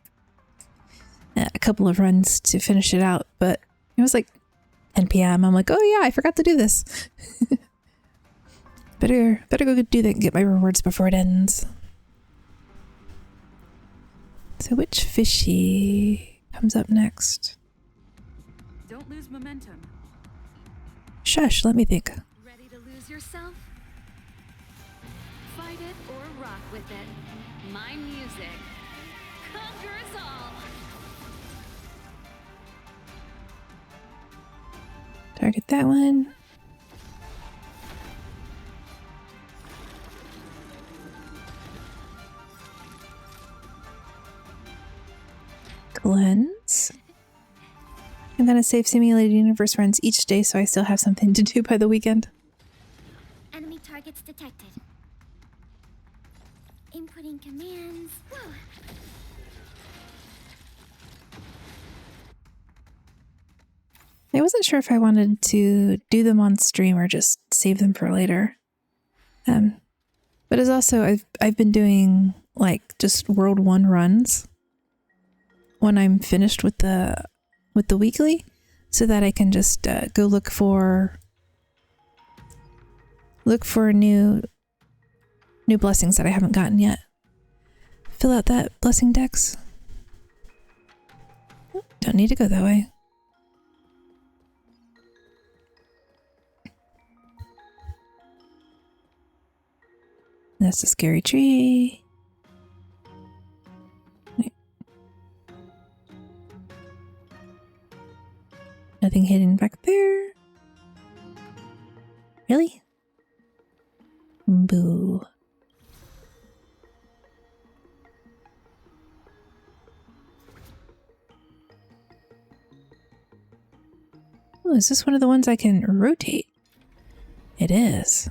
a couple of runs to finish it out. But it was like 10 p.m. I'm like, oh yeah, I forgot to do this. better go do that and get my rewards before it ends. So which fishy comes up next? Don't lose momentum. Shush, let me think. Ready to lose yourself? Fight it or rock with it. My music conquers all. Target that one. Cleanse. I'm gonna save simulated universe runs each day so I still have something to do by the weekend. Enemy targets detected. Inputting commands. Whoa. I wasn't sure if I wanted to do them on stream or just save them for later. But as also I've been doing like just World 1 runs when I'm finished with the weekly, so that I can just go look for new blessings that I haven't gotten yet. Fill out that blessing dex. Don't need to go that way. That's a scary tree. Nothing hidden back there. Really? Boo. Oh, is this one of the ones I can rotate? It is.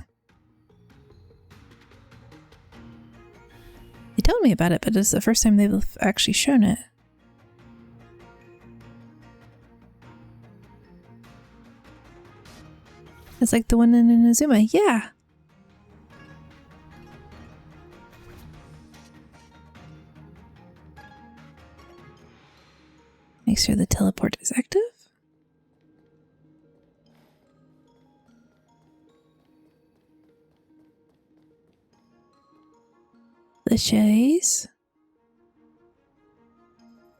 They told me about it, but it's the first time they've actually shown it. It's like the one in Inazuma. Yeah. Make sure the teleport is active. Fishes.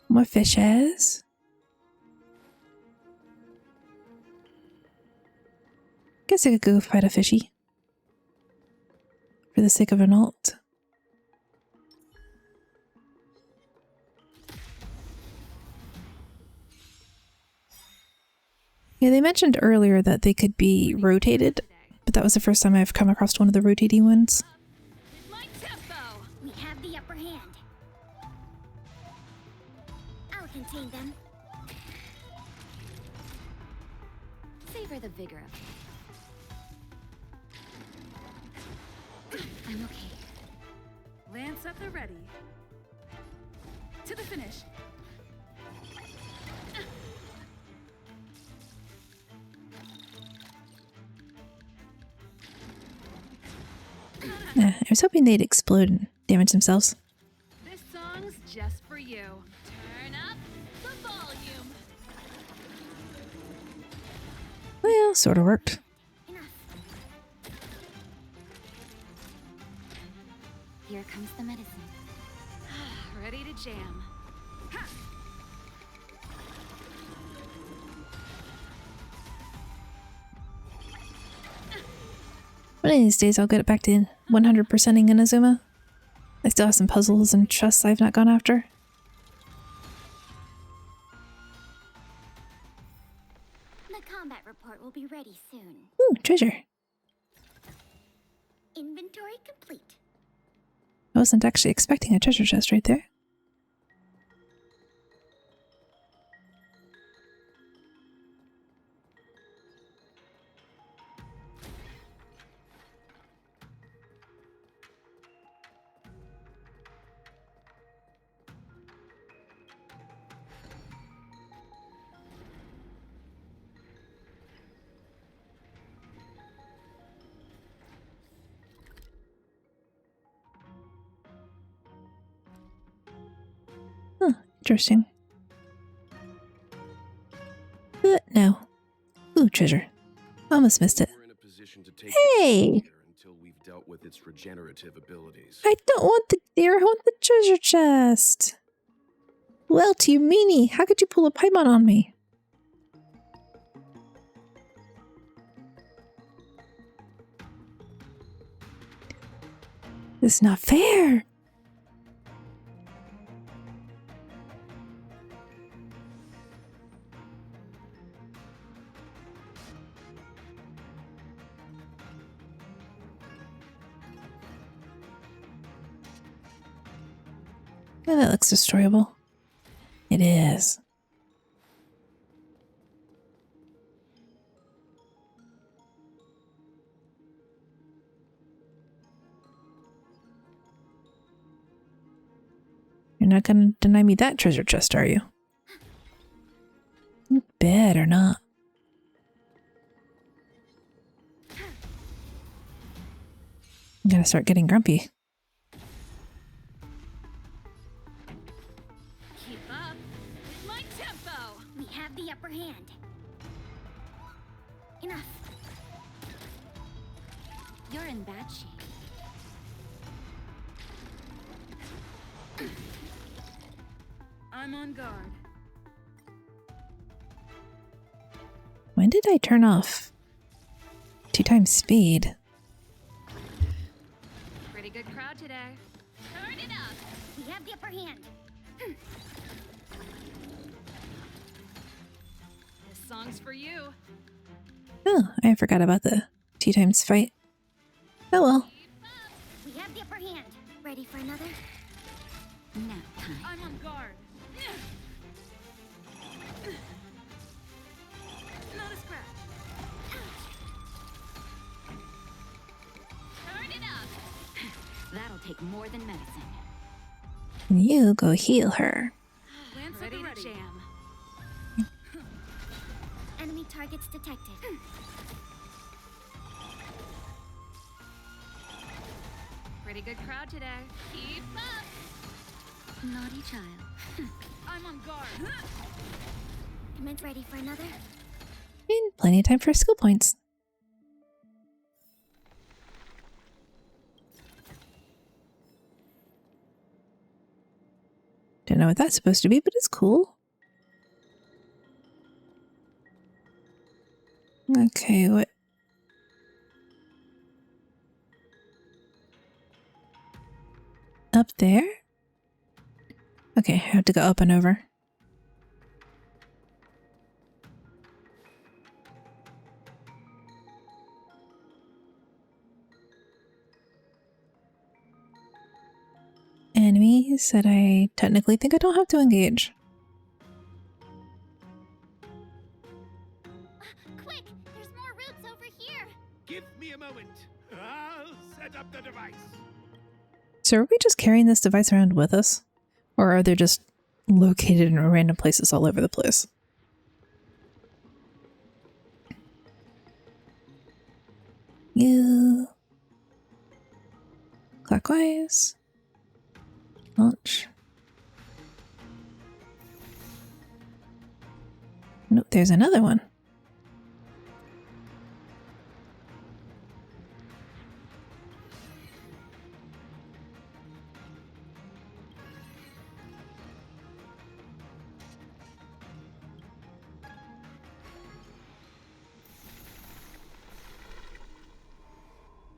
More fishes. Guess I could go fight a fishy. For the sake of an alt. Yeah, they mentioned earlier that they could be rotated, but that was the first time I've come across one of the rotating ones. We have the upper hand. I'll contain them. Savor the vigor of it. I'm okay. Lance at the ready. To the finish. I was hoping they'd explode and damage themselves. This song's just for you. Turn up the volume. Well, sort of worked. Here comes the medicine. Ready to jam. Ha! One of these days I'll get it back to 100%ing Inazuma. I still have some puzzles and chests I've not gone after. The combat report will be ready soon. Ooh, treasure. Inventory complete. I wasn't actually expecting a treasure chest right there. Huh, interesting. No. Ooh, treasure. Almost missed it. Hey! Until we've dealt with its regenerative abilities. I don't want the deer, I want the treasure chest. Well, to you meanie, how could you pull a Paimon on me? This is not fair. Oh, that looks destroyable. It is. You're not gonna deny me that treasure chest, are you? You better not. I'm gonna start getting grumpy. Keep up with my tempo. We have the upper hand. Enough. You're in bad shape. I'm on guard. When did I turn off 2 times speed? Pretty good crowd today. Turn it up. We have the upper hand. This song's for you. Oh, I forgot about the 2 times fight. Oh well. We have the upper hand. Ready for another? Now time. I'm on guard. Not a scratch. Turn it up. That'll take more than medicine. You go heal her. Lance ready to jam. Enemy targets detected. pretty good crowd today. Keep up! Naughty child. I'm on guard. Mint ready for another? And plenty of time for skill points. Don't know what that's supposed to be, but it's cool. Okay, what? Up there? Okay, I have to go up and over. Enemies that I technically think I don't have to engage. Quick! There's more routes over here! Give me a moment. I'll set up the device. So are we just carrying this device around with us? Or are they just located in random places all over the place? You. Clockwise. Launch. Nope, there's another one.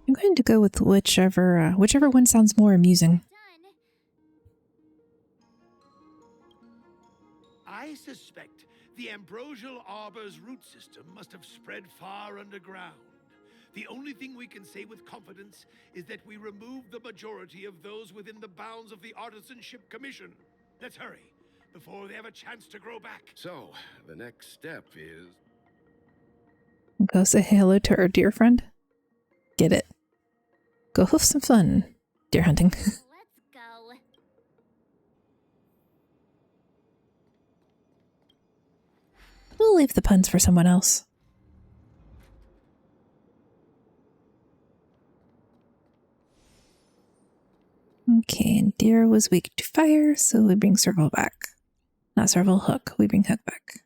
I'm going to go with whichever one sounds more amusing. I suspect the ambrosial arbor's root system must have spread far underground. The only thing we can say with confidence is that we removed the majority of those within the bounds of the Artisanship Commission. Let's hurry, before they have a chance to grow back. So, the next step is... Go say hello to our dear friend. Get it. Go have some fun, deer hunting. Let's go. We'll leave the puns for someone else. Okay, and deer was weak to fire, so we bring Serval back. Not Serval, Hook. We bring Hook back.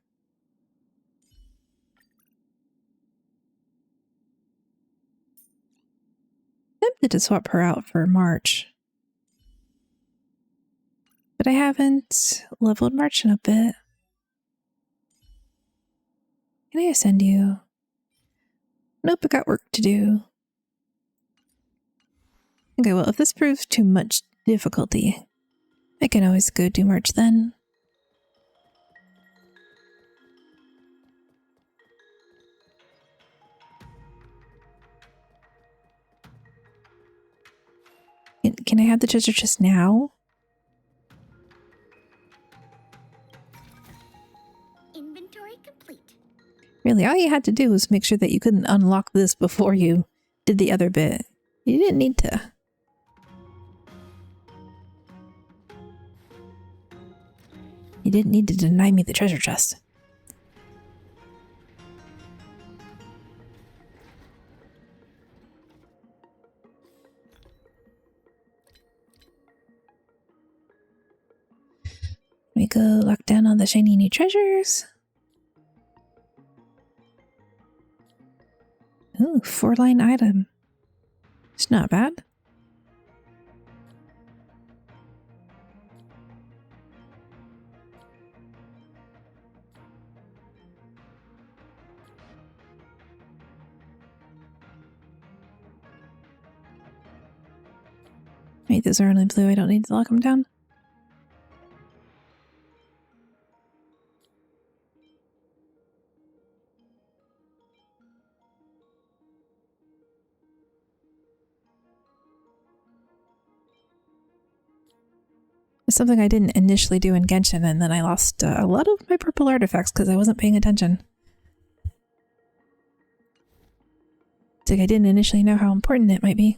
Tempted to swap her out for March. But I haven't leveled Marchant a bit. Can I ascend you? Nope, I got work to do. Okay, well, if this proves too much difficulty, I can always go do March then. Can I have the treasure chest now? Inventory complete. Really, all you had to do was make sure that you couldn't unlock this before you did the other bit. You didn't need to. You didn't need to deny me the treasure chest. We go lock down all the shiny new treasures. Ooh, 4-line item. It's not bad. Wait, those are only blue. I don't need to lock them down. It's something I didn't initially do in Genshin, and then I lost a lot of my purple artifacts because I wasn't paying attention. It's like I didn't initially know how important it might be.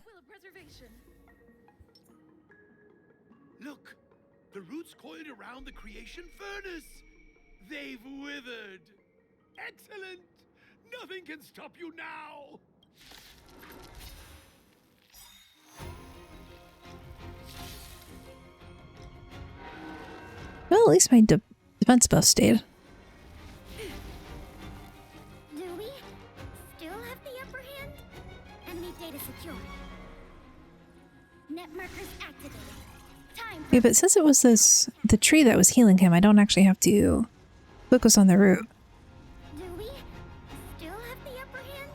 Look, the roots coiled around the creation furnace. They've withered. Excellent. Nothing can stop you now. Well, at least my defense buff stayed. Do we still have the upper hand? Enemy data secure. Net markers activated. Time Yeah, but since it was the tree that was healing him, I don't actually have to focus on the root. Do we still have the upper hand?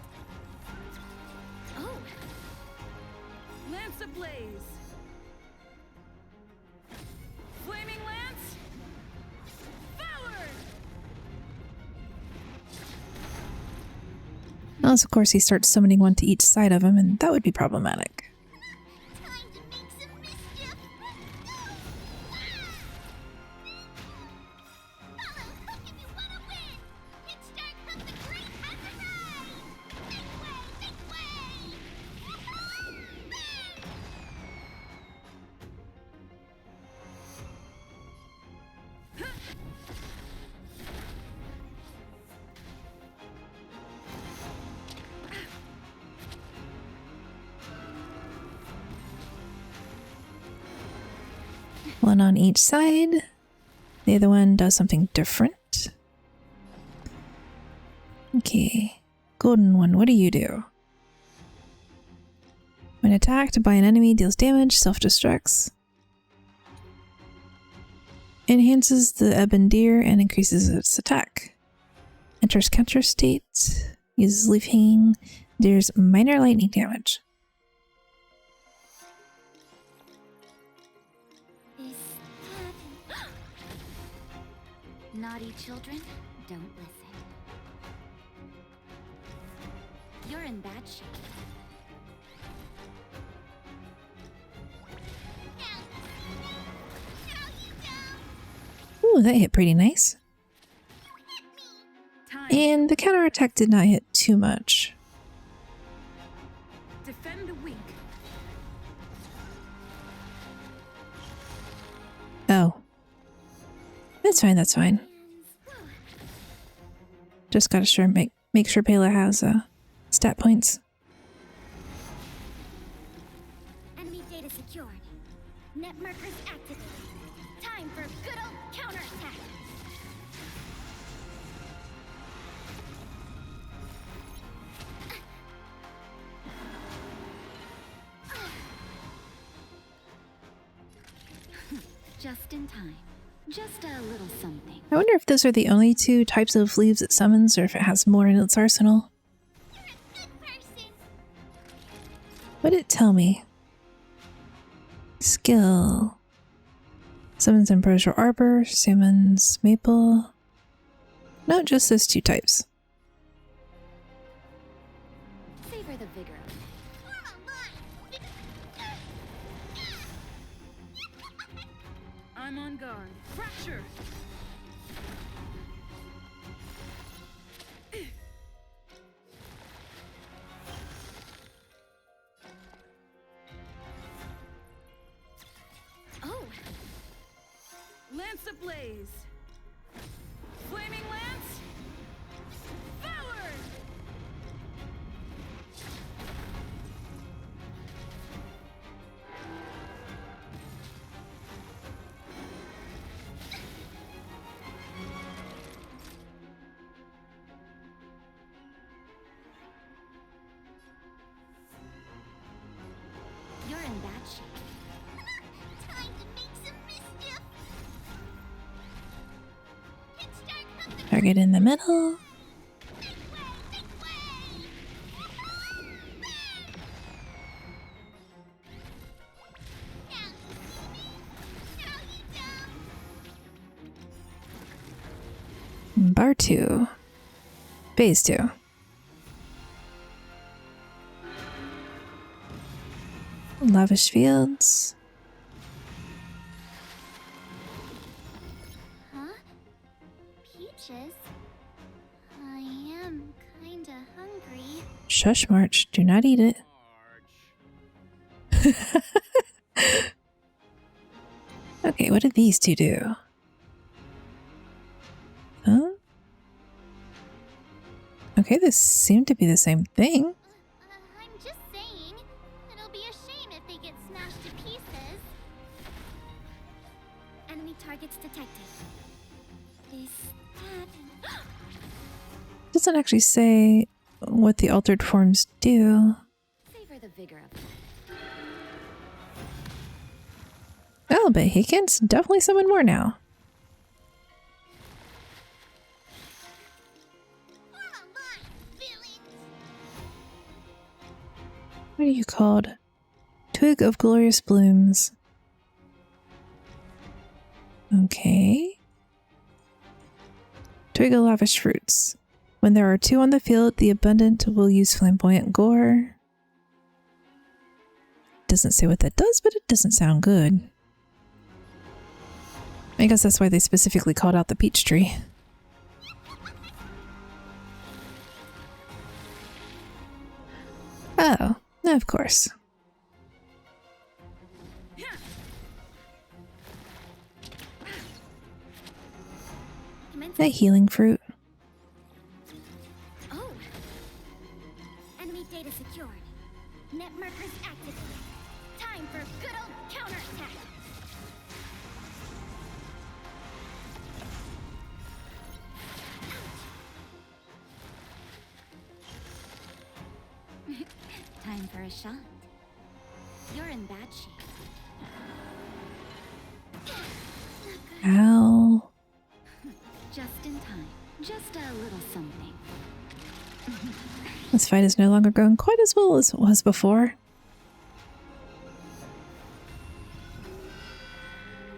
Oh. Lance ablaze. Flaming lance. Forward. Unless, of course, he starts summoning one to each side of him, and that would be problematic. One on each side. The other one does something different. Okay. Golden one, what do you do? When attacked by an enemy, deals damage, self-destructs. Enhances the ebon deer and increases its attack. Enters counter state. Uses leaf hanging. Deals minor lightning damage. Naughty children, don't listen. You're in bad shape. Ooh, that hit pretty nice. And the counterattack did not hit too much. Defend the weak. Oh. That's fine, that's fine. Just gotta make sure Pela has stat points. Enemy data secured. Net markers activated. Time for good old counterattack. Just in time. Just a little something. I wonder if those are the only two types of leaves it summons, or if it has more in its arsenal. What did it tell me? Skill. Summons Ambrosial Arbor, summons Maple. No, just those two types. Savor the vigor. I'm on guard. Fracture. Oh. Lance ablaze. Flaming lance. Forward. You're in bad shape. Time to make some mischief. Target in the middle. Bar 2. Phase 2. Lavish fields. Huh? Peaches? I am kinda hungry. Shush, March. Do not eat it. Okay, what did these two do? Huh? Okay, this seemed to be the same thing. I'm just saying, it'll be a shame if they get smashed to pieces. Enemy targets detected. Doesn't actually say what the altered forms do. Savor the vigor of it. Oh, but he can definitely summon more now. What are you called? Twig of Glorious Blooms. Okay. Twig of Lavish Fruits. When there are 2 on the field, the abundant will use flamboyant gore. Doesn't say what that does, but it doesn't sound good. I guess that's why they specifically called out the peach tree. Oh, of course. A healing fruit. Oh. Enemy data secured. Net markers activated. Time for good old counterattack. Time for a shot. You're in bad shape. Ow. Just in time. Just a little something. This fight is no longer going quite as well as it was before.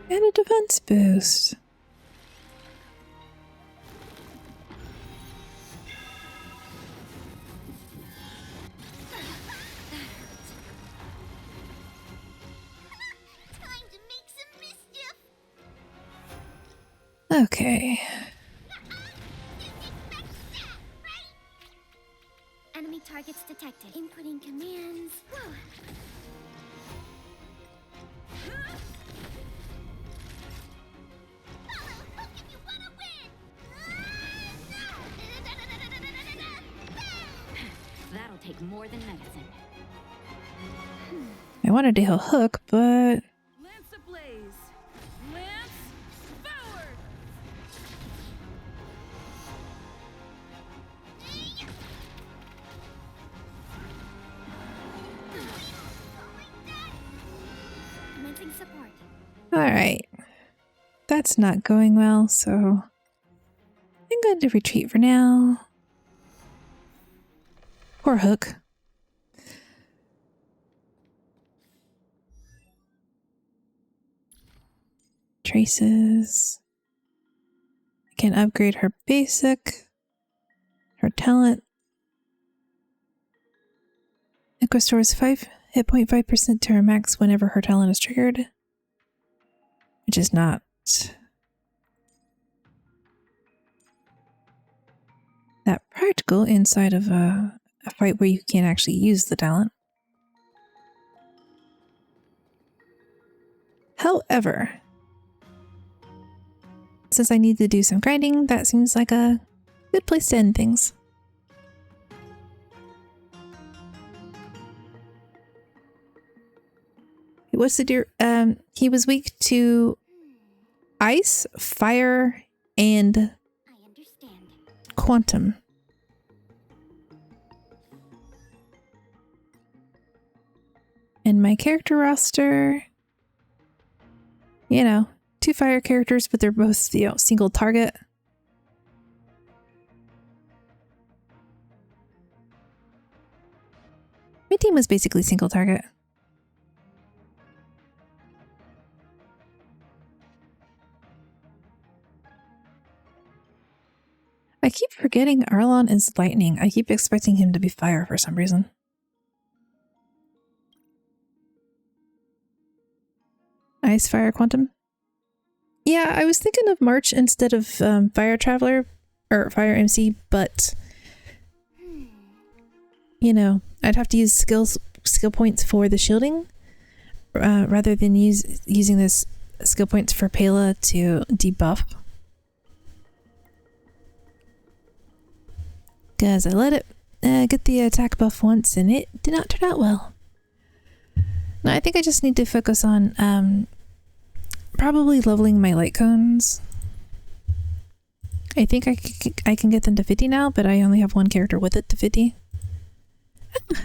And a defense boost. Time to make some mischief. Okay. Enemy targets detected. Inputting commands. Whoa. That'll take more than medicine. I wanted to heal Hook, but Lance ablaze! Lance forward! Commencing support. alright. That's not going well, so I'm going to retreat for now. Poor Hook. Traces. I can upgrade her basic, her talent. It restores 5 hit point 5% to her max whenever her talent is triggered, which is not that practical inside of a fight where you can't actually use the talent. However, since I need to do some grinding, that seems like a good place to end things. What's the deer? He was weak to ice, fire, and quantum. And my character roster, you know, 2 fire characters, but they're both, you know, single target. My team was basically single target. I keep forgetting Arlon is lightning. I keep expecting him to be fire for some reason. Ice, fire, quantum? Yeah, I was thinking of March instead of Fire Traveler or Fire MC, but you know, I'd have to use skill points for the shielding rather than using this skill points for Pela to debuff. Because I let it get the attack buff once and it did not turn out well. No, I think I just need to focus on probably leveling my light cones. I think I can get them to 50 now, but I only have one character with it to 50.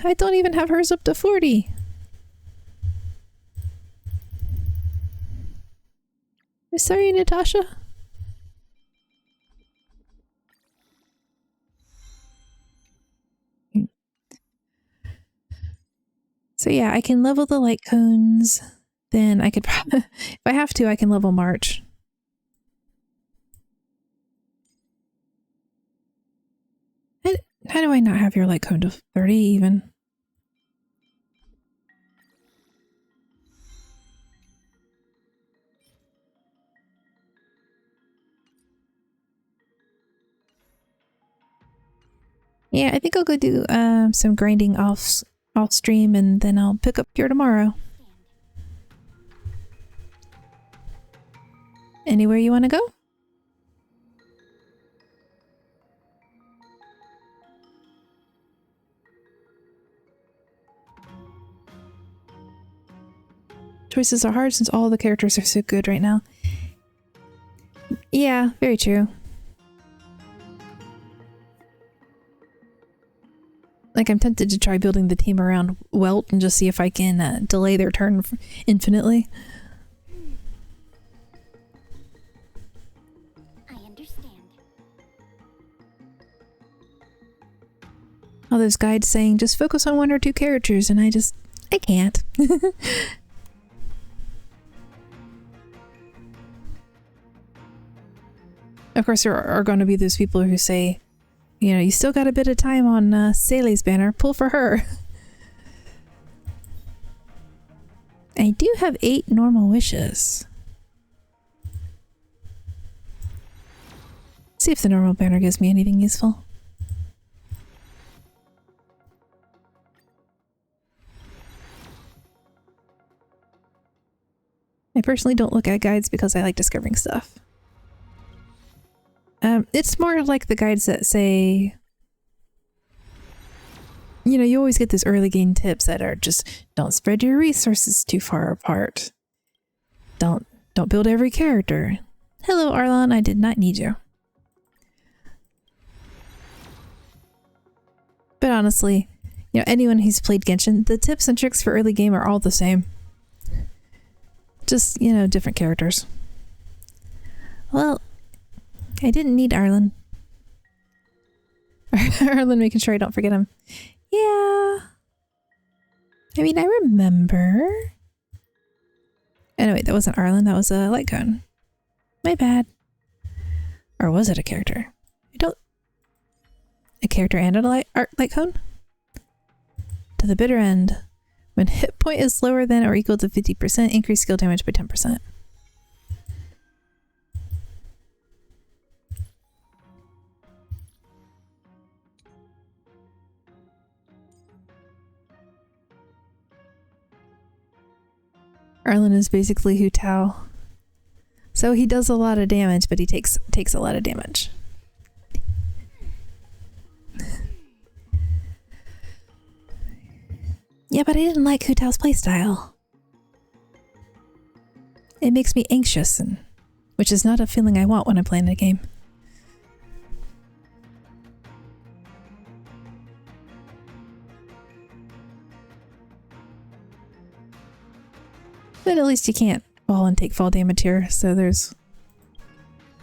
I don't even have hers up to 40. Sorry, Natasha. So yeah, I can level the light cones. Then I could, if I have to, I can level March. How do I not have your light cone to 30 even? Yeah, I think I'll go do some grinding off stream, and then I'll pick up here tomorrow. Anywhere you want to go? Choices are hard since all the characters are so good right now. Yeah, very true. Like, I'm tempted to try building the team around Welt and just see if I can delay their turn infinitely. I understand. All those guides saying just focus on one or two characters, and I can't. Of course, there are going to be those people who say, you know, you still got a bit of time on Sally's banner. Pull for her. I do have 8 normal wishes. See if the normal banner gives me anything useful. I personally don't look at guides because I like discovering stuff. It's more like the guides that say, you know, you always get those early game tips that are just, don't spread your resources too far apart. Don't build every character. Hello, Arlon, I did not need you. But honestly, you know, anyone who's played Genshin, the tips and tricks for early game are all the same. Just, you know, different characters. Well, I didn't need Arlen. Arlen making sure I don't forget him. Yeah. I mean, I remember. Oh, no, wait, that wasn't Arlen. That was a light cone. My bad. Or was it a character? A character and a light cone? To the bitter end. When hit point is lower than or equal to 50%, increase skill damage by 10%. Arlen is basically Hu Tao. So he does a lot of damage, but he takes a lot of damage. Yeah, but I didn't like Hu Tao's playstyle. It makes me anxious, which is not a feeling I want when I'm playing a game. But at least you can't fall and take fall damage here, so there's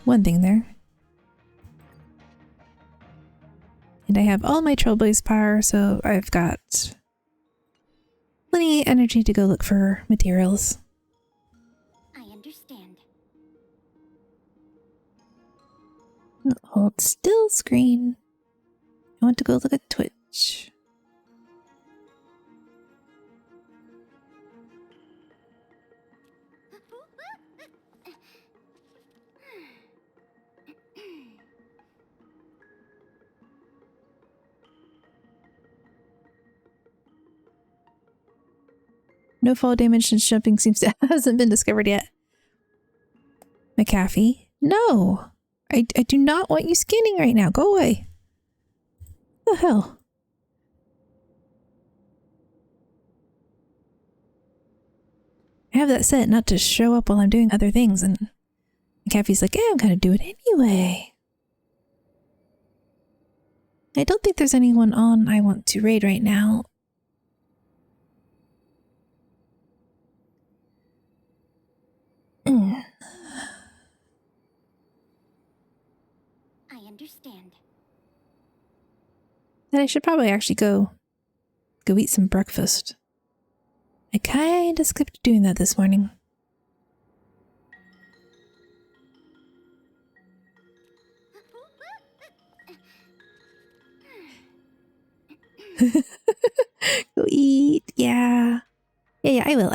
one thing there. And I have all my Trailblaze power, so I've got plenty of energy to go look for materials. I understand. Hold still screen. I want to go look at Twitch. No fall damage since jumping hasn't been discovered yet. McAfee? No! I do not want you scanning right now. Go away. What the hell? I have that set not to show up while I'm doing other things, and McAfee's like, yeah, I'm gonna do it anyway. I don't think there's anyone on I want to raid right now. I understand. Then I should probably actually go eat some breakfast. I kinda skipped doing that this morning. Go eat, yeah. Yeah, I will.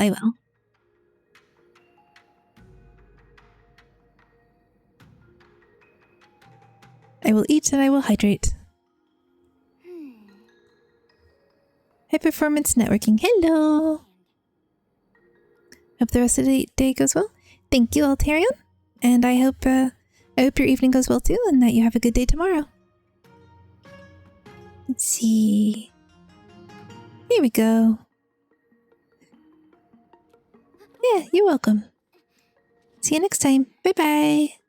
I will eat and I will hydrate. High performance networking, hello! Hope the rest of the day goes well. Thank you, Altarion. And I hope your evening goes well too, and that you have a good day tomorrow. Let's see. Here we go. Yeah, you're welcome. See you next time. Bye bye.